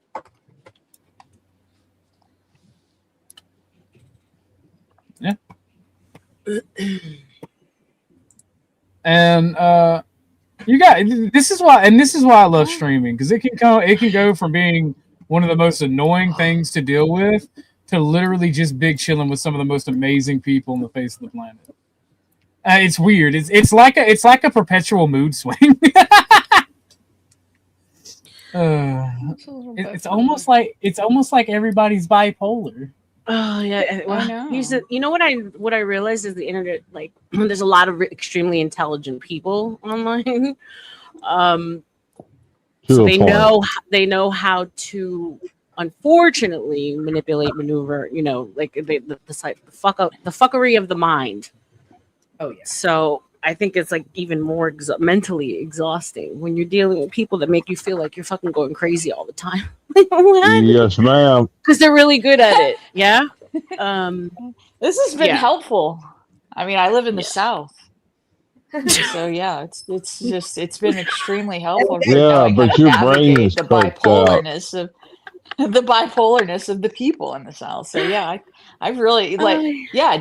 Yeah. And you got this is why I love streaming, because it can go from being one of the most annoying things to deal with to literally just big chilling with some of the most amazing people on the face of the planet. It's weird. It's like a perpetual mood swing. It's almost like everybody's bipolar.
Oh yeah,
I know.
You know what I realized is the internet, like there's a lot of extremely intelligent people online. So they know how to, unfortunately, manipulate, maneuver. You know, like the fuckery of the mind.
Oh yeah.
So I think it's like even more mentally exhausting when you're dealing with people that make you feel like you're fucking going crazy all the time.
Yes, ma'am.
Because they're really good at it. Yeah.
This has been helpful. I mean, I live in the South. So yeah, it's been extremely helpful. For knowing how
but
to
your brain
navigate
is
the
coked out.
bipolarness of the people in the South. So yeah, I really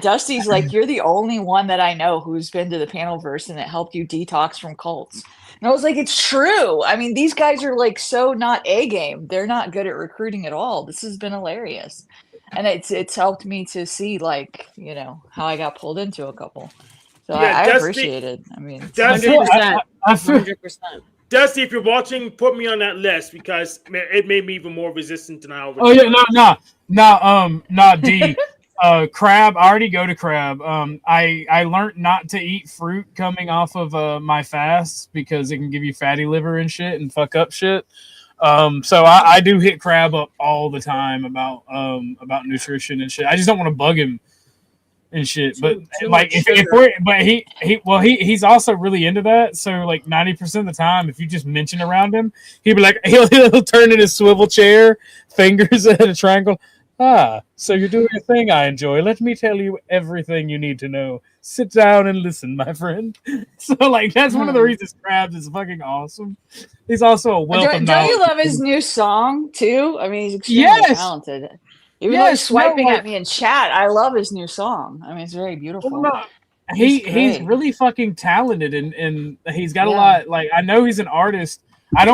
Dusty's like, you're the only one that I know who's been to the Panelverse and it helped you detox from cults. And I was like, it's true. I mean, these guys are like so not A game. They're not good at recruiting at all. This has been hilarious. And it's helped me to see, like, you know, how I got pulled into a couple. So
Yeah,
I
Dusty-
appreciate it. I mean,
Dusty,
100%.
I feel
100%.
Dusty, if you're watching, put me on that list because it made me even more resistant than I already.
Oh yeah, no, D. Crab. I already go to Crab. I learned not to eat fruit coming off of my fasts because it can give you fatty liver and shit and fuck up shit. So I do hit Crab up all the time about nutrition and shit. I just don't want to bug him and shit. But like he's also really into that. So like 90% of the time, if you just mention around him, he'll be like he'll turn in his swivel chair, fingers at a triangle. So you're doing a thing I enjoy. Let me tell you everything you need to know. Sit down and listen, my friend. So like that's one of the reasons Krabs is fucking awesome. He's also a wealth of
don't you
knowledge.
love his new song too? I mean, he's extremely talented. Even though he's swiping at me in chat, I love his new song. I mean, it's very beautiful.
He's really fucking talented and he's got a lot. Like I know he's an artist. I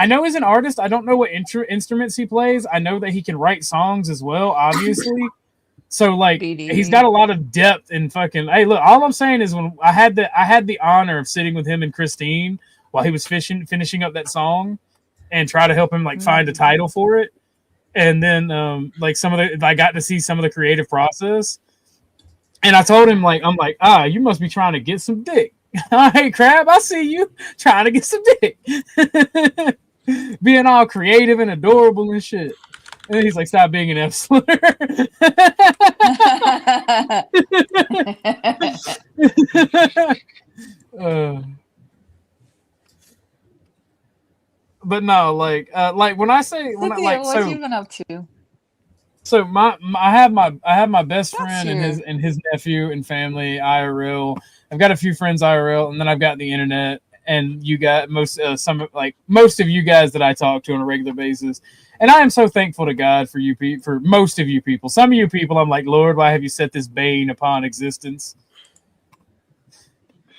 know he's an artist. I don't know what instruments he plays. I know that he can write songs as well, obviously. So like he's got a lot of depth in fucking. Hey, look, all I'm saying is when I had the honor of sitting with him and Christine while he was finishing up that song and try to help him like find a title for it. And then like I got to see some of the creative process. And I told him I'm like, you must be trying to get some dick. Hey, Crab, I see you trying to get some dick. Being all creative and adorable and shit. And then he's like, stop being an F slur. But no, like when I say
What have you been up to?
So I have my best friend and his nephew and family IRL. I've got a few friends IRL, and then I've got the internet, and you got most of you guys that I talk to on a regular basis. And I am so thankful to God for you, for most of you people. Some of you people, I'm like, Lord, why have you set this bane upon existence?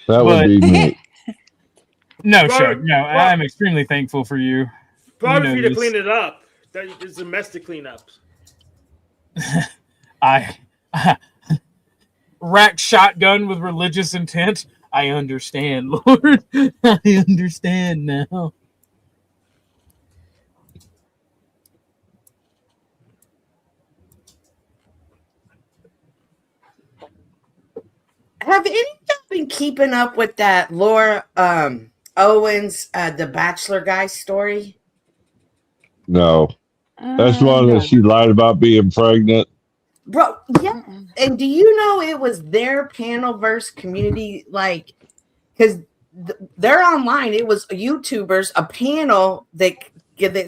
That would be me.
No, sure, no. I'm extremely thankful for you.
Probably for you to clean it up. There's a mess to clean up.
I rack shotgun with religious intent. I understand, Lord. I understand now.
Have any of y'all been keeping up with that Laura Owens, the Bachelor guy story?
No. That's one that she lied about being pregnant.
Bro, yeah. And do you know it was their Panelverse community, like, because they're online. It was YouTubers, a panel that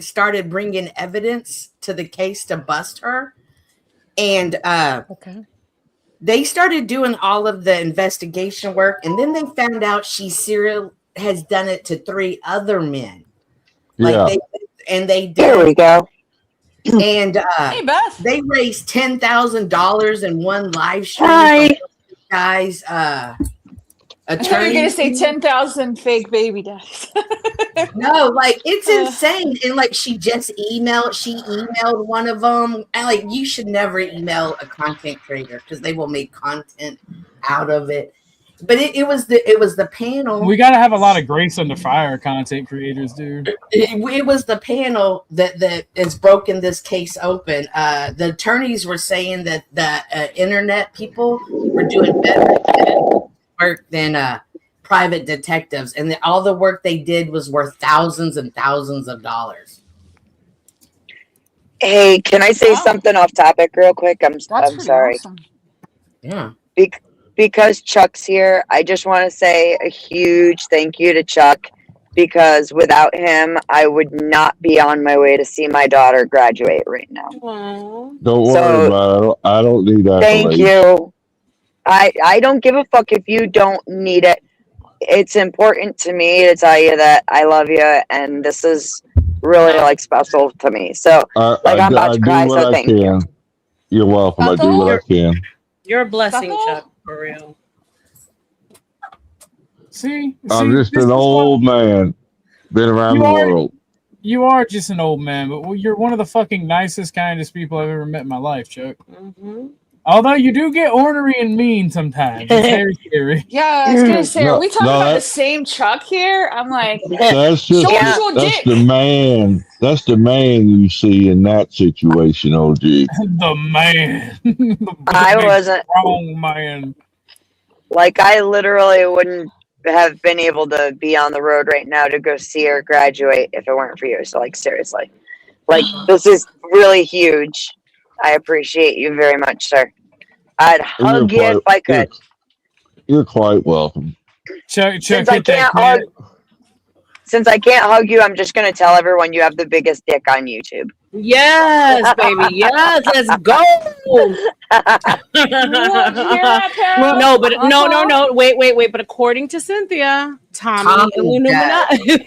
started bringing evidence to the case to bust her. And they started doing all of the investigation work. And then they found out she has done it to 3 other men. Like they did.
There we go.
And
hey, Beth.
They raised $10,000 in one live stream.
Hi.
Guys,
I thought you were
attorney.
gonna say 10,000 fake baby daddies.
No, like it's insane. And like she emailed one of them. And like you should never email a content creator because they will make content out of it. But it was the panel.
We got to have a lot of grace under fire content creators, dude.
It was the panel that has broken this case open. The attorneys were saying that the internet people were doing better work than private detectives, and all the work they did was worth thousands and thousands of dollars.
Hey, can I say something off topic real quick? I'm sorry.
Awesome.
Yeah.
Because Chuck's here, I just want to say a huge thank you to Chuck, because without him, I would not be on my way to see my daughter graduate right now.
Don't worry about it. I don't need that.
Thank you. I don't give a fuck if you don't need it. It's important to me to tell you that I love you, and this is really like special to me. So I'm about to cry, so thank you.
You're welcome. I do what I can.
You're a blessing, Chuck, for real.
I'm just an old man. Been around the world.
You are just an old man, but you're one of the fucking nicest, kindest people I've ever met in my life, Chuck.
Mm-hmm.
Although you do get ornery and mean sometimes. It's very scary.
Yeah, I was gonna say, are we talking about the
that-
same Chuck here? I'm like,
That's just
show
that's
dick.
the man. That's the man you see in that situation, OG.
The man.
I wasn't
wrong, man.
like, I literally wouldn't have been able to be on the road right now to go see her graduate if it weren't for you. So, like, seriously, like, this is really huge. I appreciate you very much, sir. I'd hug you if I could.
You're quite welcome.
Chuck,
Since I can't hug you, I'm just gonna tell everyone you have the biggest dick on YouTube.
Yes, baby. Yes, let's go. No, but no. Wait. But according to Cynthia, Tommy Illuminati.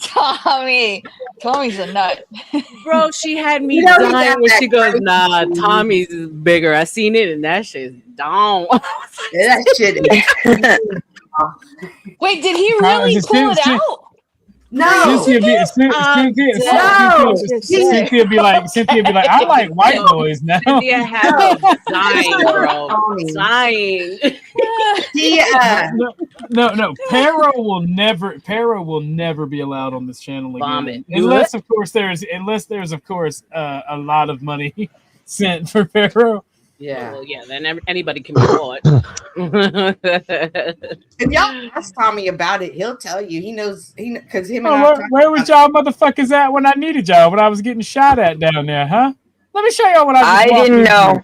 Tommy's a nut.
Bro, she had me
You know, he's
dying
not
when
that
she goes,
crazy.
nah, Tommy's is bigger. I seen it and that shit's down.
That shit is.
Wait, did he really pull it out?
No.
Cynthia be like, I like white boys now.
Cynthia had me dying, bro. Dying.
No. Pero will never be allowed on this channel again.
Vomit.
Unless there's of course a lot of money sent for Pero.
Yeah. Well, yeah, then anybody can be bought.
If y'all ask Tommy about it, he'll tell you. He knows. Because him and I.
Where was y'all motherfuckers at when I needed y'all? When I was getting shot at down there, huh? Let me show y'all what I just
didn't know.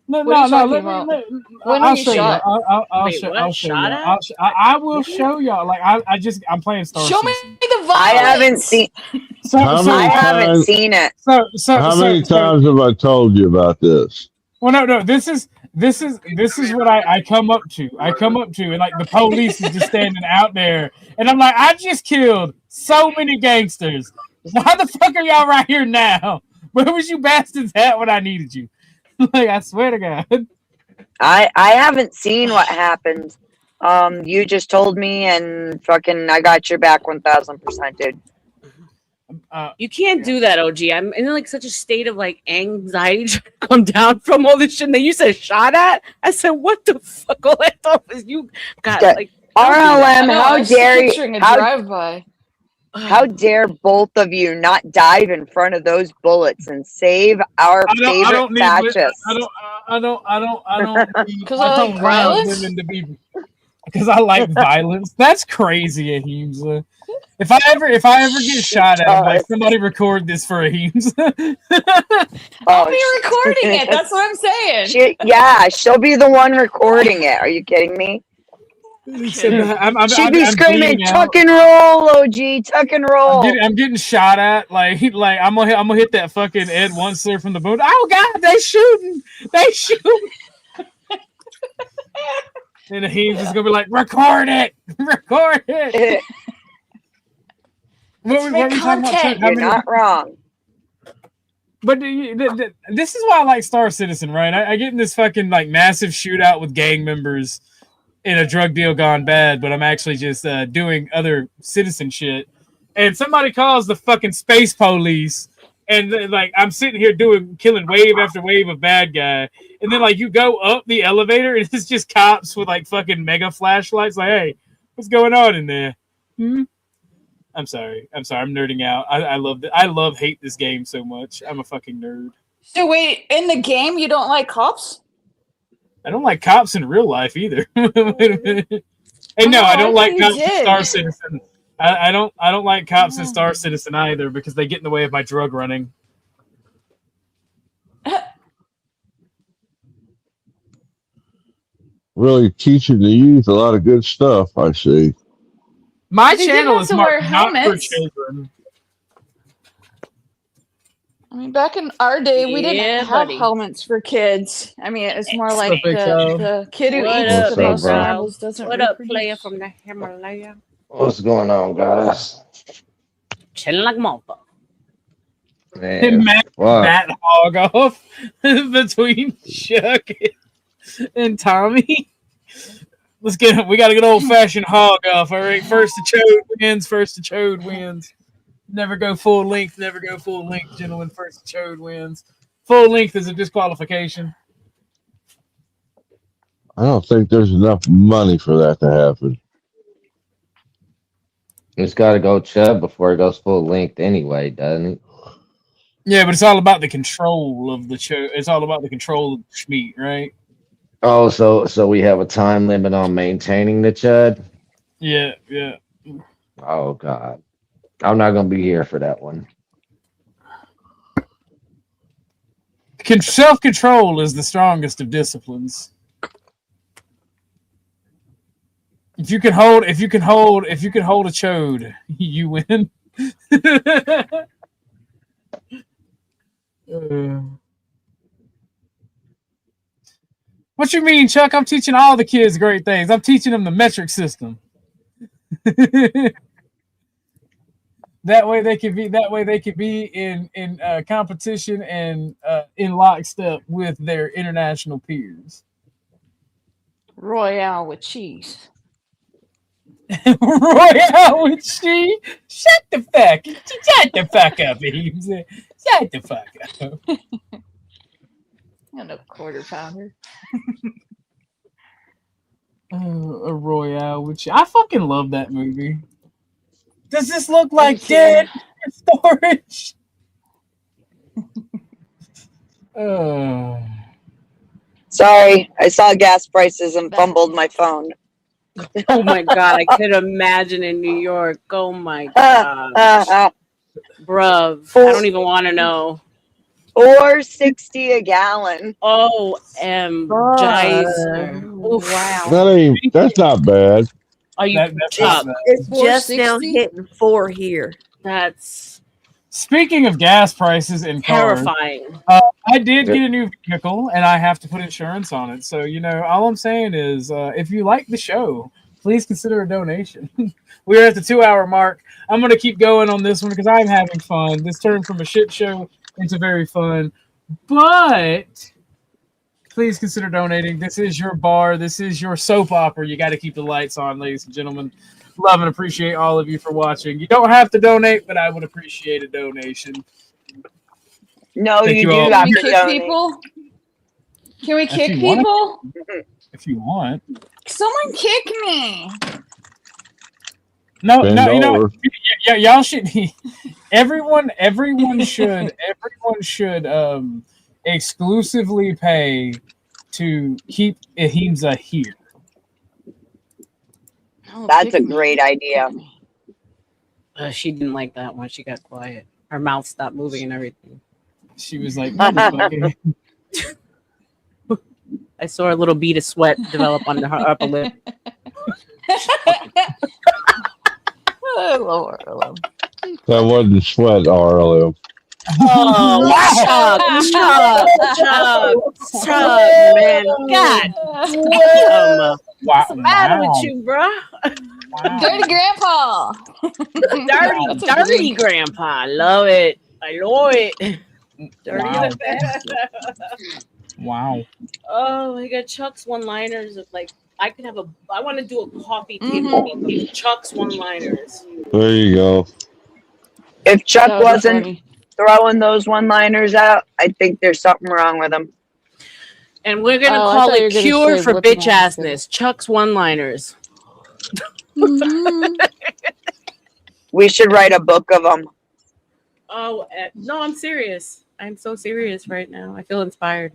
No.
What are you talking
Let
about?
me.
When
I'll
were you
show
shot?
you. I'll
Wait,
show.
what?
I'll show
Shot
you.
at?
I will show y'all. Like I'm playing Star
Show me
Citizen.
the violence.
I haven't seen. I haven't seen it.
How many times have I told you about this?
Well, no. This is what I come up to. And like the police is just standing out there, and I'm like, I just killed so many gangsters. Why the fuck are y'all right here now? Where was you bastards at when I needed you? Like, I swear to God.
I haven't seen what happened. You just told me, and fucking, I got your back 1000%, dude.
You can't do that, OG. I'm in like such a state of like anxiety trying to come down from all this shit. And then you said shot at. I said, what the fuck? All I thought was you got like
RLM.
No, I
How
was
dare
picturing
you?
a drive-by.
How dare both of you not dive in front of those bullets and save our favorite fascists?
I don't.
Because I like violence?
Women to be. Because I like violence. That's crazy, Ahimsa. If I ever get shot at, I'm like, somebody record this for Ahimsa.
I'll be recording it. That's what I'm saying.
She'll be the one recording it. Are you kidding me? She'd be screaming, "Tuck and roll, OG, tuck and roll."
I'm getting shot at. Like I'm gonna hit that fucking Ed Oncer from the boat. Oh God, they shooting. And he's just gonna be like, record it. What we talking about? Chuck?
You're not wrong.
But this is why I like Star Citizen, right? I get in this fucking like massive shootout with gang members in a drug deal gone bad, but I'm actually just doing other citizen shit. And somebody calls the fucking space police
And then, like, I'm sitting here killing wave after wave of bad guy, and then like you go up the elevator and it's just cops with like fucking mega flashlights. Like, hey, what's going on in there? I'm sorry. I'm nerding out. I hate this game so much. I'm a fucking nerd.
So wait, in the game you don't like cops?
I don't like cops in real life either. Wait a minute. Hey, no, I don't like cops in Star Citizen. I don't like cops in Star Citizen either because they get in the way of my drug running.
Really teaching the youth a lot of good stuff, I see.
My
They did
channel
have
is
to wear
marked not for
helmets.
children.
I mean, back in our day, we
Yeah,
didn't have
buddy.
helmets for kids. I mean, it's more
What's
like
up, Big Toe?
the kid who
What
eats
up,
the
Big
most
Toe?
marbles doesn't
What up,
reproduce.
player from the Himalaya?
What's going on, guys?
Chilling like a motherfucker.
Man,
Matt
what?
that hog off between Chuck and Tommy. We got to get old fashioned hog off. All right, first the chode wins. Never go full length, gentlemen. First the chode wins. Full length is a disqualification.
I don't think there's enough money for that to happen.
It's got to go chub before it goes full length anyway, doesn't it?
Yeah, but it's all about the control of the chode. It's all about the control of the schmeat, right?
Oh, so we have a time limit on maintaining the chud?
Yeah.
Oh, God. I'm not going to be here for that one.
Self-control is the strongest of disciplines. If you can hold a chode, you win. What you mean, Chuck? I'm teaching all the kids great things. I'm teaching them the metric system. That way they could be in competition and in lockstep with their international peers.
Royale with cheese.
Royale with cheese. Shut the fuck up, Eames. Shut the fuck up.
And a quarter pounder.
A Royale with cheese. I fucking love that movie. Does this look like dead storage?
Sorry, I saw gas prices and fumbled my phone.
Oh my god, I could imagine in New York. Oh my god. Bruv. I don't even want to know.
$4.60 a gallon.
Wow.
That's not bad.
Are you
It's just now hitting 4 here.
That's
Speaking of gas prices and cars,
terrifying.
I did get a new vehicle and I have to put insurance on it. So, all I'm saying is if you like the show, please consider a donation. We're at the 2-hour mark. I'm going to keep going on this one because I'm having fun. This turned from a shit show into very fun. But please consider donating. This is your bar. This is your soap opera. You got to keep the lights on, ladies and gentlemen. Love and appreciate all of you for watching. You don't have to donate, but I would appreciate a donation.
No,
Thank
you
you all.
do have
Can we
to
kick
donate.
people? Can we
If
kick
you want.
people?
If you want.
Someone kick me.
No,
Bend
no,
over.
y'all should. Everyone should exclusively pay to keep Ahimsa here.
Oh,
That's a
kick me.
great idea.
She didn't like that one. She got quiet. Her mouth stopped moving and everything.
She was like, "Motherfucker."
I saw a little bead of sweat develop on her upper lip.
Oh, Lord, Lord.
That wasn't sweat, RLM.
Oh, Chuck, man. God damn. What's the matter with you, bro?
Dirty grandpa.
Dirty grandpa. I love it. I love it. Dirty
Wow.
the best.
Wow.
Oh, I got Chuck's one-liners of like I want to do a coffee table with Chuck's one-liners.
There you go.
If Chuck
That was
wasn't
funny.
throwing those one-liners out, I think there's something wrong with them.
And we're gonna
Oh, I
call
thought you were
it
gonna
cure
say
for
whipping
bitch
ass.
assness. Chuck's one-liners.
We should write a book of them.
Oh no, I'm serious. I'm so serious right now. I feel inspired.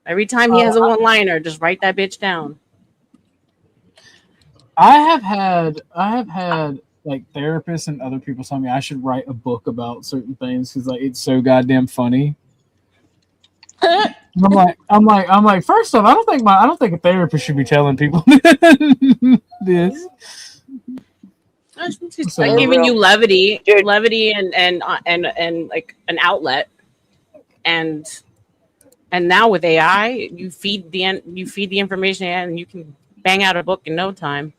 Every time he has a one-liner, just write that bitch down.
I have had like therapists and other people tell me I should write a book about certain things because like it's so goddamn funny. I'm like. First off, I don't think a therapist should be telling people this.
It's just
So-
like giving you levity and like an outlet, and now with AI, you feed the information and you can bang out a book in no time.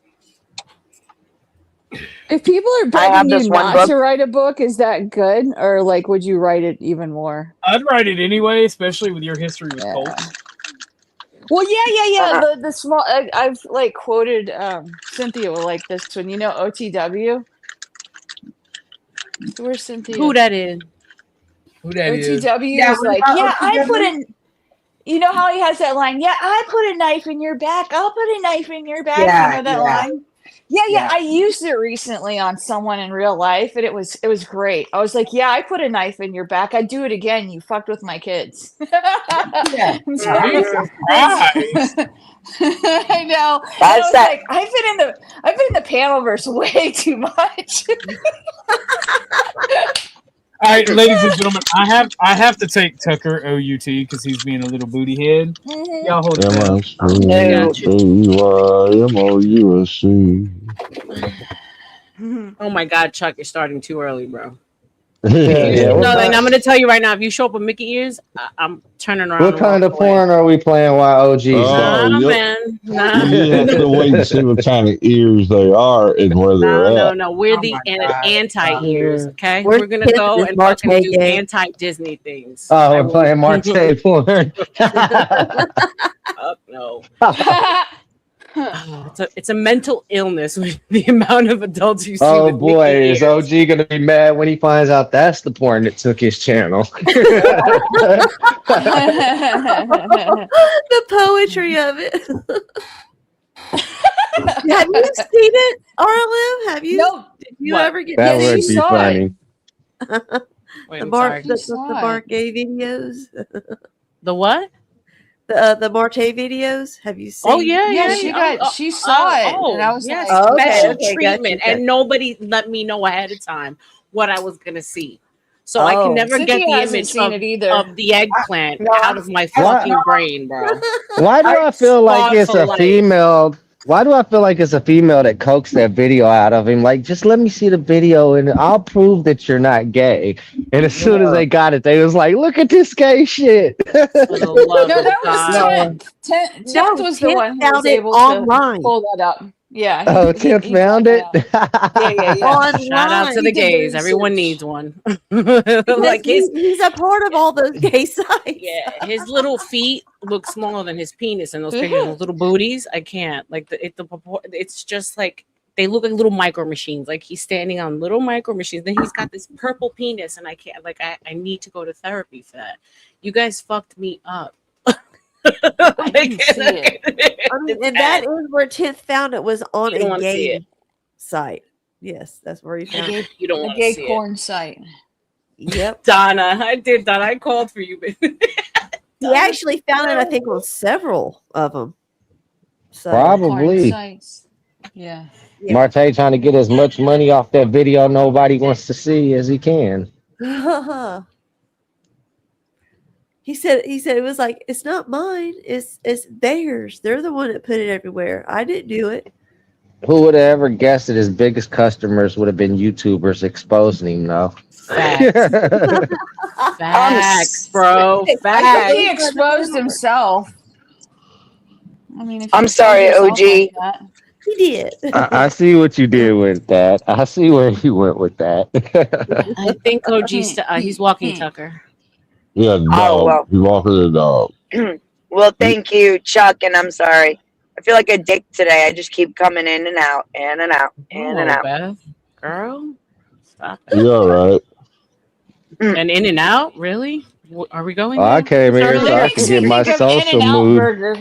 If people are
I have
begging
this
you
one
not
book.
to write a book, is that good, or like would you write it even more?
I'd write it anyway, especially with your history with cults.
Well, yeah. The small. I've like quoted Cynthia will like this one. You know OTW. Where's Cynthia?
Who that is?
Who that is?
OTW
Yeah,
is
what
like,
about
yeah, I
OTW?
put in. You know how he has that line? Yeah, I put a knife in your back. I'll put a knife in your back.
Yeah,
You know that
yeah.
line? Yeah.
Yeah.
I used it recently on someone in real life, and it was great. I was like, yeah, I put a knife in your back. I'd do it again. You fucked with my kids.
Yeah.
Jesus Christ.
I know. And I
That's
was
that.
like, I've been in the Panelverse way too much.
All right, ladies and gentlemen, I have to take Tucker OUT because he's being a little booty head. Y'all hold it down.
M-I-C-Y-M-O-U-S-C.
Oh my God, Chuck, you're starting too early, bro.
Yeah,
No, then I'm gonna tell you right now. If you show up with Mickey ears, I'm turning around.
what
and
kind of
walking away.
porn are we playing while OG's
Oh,
Nah,
yep.
man. Nah.
You have to wait and see what kind of ears they are and where they're at.
No. We're
Oh
the
my God.
anti-ears, okay?
We're
We're gonna
kids
go
with
and
Mark
fucking do
Hagan.
anti-Disney things.
Oh,
I
we're
will-
playing Marte porn.
Fuck no. It's a mental illness with the amount of adults you see.
Oh
with
boy,
Mickey
is
ears.
OG gonna be mad when he finds out that's the porn that took his channel?
The poetry of it. Have you seen it, RLM? Have you?
No.
Did you
What?
ever get
That
Yeah,
would
she
be
saw
funny.
Wait,
the
I'm
Mark
sorry.
the Mark gay videos?
The what?
The Marte videos? Have you seen?
Oh yeah,
Yeah,
yeah.
she saw it, and I was
yes,
like,
Oh, okay,
special
okay,
treatment,
gotcha.
and nobody let me know ahead of time what I was gonna see. So I can
Oh.
never
Cynthia
get the
hasn't
image
seen it either.
of the eggplant
No,
out of my
What?
fucking brain, bro.
Why do I feel like
Scarred
it's
for
a
life.
female? Why do I feel like it's a female that coaxed that video out of him? Like, just let me see the video and I'll prove that you're not gay. And as soon as they got it, they was like, look at this gay shit.
For the love
No,
of
that was
God.
Tenth.
No,
Tenth was the
Tenth
one who
found
was
it
able
online.
to pull that up. Yeah.
Oh, Tenth found it?
Yeah.
Shout out to the
He did
gays.
the
Everyone
research.
needs one.
Because
Like
he's a part of all those gay sites.
yeah, his little feet look smaller than his penis in those pictures. Those little booties, I can't. Like it's just like they look like little micro machines. Like he's standing on little micro machines. Then he's got this purple penis, and I can't. Like I need to go to therapy for that. You guys fucked me up.
I didn't see it.
I mean, and that is where 10th found it, was on
You don't
a
wanna see
gay
it.
site. Yes, that's where he found it.
You don't
A
want to
gay
see
porn site.
Yep.
Donna, I did that. I called for you, baby.
He actually found it, I think, on several of them. So
Probably.
Sites. Yeah.
Marte trying to get as much money off that video nobody wants to see as he can.
He said it was like, it's not mine, it's theirs. They're the one that put it everywhere. I didn't do it.
Who would have ever guessed that his biggest customers would have been YouTubers exposing him though?
Facts, bro.
I think
Facts.
he exposed himself. I mean, if
I'm
you
sorry,
expose
OG.
yourself like that.
He did.
I see what you did with that. I see where you went with that.
I think OG's he's walking Tucker.
Yeah, dog.
well.
He's walking the dog.
Well, thank you, Chuck, and I'm sorry. I feel like a dick today. I just keep coming in and out, in and out, in and
Oh,
out.
Beth, girl, stop it.
You all right?
And In and Out, really? Are we going?
Oh, I
there?
came here so I could get my social mood.
Burger.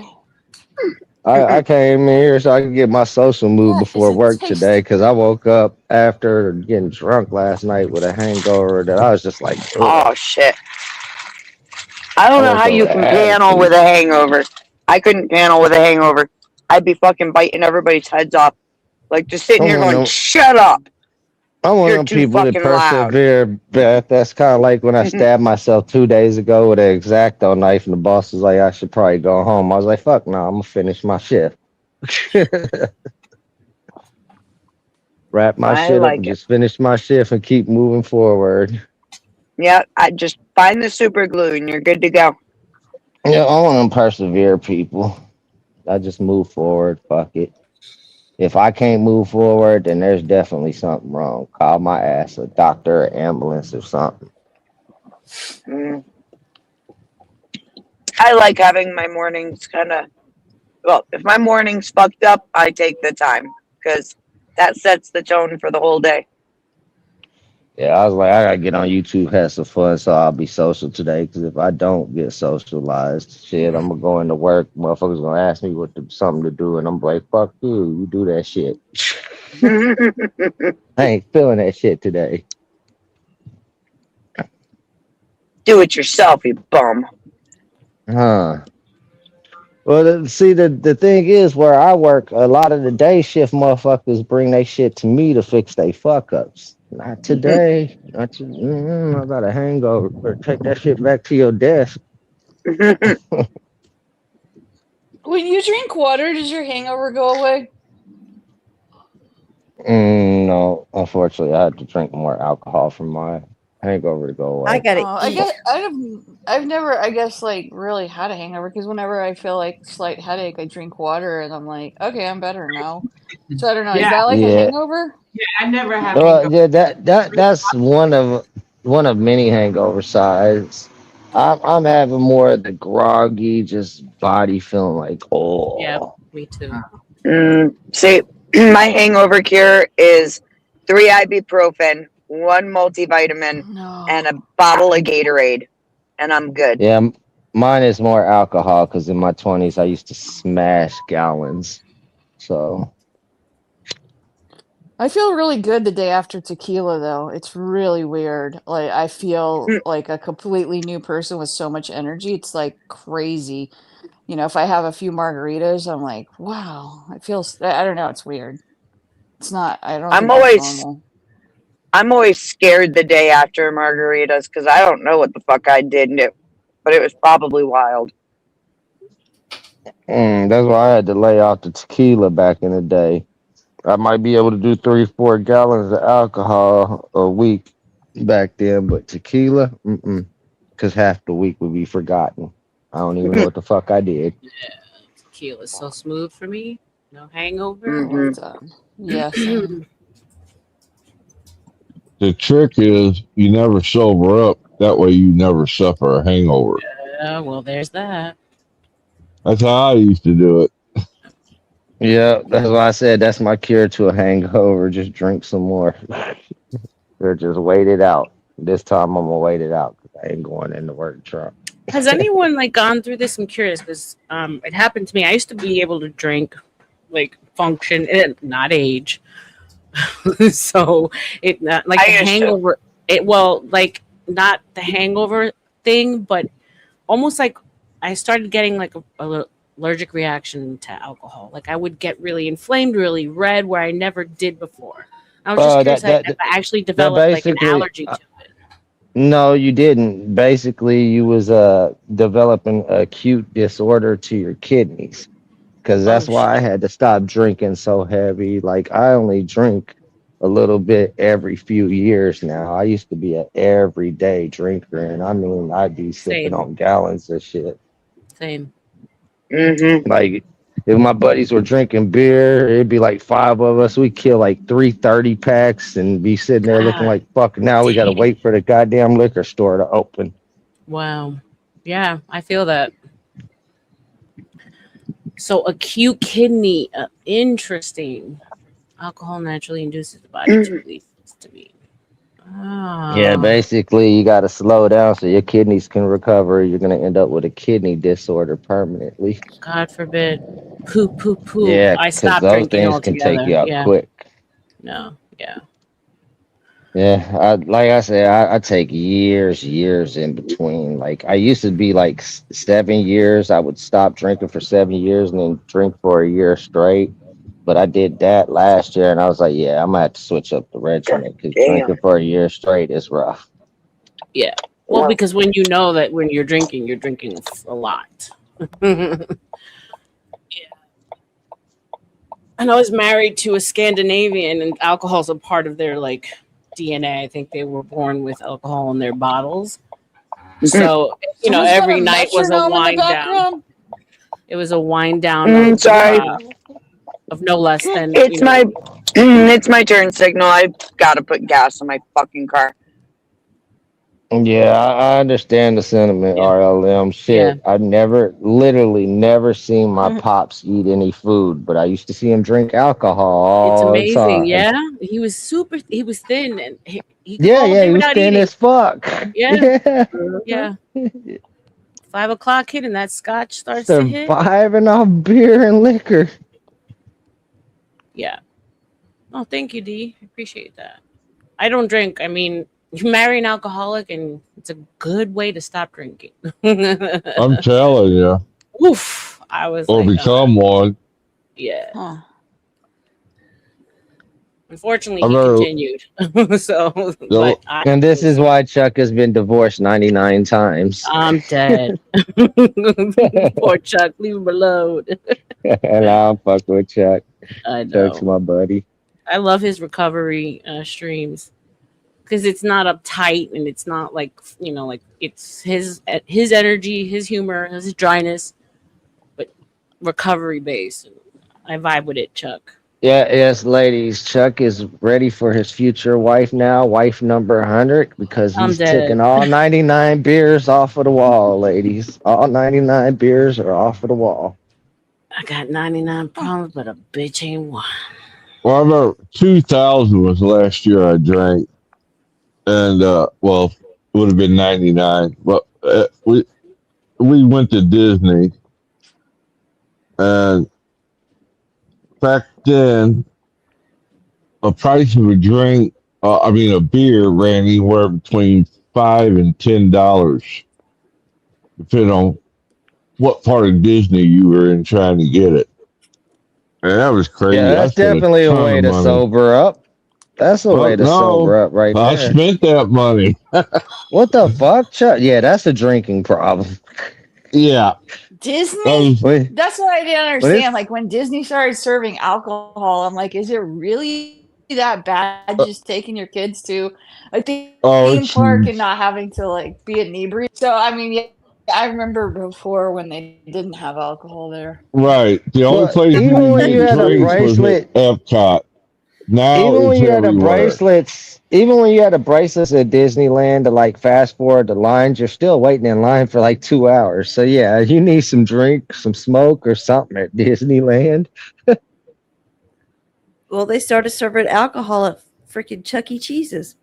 I came here so I could get my social mood before work today because I woke up after getting drunk last night with a hangover that I was just like, ugh.
Oh shit! I don't know how you can panel with a hangover. I couldn't panel with a hangover. I'd be fucking biting everybody's heads off, like just sitting here going, "Shut up."
I'm one
You're
of them
too
people that
fucking loud.
persevere, Beth. That's kind of like when I stabbed myself 2 days ago with an X-Acto knife, and the boss was like, I should probably go home. I was like, fuck no, I'm going to finish my shift. Wrap my
I
shit up
like
and
it.
just finish my shift and keep moving forward.
Yeah, I just find the super glue and you're good to go.
Yeah, I want them persevere people. I just move forward. Fuck it. If I can't move forward, then there's definitely something wrong. Call my ass a doctor, or ambulance, or something.
I like having my mornings kind of. Well, if my morning's fucked up, I take the time because that sets the tone for the whole day.
Yeah, I was like, I gotta get on YouTube, have some fun, so I'll be social today. Because if I don't get socialized, shit, I'm gonna go into work. Motherfuckers gonna ask me something to do, and I'm like, fuck you, you do that shit. I ain't feeling that shit today.
Do it yourself, you bum.
Huh. Well, see, the thing is, where I work, a lot of the day shift motherfuckers bring their shit to me to fix their fuck ups. Not today. I got a hangover. Better take that shit back to your desk.
When you drink water, does your hangover go away?
No, unfortunately, I had to drink more alcohol for my hangover to go away.
I gotta
I
eat.
guess I've never, I guess, like really had a hangover because whenever I feel like slight headache, I drink water and I'm like, okay, I'm better now. So I don't know. Is that like a hangover?
Yeah, I never have
Yeah, that's one of many hangover sides. I'm having more of the groggy, just body feeling like, oh.
Yeah, me too.
See, my hangover cure is 3 ibuprofen, 1 multivitamin, and a bottle of Gatorade, and I'm good.
Yeah, mine is more alcohol because in my 20s I used to smash gallons. So
I feel really good the day after tequila, though. It's really weird. Like I feel like a completely new person with so much energy. It's like crazy. You know, if I have a few margaritas, I'm like, wow. It feels. I don't know. It's weird. It's not. I don't think that's normal.
I'm always scared the day after margaritas because I don't know what the fuck I did, but it was probably wild.
that's why I had to lay off the tequila back in the day. I might be able to do 3-4 gallons of alcohol a week back then, but tequila, because half the week would be forgotten. I don't even know what the fuck I did.
Yeah, tequila's so smooth for me. No hangover.
Yes.
The trick is you never sober up. That way you never suffer a hangover.
Yeah, well, there's that.
That's how I used to do it.
Yeah, that's why I said that's my cure to a hangover. Just drink some more. Or just wait it out. This time I'm gonna wait it out because I ain't going into work drunk.
Has anyone like gone through this? I'm curious because it happened to me. I used to be able to drink, like function, not age. So it not like the hangover. Like not the hangover thing, but almost like I started getting like a allergic reaction to alcohol. Like I would get really inflamed, really red, where I never did before. I was just curious if I actually developed like an allergy to it.
No, you didn't. Basically, you was developing acute disorder to your kidneys, because that's why I had to stop drinking so heavy. Like I only drink a little bit every few years now. I used to be an everyday drinker, and I mean, I'd be sipping on gallons of shit.
Same.
Like if my buddies were drinking beer, it'd be like 5 of us. We kill like 3 30 packs and be sitting there looking like fuck. Now we gotta wait for the goddamn liquor store to open.
Wow. Yeah, I feel that. So acute kidney, interesting. Alcohol naturally induces the body to release histamine.
Yeah,
Oh,
basically, you got to slow down so your kidneys can recover. You're going to end up with a kidney disorder permanently.
God forbid. Poop, poop, poop.
Yeah,
I
because
stopped
those
drinking
things can take
altogether.
you out
Yeah.
quick.
No. Yeah.
Yeah, like I said, I take years in between. Like I used to be like 7 years. I would stop drinking for 7 years and then drink for a year straight. But I did that last year, and I was like, yeah, I'm gonna have to switch up the regimen because
Damn.
drinking for a year straight is rough.
Yeah. Well, because when you know that when you're drinking a lot. And I was married to a Scandinavian, and alcohol's a part of their like DNA. I think they were born with alcohol in their bottles. So
Someone's got
every
a
night was a
metronome in the
wind down.
background.
It was a wind down of
Sorry.
of no less than
It's it's my turn signal. I gotta put gas in my fucking car.
Yeah, I understand the sentiment, RLM. Shit, I literally never seen my pops eat any food, but I used to see him drink alcohol
It's
all the
amazing.
time.
Yeah, he was thin, and he could
Yeah,
go all
yeah,
day
he was
without
thin
eating.
as fuck.
Yeah, yeah. 5 o'clock hit, and that scotch starts to hit.
Surviving off beer and liquor.
Yeah. Oh, thank you, D. I appreciate that. I don't drink. I mean, you marry an alcoholic, and it's a good way to stop drinking.
I'm telling you.
Oof. I was
Or
like,
become one.
yeah. Unfortunately,
I
he
remember-
continued. So, but
And this is why Chuck has been divorced 99 times.
I'm dead. Poor Chuck, leave him alone.
And I'm fucking with Chuck.
I know.
Chuck's my buddy.
I love his recovery streams because it's not uptight and it's not like like it's his energy, his humor, his dryness, but recovery based. I vibe with it, Chuck.
Yeah, yes, ladies. Chuck is ready for his future wife now, wife number 100, because
I'm
he's
dead.
taking all 99 beers off of the wall, ladies. All 99 beers are off of the wall.
I got 99 problems, but a bitch ain't one.
Well, I remember 2000 was the last year I drank. And, well, it would have been 99. But we went to Disney. And back then, the price of a drink, a beer ran anywhere between $5 and $10, depending on what part of Disney you were in trying to get it. And that was crazy.
Yeah,
I
that's
spent
definitely a
ton
way
of
to
money.
sober up. That's a
Well,
way to
no,
sober up right
I
there.
spent that money.
What the fuck, Chuck? Yeah, that's a drinking problem.
Yeah.
Disney?
Wait.
That's what I didn't
What is-
understand. Like when Disney started serving alcohol, I'm like, is it really that bad just taking your kids to a theme
it's
park and not having to like be inebriated? So I mean, yeah, I remember before when they didn't have alcohol there.
Right. The only
But
place you
even when
could
you
get
had a
drinks was
bracelet,
at Epcot. Now
even when
it's
you had the
everywhere.
bracelets, even when you had the bracelets at Disneyland to like fast forward the lines, you're still waiting in line for like 2 hours. So yeah, you need some drink, some smoke, or something at Disneyland.
Well, they started serving alcohol at freaking Chuck E. Cheese's.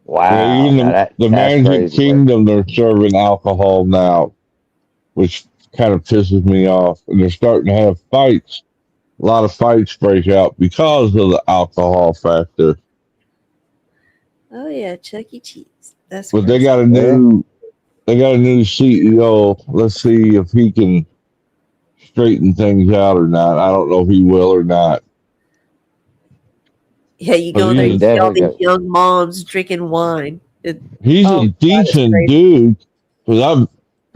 Wow,
Even
now that-
the
that's
Magic
crazy.
Kingdom, they're serving alcohol now, which kind of pisses me off. And they're starting to have fights. A lot of fights break out because of the alcohol factor.
Oh yeah, Chuck E. Cheese. That's
But they
crazy.
got a new CEO. Let's see if he can straighten things out or not. I don't know if he will or not.
Yeah, you
But
go there,
he's
you see all
definitely
these young moms drinking wine.
He's
Oh,
a
God, it's
decent
crazy.
dude. Because I've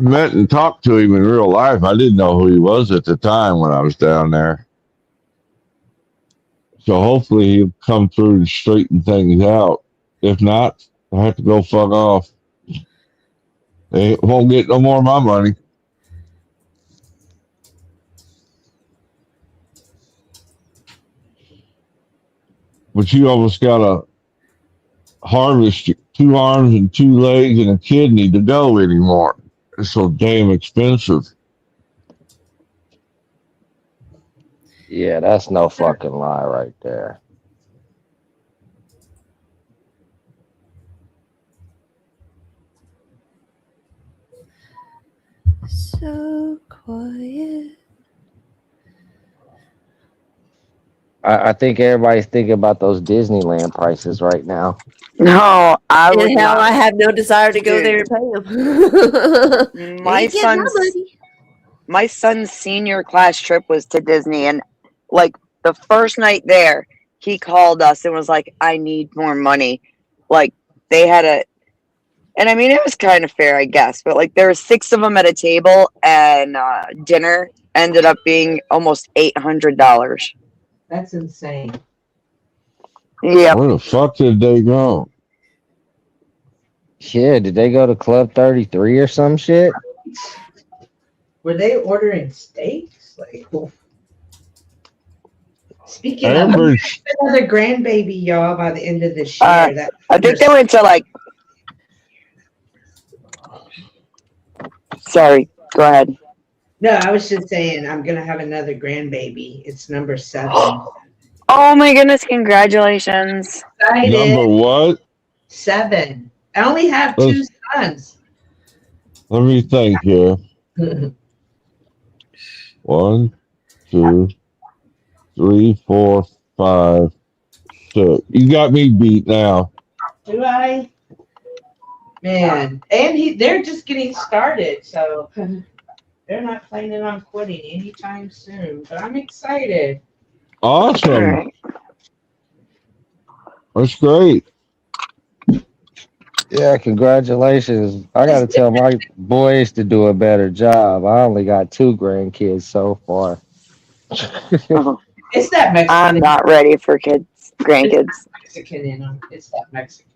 met and talked to him in real life. I didn't know who he was at the time when I was down there. So hopefully he'll come through and straighten things out. If not, I'll have to go fuck off. They won't get no more of my money. But you almost gotta harvest 2 arms and 2 legs and a kidney to go anymore. It's so damn expensive.
Yeah, that's no fucking lie right there.
So quiet.
I think everybody's thinking about those Disneyland prices right now.
No, I would
And how
not.
I have no desire to go
Dude.
there and pay them.
My son's senior class trip was to Disney, and like the first night there, he called us and was like, "I need more money." Like they had and I mean it was kind of fair, I guess, but like there were 6 of them at a table, and dinner ended up being almost $800.
That's insane.
Yeah.
Where the fuck did they go?
Yeah, did they go to Club 33 or some shit?
Were they ordering steaks? Like, speaking of,
Amber-
I'm gonna have another grandbaby, y'all, by the end of this year.
I think they went to like. Sorry, go ahead.
No, I was just saying I'm gonna have another grandbaby. It's number 7.
Oh my goodness! Congratulations.
Number what?
7. I only have 2 sons.
Let me think here. 1, 2, 3, 4, 5, 6. You got me beat now.
Do I? Man, and they're just getting started, so they're not planning on quitting anytime soon. But I'm excited.
Awesome. That's great.
Yeah, congratulations. I got to tell my boys to do a better job. I only got 2 grandkids so far.
It's that Mexican.
I'm not ready for grandkids.
Mexican in them. It's that Mexican.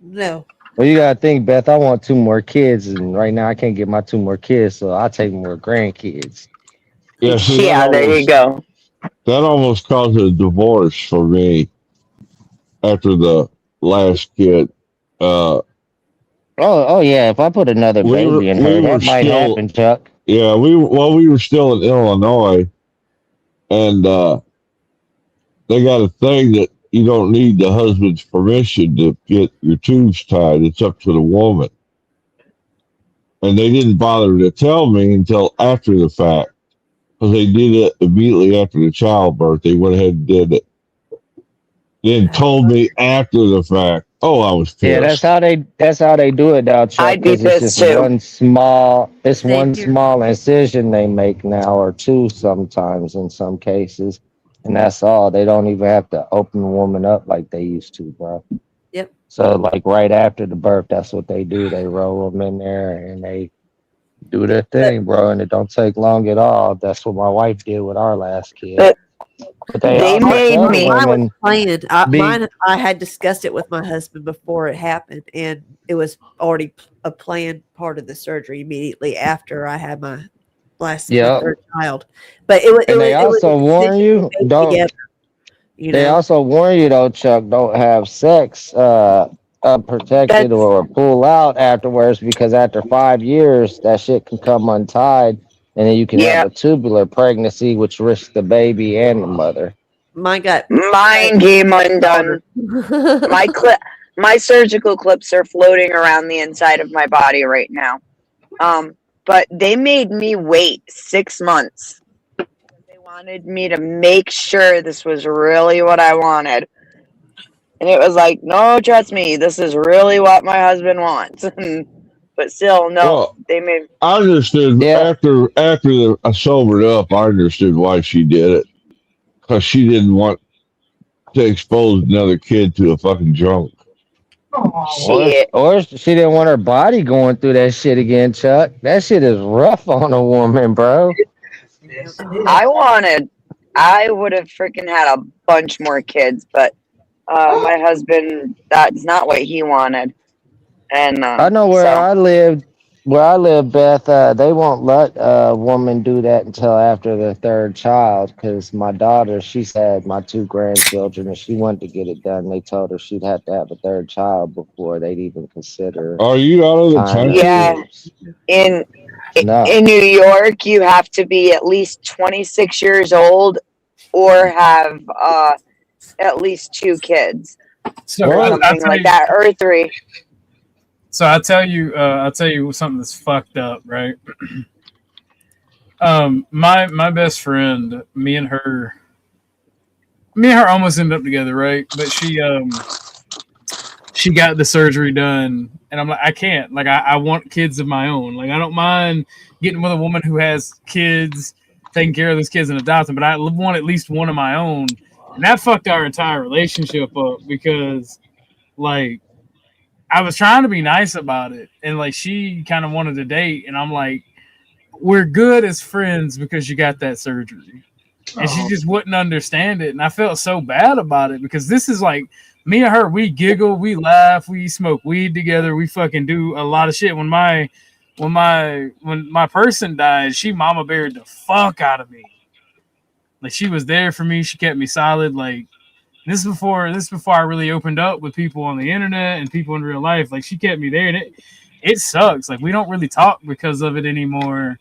No.
Well, you got to think, Beth, I want 2 more kids, and right now I can't get my 2 more kids, so I'll take more grandkids.
Yeah, see,
Yeah, there you go.
That almost caused a divorce for me after the last kid.
Oh yeah, if I put another baby in her, that might happen, Chuck.
Yeah, we were still in Illinois, and they got a thing that you don't need the husband's permission to get your tubes tied. It's up to the woman. And they didn't bother to tell me until after the fact, because they did it immediately after the childbirth. They went ahead and did it. Then told me after the fact. Oh, I was pissed.
Yeah, that's how they do it now, Chuck.
I'd be
'cause it's
pissed
just
too.
one small incision they make now, or 2 sometimes in some cases, and that's all. They don't even have to open the woman up like they used to, bro.
Yep.
So like right after the birth, that's what they do. They roll them in there and they do their thing, bro. And it don't take long at all. That's what my wife did with our last kid. But
They
also
made
tell
me-
Mine was
women
planned.
be-
Mine, I had discussed it with my husband before it happened, and it was already a planned part of the surgery immediately after I had my my
Yep.
3rd child. But it was.
And they
it was
also
a
warn
decision
you,
we made
don't.
together, you
They
know?
also warn you though, Chuck, don't have sex unprotected or pull out afterwards, because after 5 years, that shit can come untied, and then you can have a tubular pregnancy, which risks the baby and the mother.
Mine got
Mine came undone. My surgical clips are floating around the inside of my body right now. But they made me wait 6 months. They wanted me to make sure this was really what I wanted. And it was like, no, trust me, this is really what my husband wants. But still, no,
Well,
they made.
I understood after I sobered up. I understood why she did it, because she didn't want to expose another kid to a fucking drunk.
Or she didn't want her body going through that shit again, Chuck. That shit is rough on a woman, bro.
I would have freaking had a bunch more kids, but my husband, that's not what he wanted. And
I know where I lived. Where I live, Beth, they won't let a woman do that until after the 3rd child. Because my daughter, she's had my 2 grandchildren, and she wanted to get it done. They told her she'd have to have a 3rd child before they'd even consider.
Are you out of the country?
Yeah, in New York, you have to be at least 26 years old or have at least 2 kids,
So
or something like that, or 3.
So I'll tell you something that's fucked up, right? My best friend, me and her almost ended up together, right? But she got the surgery done, and I'm like, I can't. Like, I want kids of my own. Like, I don't mind getting with a woman who has kids, taking care of those kids and adopting, but I want at least one of my own. And that fucked our entire relationship up because, like, I was trying to be nice about it, and like she kind of wanted to date, and I'm like, we're good as friends because you got that surgery. And she just wouldn't understand it. And I felt so bad about it because this is like me and her, we giggle, we laugh, we smoke weed together, we fucking do a lot of shit. When my person died, she mama beared the fuck out of me. Like, she was there for me, she kept me solid. Like, this is before I really opened up with people on the internet and people in real life. Like, she kept me there, and it sucks. Like, we don't really talk because of it anymore.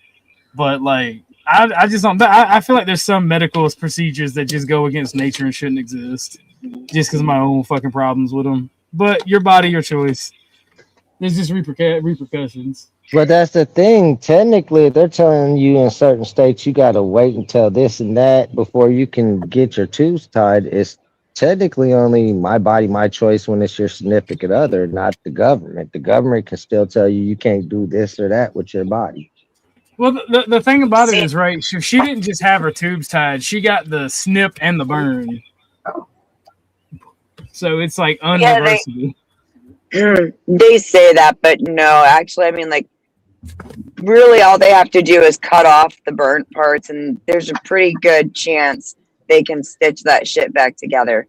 But like, I just don't. I feel like there's some medical procedures that just go against nature and shouldn't exist, just because of my own fucking problems with them. But your body, your choice. There's just repercussions.
But that's the thing. Technically, they're telling you in certain states you got to wait until this and that before you can get your tubes tied. It's technically only my body, my choice when it's your significant other, not the government. The government can still tell you can't do this or that with your body.
Well, the thing about it is, right, she didn't just have her tubes tied. She got the snip and the burn. So it's like unreversible.
They say that, but no, actually, I mean, like, really all they have to do is cut off the burnt parts, and there's a pretty good chance they can stitch that shit back together.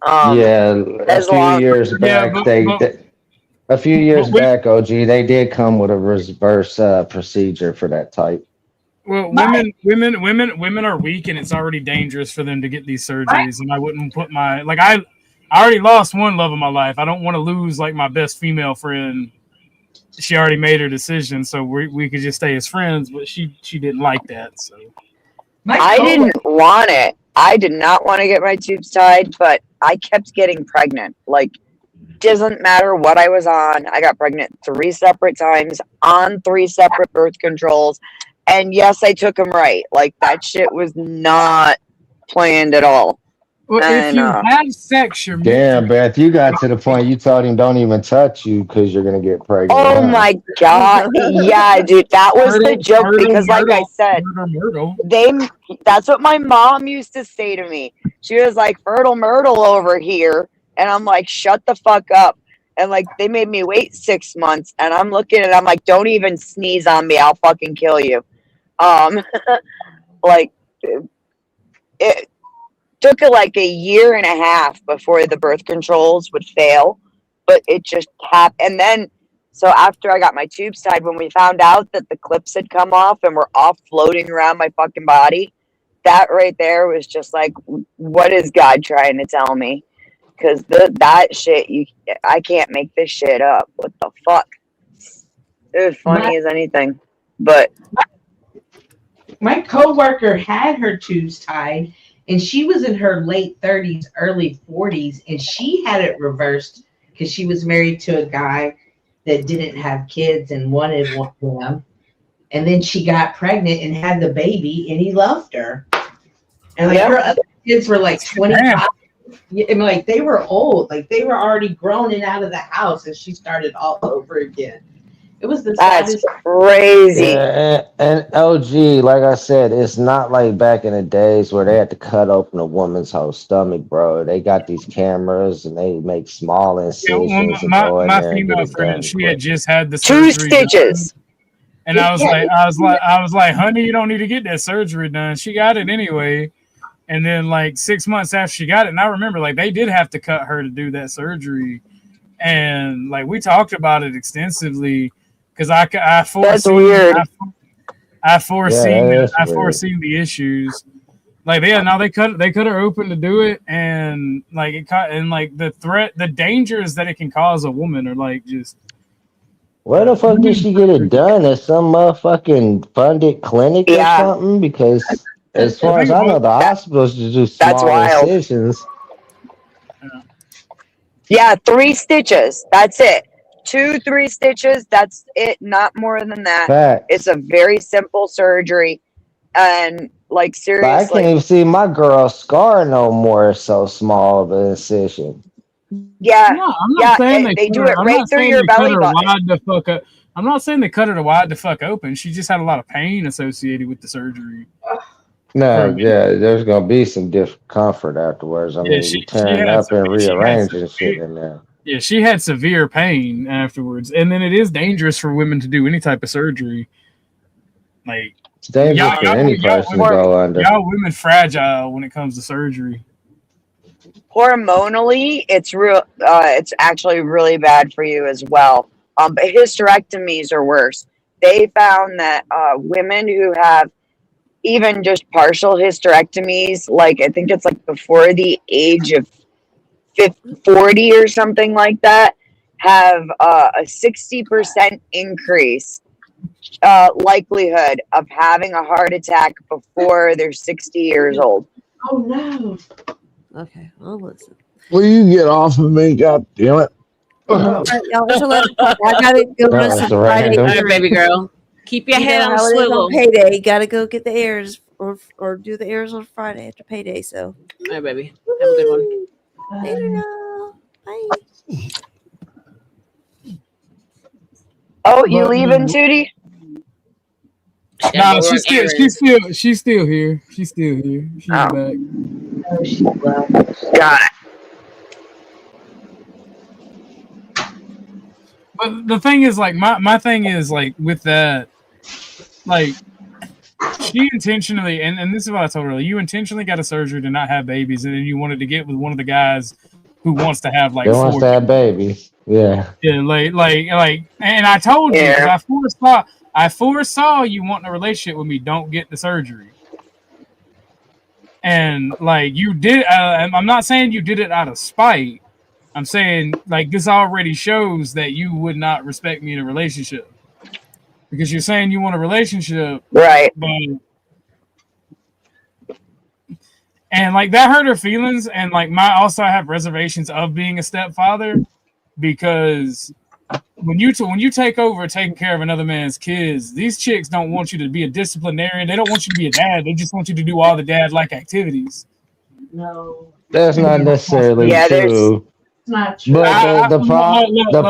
A few years back, a few years back, OG, they did come with a reverse procedure for that type.
Well, women are weak, and it's already dangerous for them to get these surgeries. And I wouldn't put I already lost one love of my life. I don't want to lose like my best female friend. She already made her decision, so we could just stay as friends. But she didn't like that. So
I didn't want it. I did not want to get my tubes tied, but I kept getting pregnant. Like, doesn't matter what I was on. I got pregnant 3 separate times on 3 separate birth controls. And yes, I took them right. Like, that shit was not planned at all.
Well, if you have sex, you're
damn, Beth, you got to the point you told him don't even touch you because you're gonna get pregnant.
Oh my god, yeah, dude, that was the joke because, like I said, that's what my mom used to say to me. She was like, "Fertile Myrtle over here," and I'm like, "Shut the fuck up!" And like, they made me wait 6 months, and I'm looking at, I'm like, "Don't even sneeze on me, I'll fucking kill you." Like, it took like a year and a half before the birth controls would fail, but it just happened. And then, so after I got my tubes tied, when we found out that the clips had come off and were all floating around my fucking body, that right there was just like, what is God trying to tell me? Because that shit, I can't make this shit up. What the fuck? It was funny as anything, but
my coworker had her tubes tied, and she was in her late 30s, early 40s, and she had it reversed because she was married to a guy that didn't have kids and wanted one of them. And then she got pregnant and had the baby, and he loved her. And like her other kids were like 25. And like they were old, like they were already grown and out of the house, and she started all over again. It was the saddest.
Crazy.
Yeah, and LG, like I said, it's not like back in the days where they had to cut open a woman's whole stomach, bro. They got these cameras and they make small incisions.
My female friend, she had just had the
2
surgery
stitches.
done. And I was like, honey, you don't need to get that surgery done. She got it anyway. And then like 6 months after she got it, and I remember like they did have to cut her to do that surgery. And like we talked about it extensively. Because I foreseen the issues. Like they cut her open to do it, and like the dangers that it can cause a woman are like just.
Where the fuck did she get it done? At some motherfucking funded clinic or something? Because as far as I know, the hospitals just do small incisions.
Yeah, 3 stitches. That's it. 2-3 stitches. That's it. Not more than that. It's a very simple surgery. And like
But I can't
seriously,
even see my girl scar no more. It's so small of an incision.
yeah,
No, I'm
yeah,
not saying they
they
cut
do
her.
it
I'm
right
not
through
saying
your
they cut
belly
her
button.
wide the fuck up. I'm not saying they cut her wide the fuck open. She just had a lot of pain associated with the surgery.
No, yeah, there's gonna be some discomfort afterwards. I
Yeah,
mean,
she
you tearing
had
up and
she had
rearranging shit
severe,
in there.
yeah, she had severe pain afterwards, and then it is dangerous for women to do any type of surgery. Like
It's dangerous for any person to go under.
y'all women fragile when it comes to surgery.
Hormonally, it's real. It's actually really bad for you as well. But hysterectomies are worse. They found that women who have even just partial hysterectomies, like I think it's like before the age of 40 or something like that, have a 60% increase likelihood of having a heart attack before they're 60 years old.
Oh no.
Okay, I'll listen.
Will you get off of me? God damn it.
All right, y'all, there's 11 o'clock. I gotta go
That
to
was
some Friday.
random.
All right, baby girl. Keep your
You
head
know
on a
how it is
swivel.
on payday. Gotta go get the airs or do the airs on Friday after payday. So,
All right, baby. Have a good one.
later now. Bye.
Oh, you leaving, Tootie?
No, she's still here. She's still here. She's back.
Oh, she left. Got it.
But the thing is, like, my thing is, like, with that, like, she intentionally, and this is what I told her, you intentionally got a surgery to not have babies, and then you wanted to get with one of the guys who wants to have, like,
They wants
4
to have babies. Yeah.
Yeah, like, and I told you, 'cause I foresaw you wanting a relationship with me. Don't get the surgery. And like you did, I'm not saying you did it out of spite. I'm saying like this already shows that you would not respect me in a relationship because you're saying you want a relationship,
right?
And like that hurt her feelings, and like I have reservations of being a stepfather because when you take over taking care of another man's kids, these chicks don't want you to be a disciplinarian. They don't want you to be a dad. They just want you to do all the dad-like activities.
No,
That's not necessarily true.
it's not true.
But the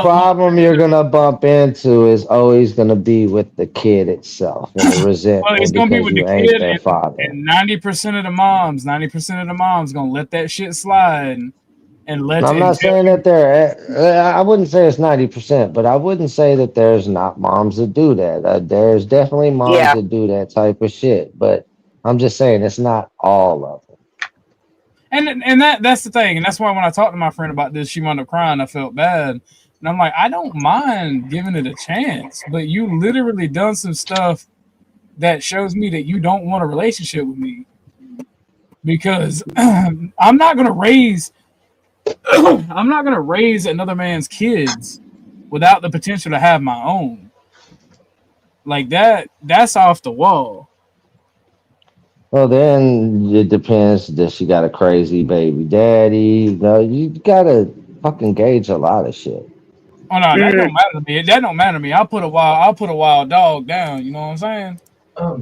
problem you're gonna bump into is always gonna be with the kid itself and the resentment
Well, it's gonna be with
because
the
you ain't
kid,
their father.
and 90% of the moms gonna let that shit slide and let.
I'm not saying that I wouldn't say it's 90%, but I wouldn't say that there's not moms that do that. There's definitely moms that do that type of shit, but I'm just saying it's not all of them.
And that's the thing, and that's why when I talked to my friend about this, she wound up crying. I felt bad, and I'm like, I don't mind giving it a chance, but you literally done some stuff that shows me that you don't want a relationship with me because I'm not gonna raise another man's kids without the potential to have my own. Like that's off the wall.
Well, then it depends. Does she got a crazy baby daddy? You gotta fucking gauge a lot of shit.
Oh no, that don't matter to me. That don't matter to me. I'll put a wild dog down. You know what I'm saying?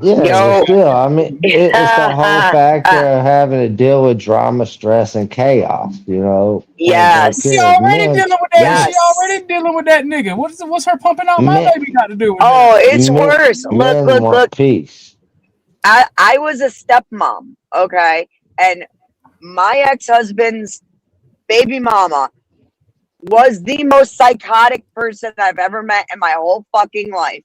Yeah, but still, I mean, it's the whole factor of having to deal with drama, stress, and chaos. You know.
Yes.
She already dealing with that. She already dealing with that nigga. What's her pumping out my baby got to do with
Oh,
that?
it's worse. Look.
Peace.
I was a stepmom, okay? And my ex-husband's baby mama was the most psychotic person I've ever met in my whole fucking life.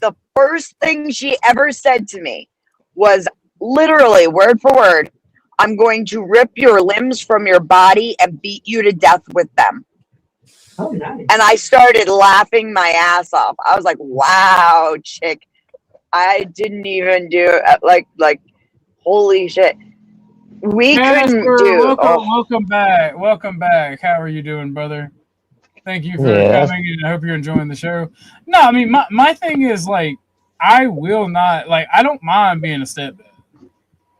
The first thing she ever said to me was literally word for word, I'm going to rip your limbs from your body and beat you to death with them.
Oh, nice.
And I started laughing my ass off. I was like, wow, chick. I didn't even do like holy shit. We couldn't do.
Welcome back. How are you doing, brother? Thank you for coming in. I hope you're enjoying the show. No, I mean my thing is like I will not like I don't mind being a stepdad.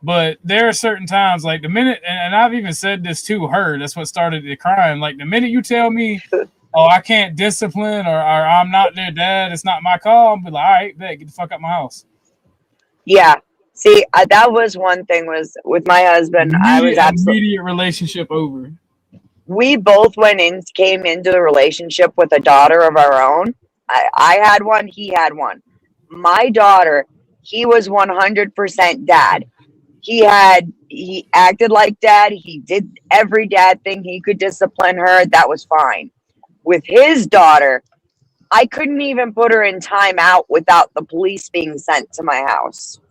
But there are certain times like the minute and I've even said this to her, that's what started the crime. Like the minute you tell me, oh, I can't discipline or I'm not their dad, it's not my call, I'll be like, all right, bet, get the fuck out my house.
Yeah. See, that was one thing was with my husband. I was absolutely
immediate relationship over.
we both came into the relationship with a daughter of our own. I had one, he had one. My daughter, he was 100% dad. He acted like dad. He did every dad thing. He could discipline her. That was fine. With his daughter, I couldn't even put her in timeout without the police being sent to my house.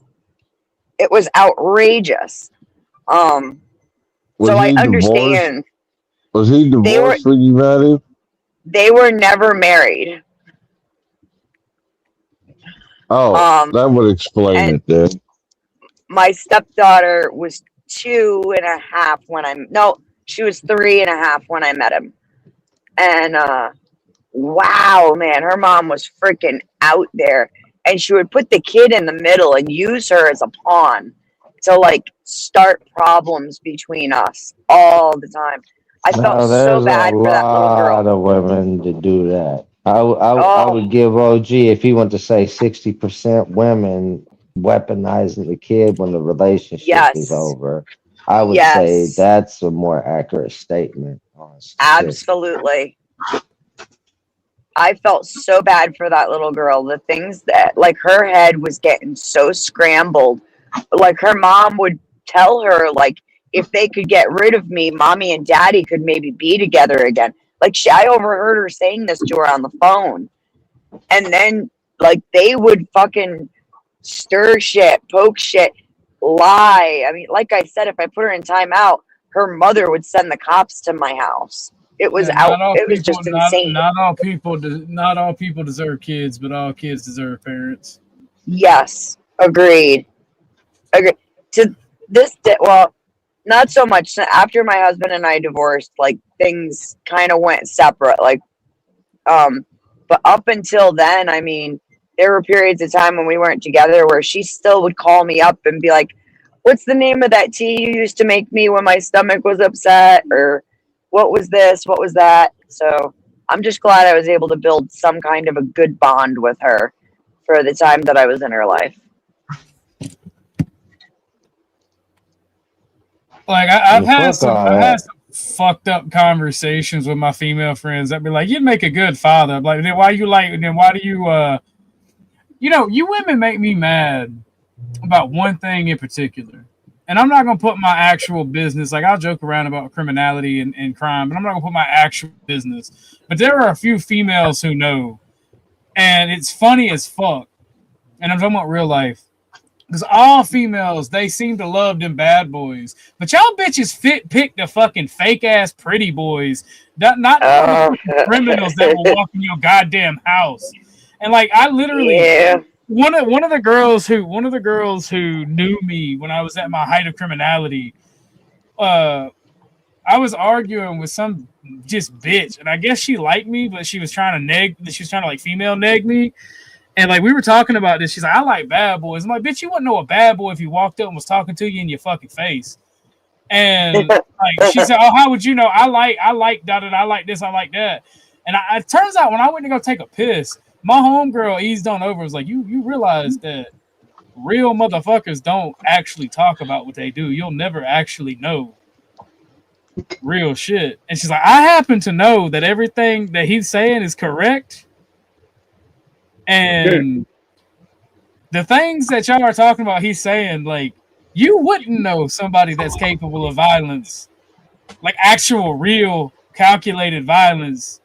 It was outrageous.
Was
So I
he
understand.
divorced? Was he divorced when you met him?
They were never married.
Oh, that would explain it then.
My stepdaughter was 2.5 when she was 3.5 when I met him. And wow, man, her mom was freaking out there. And she would put the kid in the middle and use her as a pawn to like start problems between us all the time. I felt so bad for that little girl.
There's a lot of women to do that. I would give OG if he went to say 60% women weaponizing the kid when the relationship is over. I would say that's a more accurate statement.
Absolutely. I felt so bad for that little girl. The things that, like, her head was getting so scrambled. Like, her mom would tell her, like, if they could get rid of me, mommy and daddy could maybe be together again. Like, I overheard her saying this to her on the phone. And then, like, they would fucking stir shit, poke shit, lie. I mean, like I said, if I put her in timeout, her mother would send the cops to my house. It was it was just insane.
Not all people deserve kids, but all kids deserve parents.
Yes, agreed. To this day, well, not so much. After my husband and I divorced, like, things kind of went separate. Like, but up until then, I mean, there were periods of time when we weren't together where she still would call me up and be like, "What's the name of that tea you used to make me when my stomach was upset?" Or what was this? What was that? So I'm just glad I was able to build some kind of a good bond with her for the time that I was in her life.
Like I've had some fucked up conversations with my female friends that be like, "You'd make a good father." I'm like, then why do you you women make me mad about one thing in particular. And I'm not going to put my actual business, like, I'll joke around about criminality and crime, but I'm not going to put my actual business. But there are a few females who know. And it's funny as fuck. And I'm talking about real life. Because all females, they seem to love them bad boys. But y'all bitches pick the fucking fake-ass pretty boys. Not the criminals that will walk in your goddamn house. And, like, I literally... Yeah. One of the girls who knew me when I was at my height of criminality, I was arguing with some just bitch, and I guess she liked me, but she was trying to like female neg me, and like we were talking about this. She's like, "I like bad boys." I'm like, "Bitch, you wouldn't know a bad boy if he walked up and was talking to you in your fucking face." And like she said, "Oh, how would you know? I like that. I like this. I like that." And it turns out when I went to go take a piss, my homegirl eased on over. Was like, you realize that real motherfuckers don't actually talk about what they do. You'll never actually know real shit. And she's like, I happen to know that everything that he's saying is correct. And the things that y'all are talking about, he's saying, like, you wouldn't know somebody that's capable of violence, like actual, real, calculated violence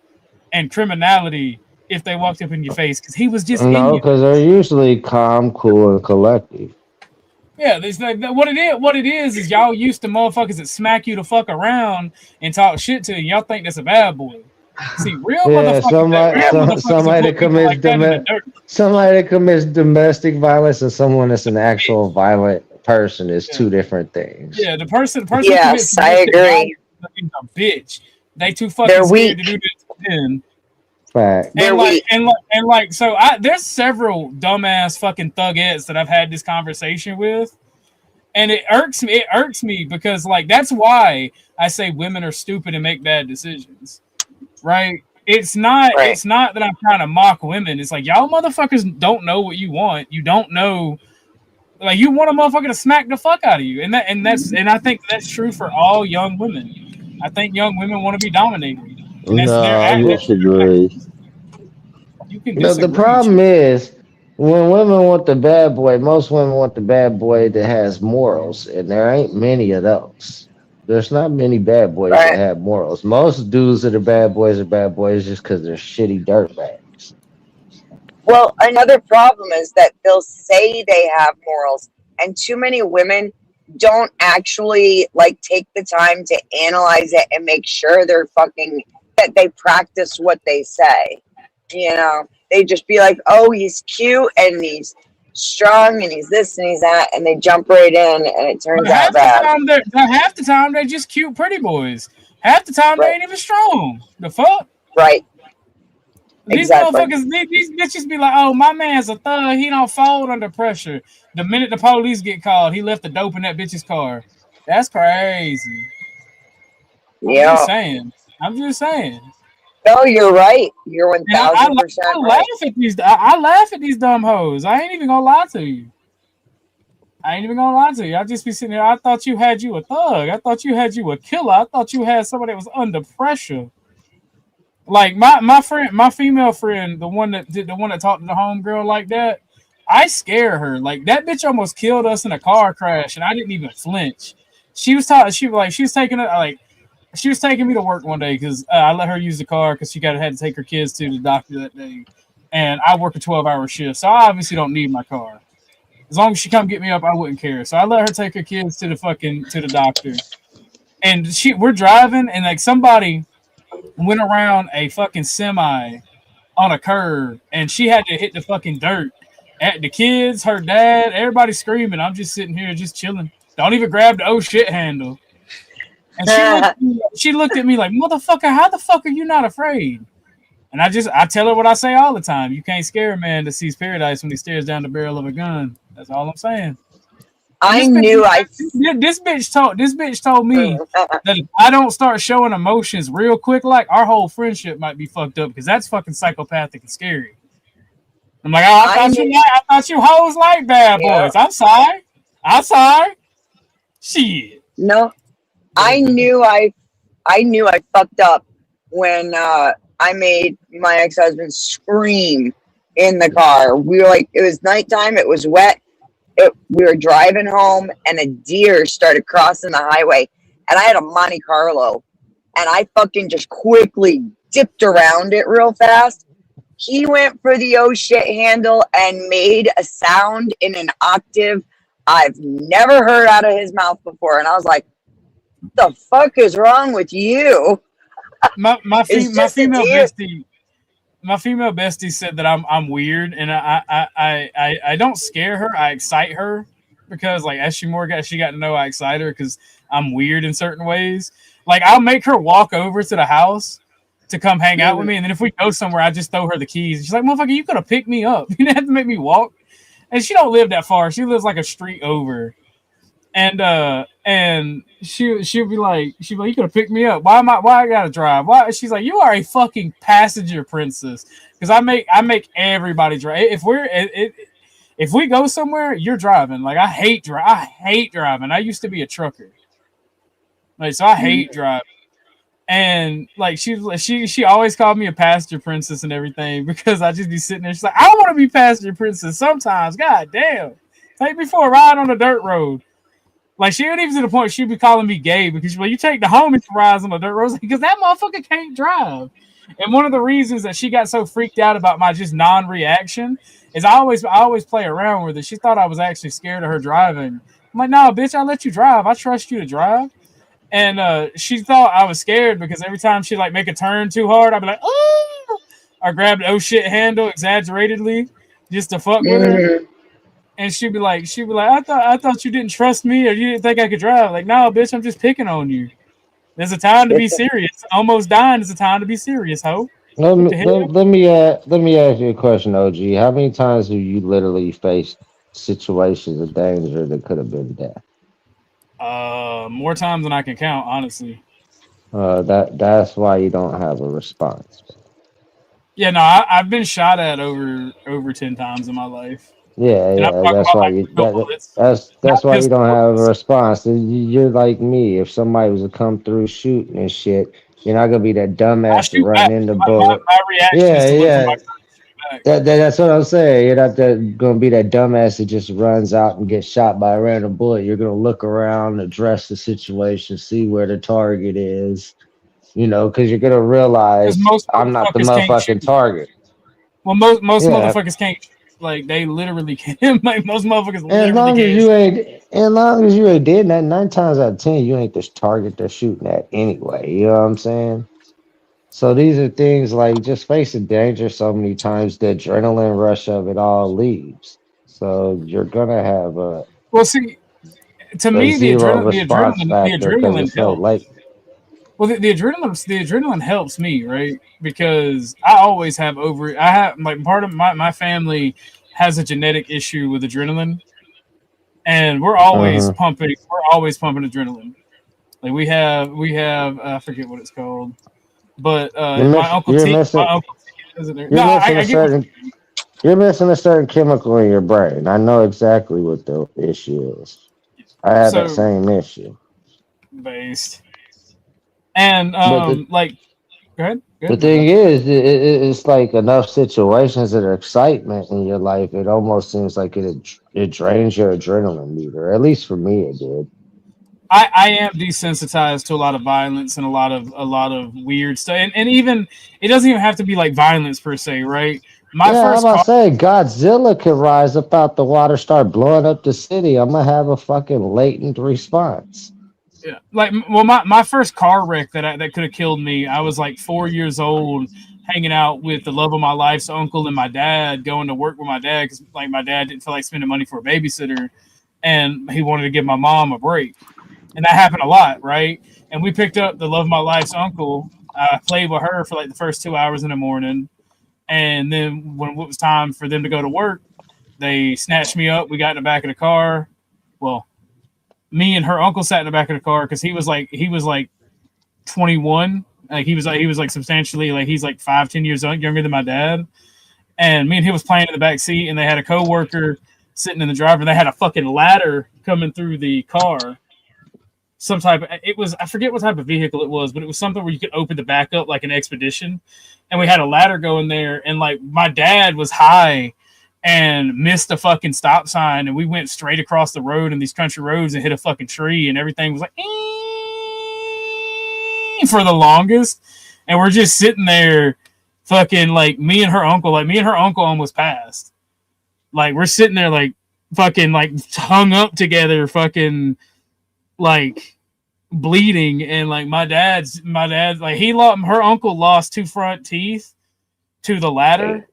and criminality, if they walked up in your face, because he was just
because they're usually calm, cool, and collective.
Yeah, what it is y'all used to motherfuckers that smack you the fuck around and talk shit to you. Y'all think that's a bad boy. See, real motherfuckers.
Somebody that commits domestic violence and someone that's an actual violent person is two different things.
Yeah, the person.
Yes, I agree.
A bitch. They too fucking scared to do this to them.
Fact.
And like, so there's several dumbass fucking thugettes that I've had this conversation with, and it irks me because, like, that's why I say women are stupid and make bad decisions, right? It's not that I'm trying to mock women. It's like, y'all motherfuckers don't know what you want. You don't know Like you want a motherfucker to smack the fuck out of you, and I think that's true for all young women. I think young women want to be dominated. And that's
No, I disagree.
You can
No, the
disagree.
problem is when women want the bad boy, most women want the bad boy that has morals, and there ain't many of those. There's not many bad boys that have morals. Most dudes that are bad boys just because they're shitty dirtbags.
Well, another problem is that they'll say they have morals, and too many women don't actually like take the time to analyze it and make sure they're fucking that they practice what they say. You know, they just be like, "Oh, he's cute and he's strong and he's this and he's that," and they jump right in, and it turns out bad.
Half the time they're just cute, pretty boys. Half the time they ain't even strong. The fuck?
Right.
These motherfuckers, these bitches be like, "Oh, my man's a thug. He don't fold under pressure." The minute the police get called, he left the dope in that bitch's car. That's crazy.
Yeah.
I'm just saying.
No, you're right. You're 1000% right.
I laugh at these dumb hoes. I ain't even gonna lie to you. I just be sitting there. I thought you had you a thug. I thought you had you a killer. I thought you had somebody that was under pressure. Like my friend, my female friend, the one that talked to the homegirl like that, I scare her. Like that bitch almost killed us in a car crash, and I didn't even flinch. She was taking me to work one day because I let her use the car because she had to take her kids to the doctor that day, and I work a 12-hour shift, so I obviously don't need my car. As long as she come get me up, I wouldn't care. So I let her take her kids to the doctor, and we're driving, and like somebody went around a fucking semi on a curve, and she had to hit the fucking dirt. At the kids, her dad, everybody screaming. I'm just sitting here, just chilling. Don't even grab the oh shit handle. And she looked at me like, "Motherfucker, how the fuck are you not afraid?" And I tell her what I say all the time. You can't scare a man that sees paradise when he stares down the barrel of a gun. That's all I'm saying. This bitch told me that if I don't start showing emotions real quick, like our whole friendship might be fucked up because that's fucking psychopathic and scary. I'm like, oh, I thought you hoes like bad boys. I'm sorry. Shit.
No, I knew I fucked up when I made my ex-husband scream in the car. We were like, it was nighttime, it was wet. We were driving home, and a deer started crossing the highway, and I had a Monte Carlo, and I fucking just quickly dipped around it real fast. He went for the oh shit handle and made a sound in an octave I've never heard out of his mouth before, and I was like, "What the fuck is wrong with you?"
My female bestie said that I'm weird, and I don't scare her. I excite her because like as she got to know, I excite her because I'm weird in certain ways. Like I'll make her walk over to the house to come hang out with me, and then if we go somewhere, I just throw her the keys. She's like, "Motherfucker, you could have picked me up. You didn't have to make me walk." And she don't live that far. She lives like a street over. And she'll be like, "You could have picked me up. Why I gotta drive? Why?" She's like, "You are a fucking passenger princess." Because I make everybody drive. If we go somewhere, you're driving. Like I hate driving. I used to be a trucker. Like so, I hate driving. And like she always called me a passenger princess and everything because I just be sitting there. She's like, "I want to be passenger princess sometimes. God damn, take me for a ride on the dirt road." Like she ain't even to the point she'd be calling me gay because she's like, "You take the homie for rides on the dirt roads because that motherfucker can't drive." And one of the reasons that she got so freaked out about my just non-reaction is I always play around with her. She thought I was actually scared of her driving. I'm like, "No, bitch, I let you drive. I trust you to drive." And she thought I was scared because every time she like make a turn too hard, I'd be like, "Oh!" I grab the oh shit handle exaggeratedly just to fuck with her. And she'd be like, I thought you didn't trust me or you didn't think I could drive. Like, no, bitch, I'm just picking on you. There's a time to be serious. Almost dying is a time to be serious, ho.
Let me ask you a question, OG. How many times have you literally faced situations of danger that could have been death?
More times than I can count, honestly.
That's why you don't have a response.
Yeah, no, I've been shot at over 10 times in my life.
Yeah,
And I'm
yeah.
talking
That's
about
why
like
you.
real bullets,
That's
not
why you
pistol
don't have a
bullets.
response. You're like me. If somebody was to come through shooting and shit, you're not gonna be that
I
dumbass to
shoot
run
back.
in the
My
bullet.
reaction is
Yeah,
to look for my
yeah.
gun and shoot back.
That's what I'm saying. You're not gonna be that dumbass that just runs out and gets shot by a random bullet. You're gonna look around, address the situation, see where the target is. Because you're gonna
Because
realize
most
I'm not the
motherfuckers can't shoot.
motherfucking target.
Well, most
Yeah.
motherfuckers can't shoot. Like they literally can't. Like most motherfuckers
And as
literally
long as
can't
you
shoot.
ain't, as long as you ain't did that, 9 times out of 10, you ain't this target they're shooting at anyway. You know what I'm saying? So these are things like just facing danger so many times, the adrenaline rush of it all leaves. So you're gonna have
Well, see, to
a
me,
zero response
the
factor because
adrenaline
it's so
helps.
late.
Well, the adrenaline helps me, right? Because I always have I have like part of my family has a genetic issue with adrenaline, and we're always
Uh-huh.
pumping. We're always pumping adrenaline. Like we have I forget what it's called, but
You're
my
missing.
uncle
You're
T, my
missing.
uncle T is in there.
You're
No,
missing a
I get what
certain. You're missing a certain chemical in your brain. I know exactly what the issue is. I had that
so
same issue.
based and
But the
like go ahead,
The
my
thing
bad.
is, it's like enough situations that are excitement in your life. It almost seems like it drains your adrenaline meter. At least for me, it did.
I am desensitized to a lot of violence and a lot of weird stuff, and even it doesn't even have to be like violence per se, right? My
Yeah, I'm
first
about to
car,
say Godzilla could rise up out the water, start blowing up the city. I'm gonna have a fucking latent response.
yeah, like well, my first car wreck that could have killed me. I was like 4 years old, hanging out with the love of my life's uncle and my dad, going to work with my dad because like my dad didn't feel like spending money for a babysitter, and he wanted to give my mom a break. And that happened a lot, right? And we picked up the love of my life's uncle. I played with her for like the first 2 hours in the morning, and then when it was time for them to go to work, they snatched me up. We got in the back of the car. Well, me and her uncle sat in the back of the car because he was like 21. Like he was like substantially like he's like 5-10 years younger than my dad. And me and him was playing in the back seat, and they had a coworker sitting in the driver. And they had a fucking ladder coming through the car. Some type of, it was, I forget what type of vehicle it was, but it was something where you could open the back up like an Expedition, and we had a ladder going there, and like my dad was high and missed a fucking stop sign, and we went straight across the road in these country roads and hit a fucking tree, and everything was like for the longest, and we're just sitting there fucking like me and her uncle almost passed, like we're sitting there like fucking like hung up together fucking like bleeding, and like my dad like her uncle lost 2 front teeth to the ladder,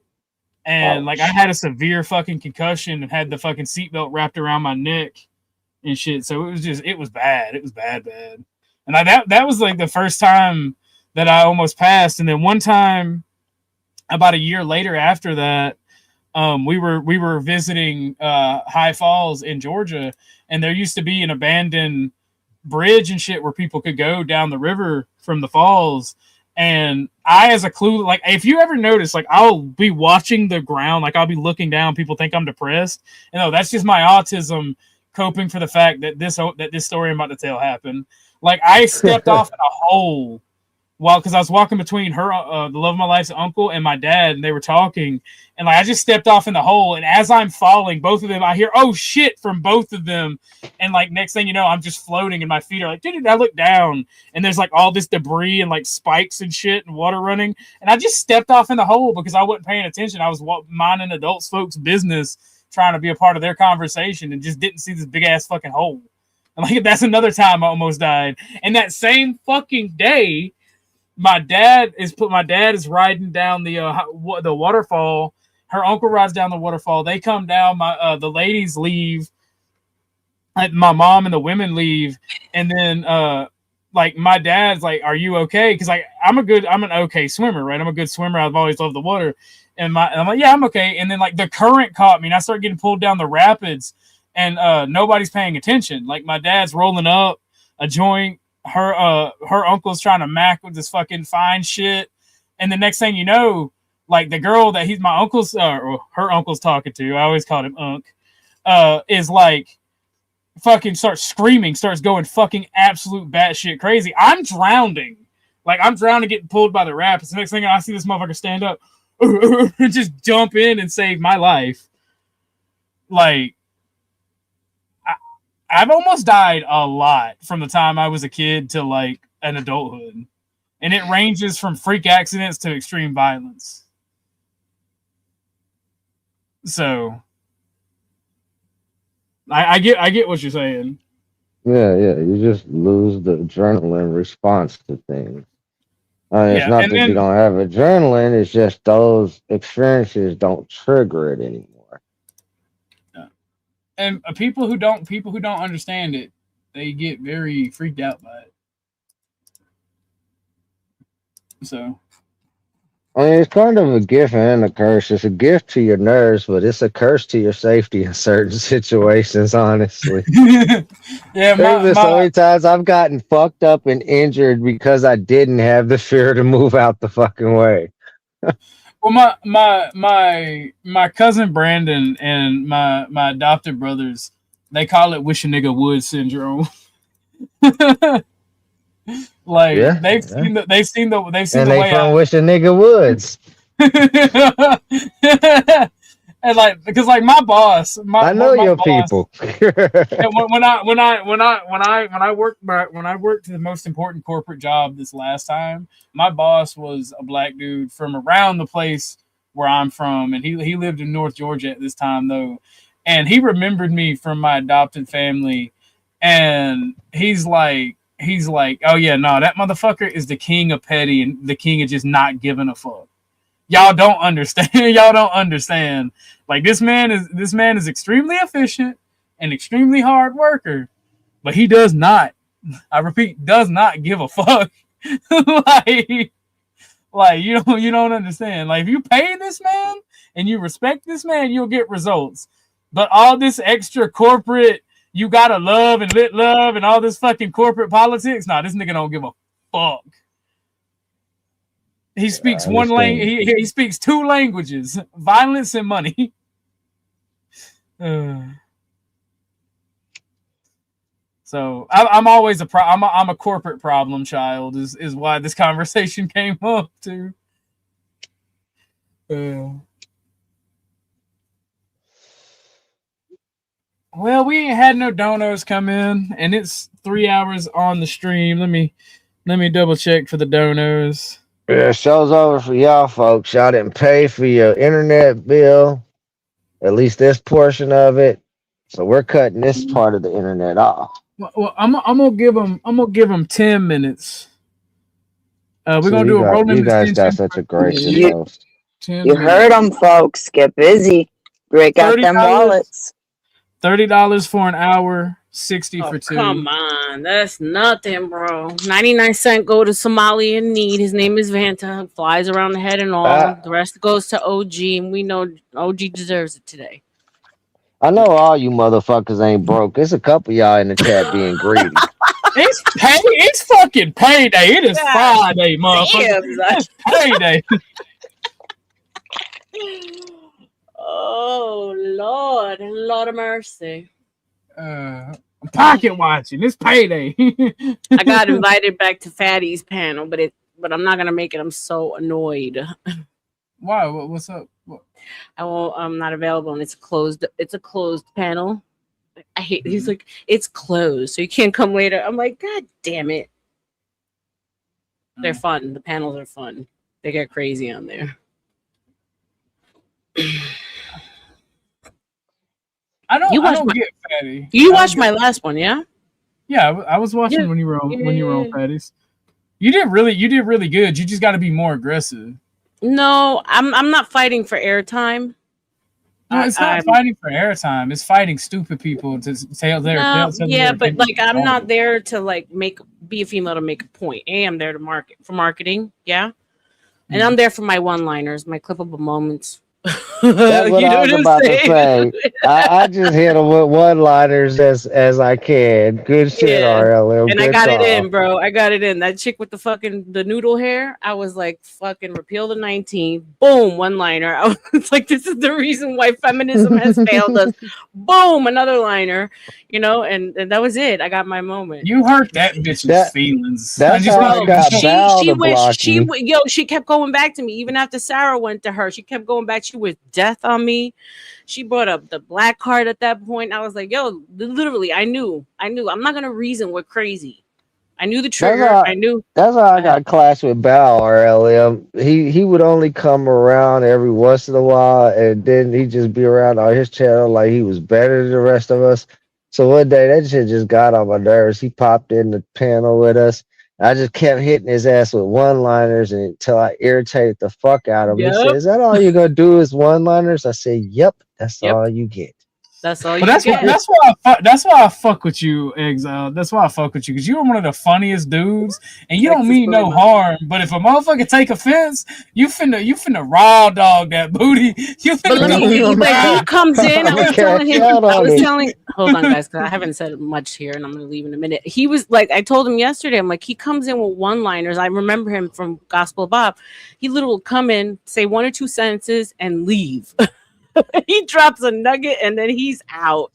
and like I had a severe fucking concussion and had the fucking seatbelt wrapped around my neck and shit. So it was bad. It was bad. And that was like the first time that I almost passed. And then one time about a year later after that, we were visiting High Falls in Georgia, and there used to be an abandoned bridge and shit where people could go down the river from the falls. And I, as a clue, like if you ever notice, like I'll be watching the ground, like I'll be looking down, people think I'm depressed, and no, that's just my autism coping for the fact that this story I'm about to tell happened. Like I stepped off in a hole because I was walking between her, the love of my life's uncle, and my dad, and they were talking, and like I just stepped off in the hole, and as I'm falling, both of them, I hear "oh shit" from both of them, and like next thing you know, I'm just floating, and my feet are like, dude, I look down, and there's like all this debris and like spikes and shit and water running, and I just stepped off in the hole because I wasn't paying attention. I was minding adults folks' business, trying to be a part of their conversation, and just didn't see this big ass fucking hole. And like that's another time I almost died. And that same fucking day, my dad is riding down the waterfall. Her uncle rides down the waterfall. They come down. The ladies leave. My mom and the women leave, and then like my dad's like, "Are you okay?" Because like I'm an okay swimmer, right? I'm a good swimmer. I've always loved the water, and I'm like, "Yeah, I'm okay." And then like the current caught me, and I started getting pulled down the rapids, and nobody's paying attention. Like my dad's rolling up a joint. Her uncle's trying to mac with this fucking fine shit, and the next thing you know, like the girl that he's my uncle's or her uncle's talking to, I always called him Unc, is like fucking starts screaming, starts going fucking absolute batshit crazy. I'm drowning. Like I'm drowning, getting pulled by the rapids. The next thing I see this motherfucker stand up and just jump in and save my life. Like I've almost died a lot from the time I was a kid to like an adulthood. And it ranges from freak accidents to extreme violence. So I get what you're saying.
Yeah, you just lose the adrenaline response to things. It's
Yeah,
not
and
that you
then
don't have adrenaline, it's just those experiences don't trigger it anymore.
and people who don't understand it, they get very freaked out by it. So
I mean, it's kind of a gift and a curse. It's a gift to your nerves, but it's a curse to your safety in certain situations, honestly.
yeah,
There's so many times I've gotten fucked up and injured because I didn't have the fear to move out the fucking way.
Well, my cousin Brandon and my adopted brothers, they call it "wish a nigga would" syndrome. Like
Yeah,
they've seen the
and
way
they from
I
Wish a Nigga Woods.
and like because like my boss,
I know your
boss,
people.
and when I worked the most important corporate job this last time, my boss was a black dude from around the place where I'm from, and he lived in North Georgia at this time though, and he remembered me from my adopted family, and he's like, oh yeah, no, that motherfucker is the king of petty and the king of just not giving a fuck. Y'all don't understand. Y'all don't understand. Like this man is extremely efficient and extremely hard worker, but he does not, I repeat, does not give a fuck. like you don't understand. Like if you pay this man and you respect this man, you'll get results. But all this extra corporate, you gotta love and lit love and all this fucking corporate politics, nah, this nigga don't give a fuck. He speaks one language. He speaks two languages: violence and money. So I'm always I'm a corporate problem child. Is why this conversation came up too. Well, we ain't had no donos come in, and it's 3 hours on the stream. Let me double check for the donos.
Yeah, show's over for y'all folks. Y'all didn't pay for your internet bill, at least this portion of it. So we're cutting this part of the internet off.
Well, I'm gonna give them 10 minutes. We're
So
gonna do a rolling.
You guys got such a gracious host.
You heard them, folks. Get busy. Break out them wallets.
$30 for an hour, 60 for two.
Come on, that's nothing, bro. 99-cent go to Somali in need. His name is Vanta. Flies around the head and all. The rest goes to OG, and we know OG deserves it today.
I know all you motherfuckers ain't broke. There's a couple y'all in the chat being greedy.
It's fucking payday. It is Friday, motherfucker. It's payday.
Oh Lord of mercy.
I'm pocket watching. It's payday.
I got invited back to Fatty's panel, but I'm not gonna make it. I'm so annoyed.
Why? What's up? What?
I'm not available, and it's a closed panel. I hate. He's like, it's closed, so you can't come later. I'm like, God damn it. They're fun. The panels are fun. They get crazy on there.
I don't get Fatty.
You watched my last one, yeah?
Yeah, I was watching when you were on Fatty's. You did really good. You just got to be more aggressive.
No, I'm not fighting for airtime.
No, it's not fighting for airtime. It's fighting stupid people to tell their.
But like I'm not there to like be a female to make a point. I'm there to marketing, yeah. And I'm there for my one-liners, my clippable moments.
That's what
You know
I was
what I'm
about to
saying?
say. I just hit them with one-liners as I can. Good shit,
Yeah.
RLM.
And I
Good
got it
call.
in, bro. I got it in. That chick with the noodle hair, I was like, fucking repeal the 19th. Boom, one liner. I was like, this is the reason why feminism has failed us. Boom, another liner. And that was it. I got my moment.
You hurt that bitch's feelings. I
That's
just
how I
want to
got Val to block me.
She kept going back to me even after Sarah went to her. She kept going back. She was death on me. She brought up the black card at that point. I was like, yo, literally, I knew. I'm not gonna reason we're crazy. I knew the trigger. I knew.
That's how I got clash with Val, RLM. He would only come around every once in a while, and then he'd just be around on his channel like he was better than the rest of us. So one day that shit just got on my nerves. He popped in the panel with us. I just kept hitting his ass with one-liners until I irritated the fuck out of him. He said,
Yep.
"Is that all you're gonna do is one-liners?" I said, "Yep, that's all you get."
That's all
But
you
that's
get.
that's why I fuck with you, Exile. That's why I fuck with you because you're one of the funniest dudes, and you don't
Texas
mean no
booty.
harm. But if a motherfucker take offense, you finna raw dog that booty. You
But
finna
let me,
go
but he comes in. I was telling him. I was
it.
telling. Hold on, guys, because I haven't said much here, and I'm gonna leave in a minute. He was like, I told him yesterday. I'm like, he comes in with one-liners. I remember him from Gospel Bob. He literally will come in, say one or two sentences, and leave. He drops a nugget, and then he's out,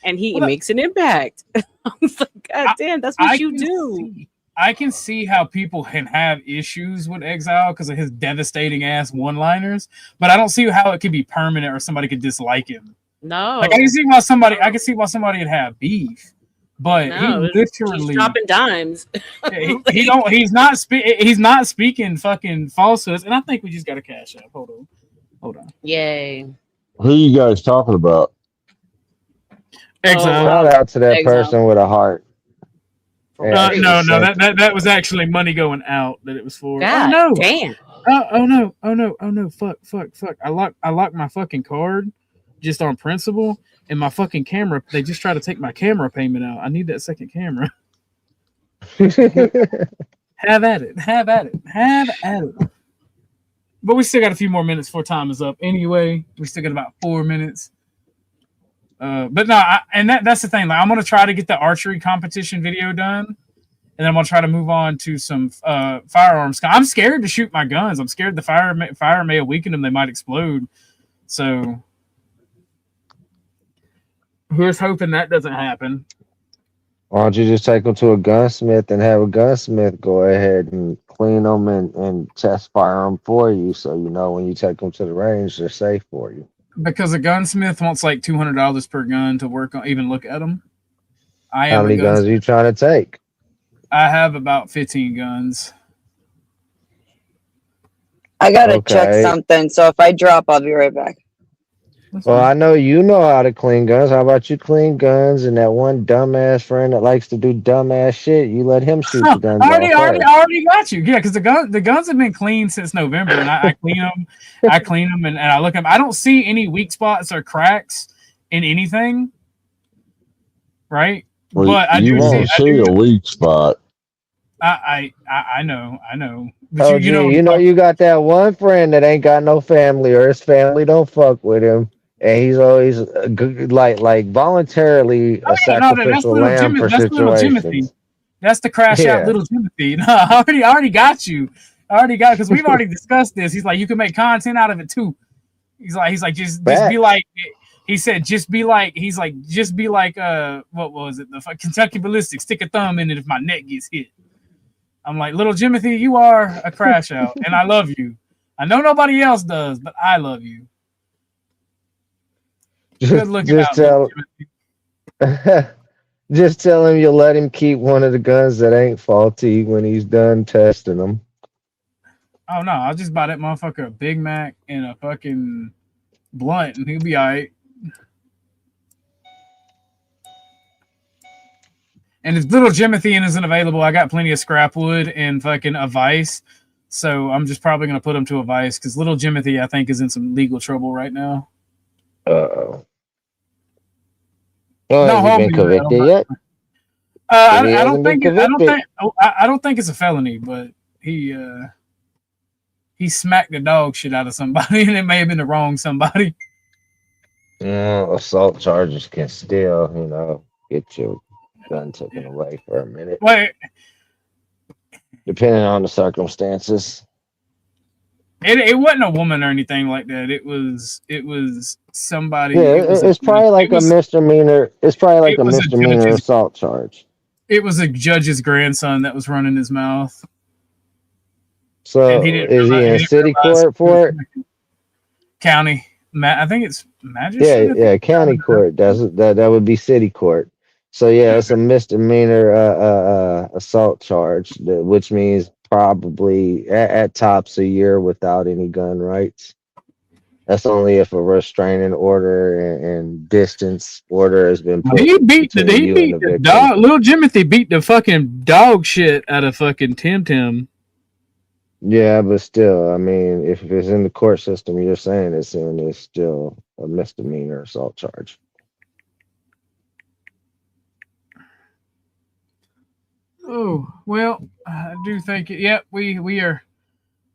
and he makes an impact. I was like, God damn, that's what you do.
I can see how people can have issues with Exile because of his devastating ass one-liners, but I don't see how it could be permanent or somebody could dislike him.
No,
Like I can see why somebody would have beef, but
No,
he literally
he's dropping dimes.
he's not speaking fucking falsehoods, and I think we just got to cash up. Hold on.
Yay.
Who you guys talking about?
Exile.
Shout out to that
Exile.
person with a heart.
No, that was actually money going out that it was for.
God
oh no!
damn.
Oh no! Fuck! I locked my fucking card just on principle, and my fucking camera. They just tried to take my camera payment out. I need that second camera. Have at it. But we still got a few more minutes before time is up. Anyway, we still got about 4 minutes. But no, that's the thing. Like, I'm gonna try to get the archery competition video done, and then I'm gonna try to move on to some firearms. I'm scared to shoot my guns. I'm scared the fire may awaken them. They might explode. So here's hoping that doesn't happen.
Why don't you just take them to a gunsmith and have a gunsmith go ahead and clean them and test fire them for you, so you know when you take them to the range, they're safe for you.
Because a gunsmith wants like $200 per gun to work on, even look at them.
How many guns are you trying to take?
I have about 15 guns.
I gotta check something, so if I drop, I'll be right back.
Well, I know you know how to clean guns. How about you clean guns, and that one dumbass friend that likes to do dumbass shit, you let him shoot the guns
I
off
already
first.
got you. Yeah, because the guns have been clean since November, and I clean them. I clean them, and I look at them. I don't see any weak spots or cracks in anything. Right?
Well,
but I
you
do
won't see a weak spot.
I know. But
Oh, you know you got that one friend that ain't got no family, or his family don't fuck with him, and he's always like voluntarily a sacrificial lamb for situations.
That's the crash out little Timothy. No, I already got you. Because we've already discussed this. He's like, you can make content out of it too. He's like just be like. He said, just be like what was it? The Kentucky Ballistics. Stick a thumb in it if my neck gets hit. I'm like, little Timothy, you are a crash out, and I love you. I know nobody else does, but I love you. Good looking out.
Just tell him you'll let him keep one of the guns that ain't faulty when he's done testing them.
Oh no, I'll just buy that motherfucker a Big Mac and a fucking blunt, and he'll be all right. And if little Timothy isn't available, I got plenty of scrap wood and fucking a vice. So I'm just probably going to put him to a vice because little Timothy, I think, is in some legal trouble right now.
Uh-oh.
No,
has he been convicted yet?
I don't think it's a felony, but he he smacked the dog shit out of somebody, and it may have been the wrong somebody.
Assault charges can still, get your gun taken away for a minute,
Wait,
depending on the circumstances.
it wasn't a woman or anything like that. It was somebody.
Yeah,
It was
it's probably like a misdemeanor. It's probably like
it
a
was a
misdemeanor
judge's-
assault charge.
It was a judge's grandson that was running his mouth.
So
And he didn't
is he
realize-
in
he didn't
city
realize-
court for it?
County. I think it's magistrate.
Yeah, county court. That would be city court. So yeah, it's a misdemeanor assault charge, which means probably at tops a year without any gun rights. That's only if a restraining order and distance order has been put.
He beat the
between you and the
the
victim.
dog. Little Jimothy beat the fucking dog shit out of fucking Tim.
Yeah, but still, I mean, if it's in the court system, you're saying it's still a misdemeanor assault charge.
Oh well, I do think it. Yep, we are.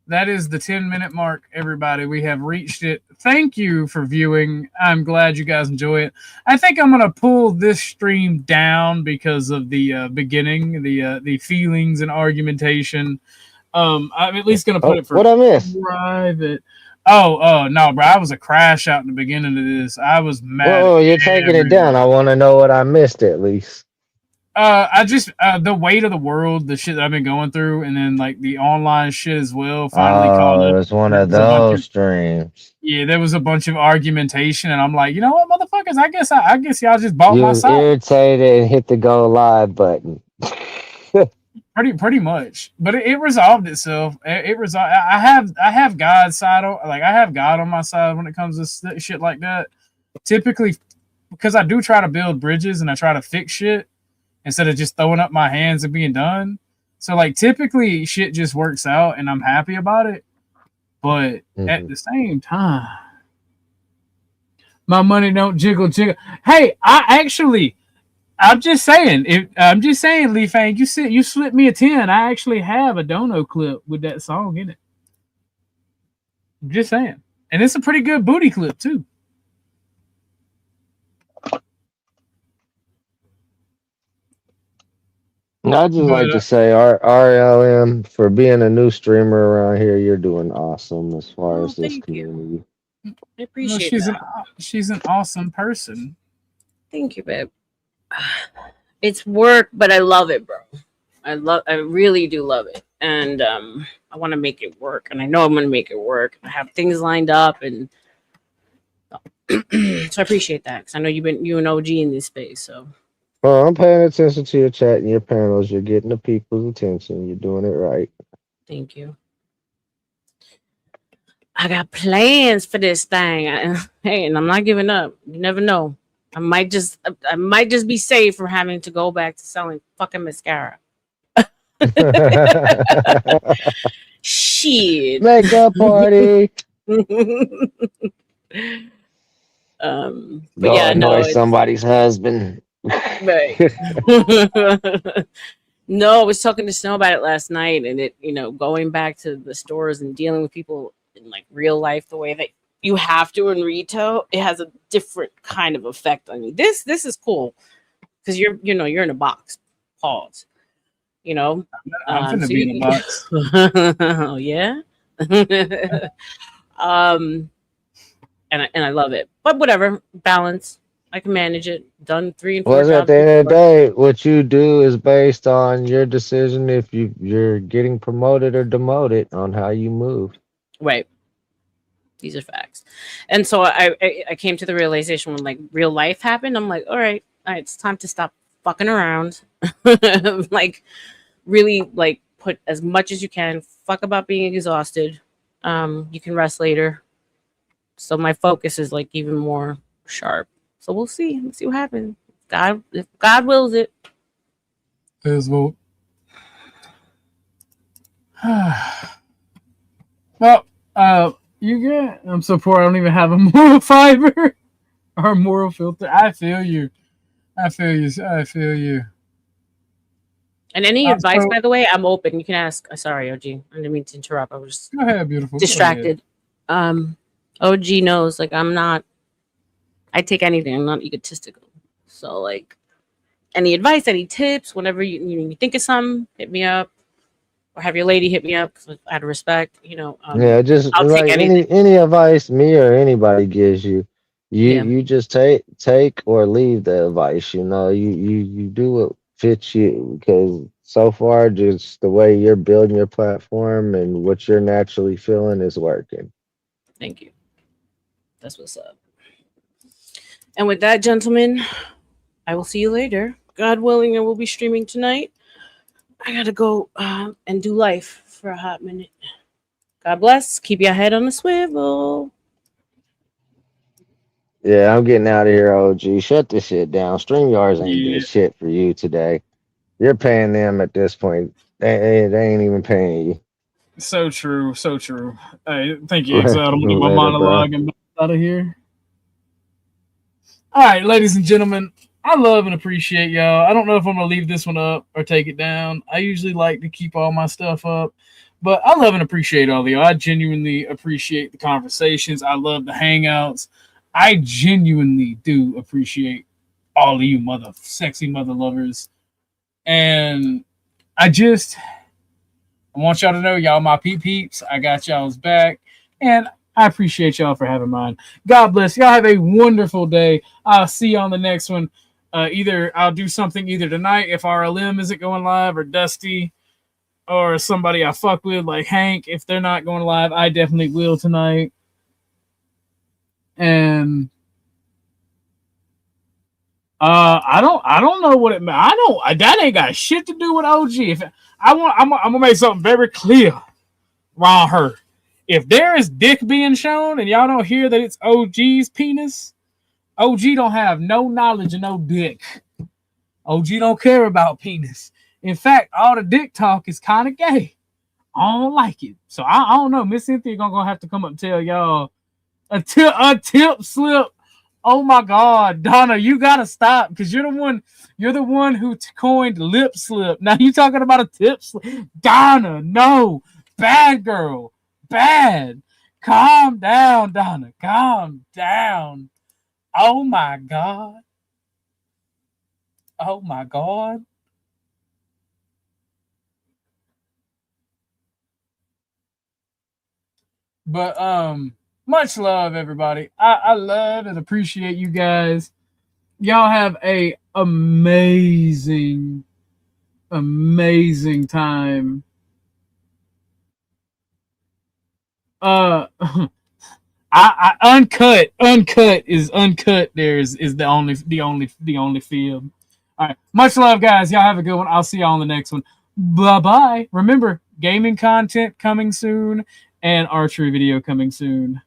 That is the 10-minute mark, everybody. We have reached it. Thank you for viewing. I'm glad you guys enjoy it. I think I'm gonna pull this stream down because of the beginning, the feelings and argumentation. I'm at least gonna put it for
what I missed?
private. Oh no, bro! I was a crash out in the beginning of this. I was mad.
Whoa,
at
you're taking it
everyone.
down. I want to know what I missed at least.
I just the weight of the world, the shit that I've been going through, and then like the online shit as well. Finally caught
Oh,
up.
it was one of
There was a bunch
those streams.
Yeah, there was a bunch of argumentation, and I'm like, you know what, motherfuckers? I guess y'all just bought
You
my
was
side.
irritated and hit the go live button.
Pretty much, but it resolved itself. It resolved. I have God's side on, like I have God on my side when it comes to shit like that. Typically, because I do try to build bridges and I try to fix shit instead of just throwing up my hands and being done. So like typically shit just works out and I'm happy about it. But at the same time, my money don't jiggle. Hey, I'm just saying, Lee Fang, you slipped me a 10. I actually have a dono clip with that song in it. I'm just saying. And it's a pretty good booty clip too.
I'd just like to say, RLM, for being a new streamer around here, you're doing awesome as far as this community.
I
No,
appreciate
she's an awesome person.
Thank you, babe. It's work, but I love it, bro. I really do love it. And I want to make it work. And I know I'm going to make it work. I have things lined up. And so I appreciate that. Because I know you an OG in this space. So
Well, I'm paying attention to your chat and your panels. You're getting the people's attention. You're doing it right.
thank you. I got plans for this thing. Hey, and I'm not giving up. You never know. I might just be safe from having to go back to selling fucking mascara. Shit.
Makeup party.
But
Go
yeah, no,
annoy
it's,
somebody's husband.
right. No, I was talking to Snow about it last night, and it, going back to the stores and dealing with people in like real life, the way that you have to in retail, it has a different kind of effect on you. This is cool because you're in a box. Pause.
I'm finna be in a box.
Oh yeah. And I love it, but whatever, balance. I can manage it. Done 3 and 4
Well,
jobs.
at the end of the day, what you do is based on your decision if you're getting promoted or demoted on how you move.
Right. These are facts. And so I came to the realization when like real life happened, I'm like, all right, it's time to stop fucking around. Like really like put as much as you can. Fuck about being exhausted. You can rest later. So my focus is like even more sharp. So we'll see. Let's see what happens. If God wills it.
As well. Well, you get. I'm so poor. I don't even have a moral fiber or a moral filter. I feel you.
And any advice,
so-
by the way, I'm open. You can ask. Sorry, OG. I didn't mean to interrupt. I was
Go ahead, beautiful. Go
distracted. OG knows, like, I take anything. I'm not egotistical. So, like, any advice, any tips, whenever you think of something, hit me up. Or have your lady hit me up out of respect.
Yeah, just
I'll
like
take anything.
any advice me or anybody gives you, you just take or leave the advice. You do what fits you, because so far just the way you're building your platform and what you're naturally feeling is working.
Thank you. That's what's up. And with that, gentlemen, I will see you later. God willing, I will be streaming tonight. I gotta go and do life for a hot minute. God bless. Keep your head on the swivel.
Yeah, I'm getting out of here, OG. Shut this shit down. StreamYards ain't doing shit for you today. You're paying them at this point. They ain't even paying you.
So true, so true. Hey, thank you, Exile. I'm gonna do my
Later,
monologue
bro.
and out of here. All right, ladies and gentlemen, I love and appreciate y'all. I don't know if I'm gonna leave this one up or take it down. I usually like to keep all my stuff up, but I love and appreciate all of y'all. I genuinely appreciate the conversations. I love the hangouts. I genuinely do appreciate all of you sexy mother lovers. And I want y'all to know, y'all my peeps. I got y'all's back. And I appreciate y'all for having mine. God bless. Y'all have a wonderful day. I'll see you on the next one. Either I'll do something either tonight if RLM isn't going live, or Dusty, or somebody I fuck with like Hank. If they're not going live, I definitely will tonight. And I don't know what it meant. That ain't got shit to do with OG. If I'm gonna make something very clear around her. If there is dick being shown and y'all don't hear that it's OG's penis, OG don't have no knowledge of no dick. OG don't care about penis. In fact, all the dick talk is kind of gay. I don't like it. So I don't know. Miss Cynthia gonna have to come up and tell y'all a tip slip. Oh my God, Donna, you gotta stop, because you're the one who coined lip slip. Now you talking about a tip slip. Donna, no. Bad girl. Bad. Calm down, Donna. Calm down. Oh my God. Oh my God. But much love, everybody. I love and appreciate you guys. Y'all have a amazing time. I uncut is uncut. There is the only field. All right, much love, guys. Y'all have a good one. I'll see y'all on the next one. Bye bye. Remember, gaming content coming soon and archery video coming soon.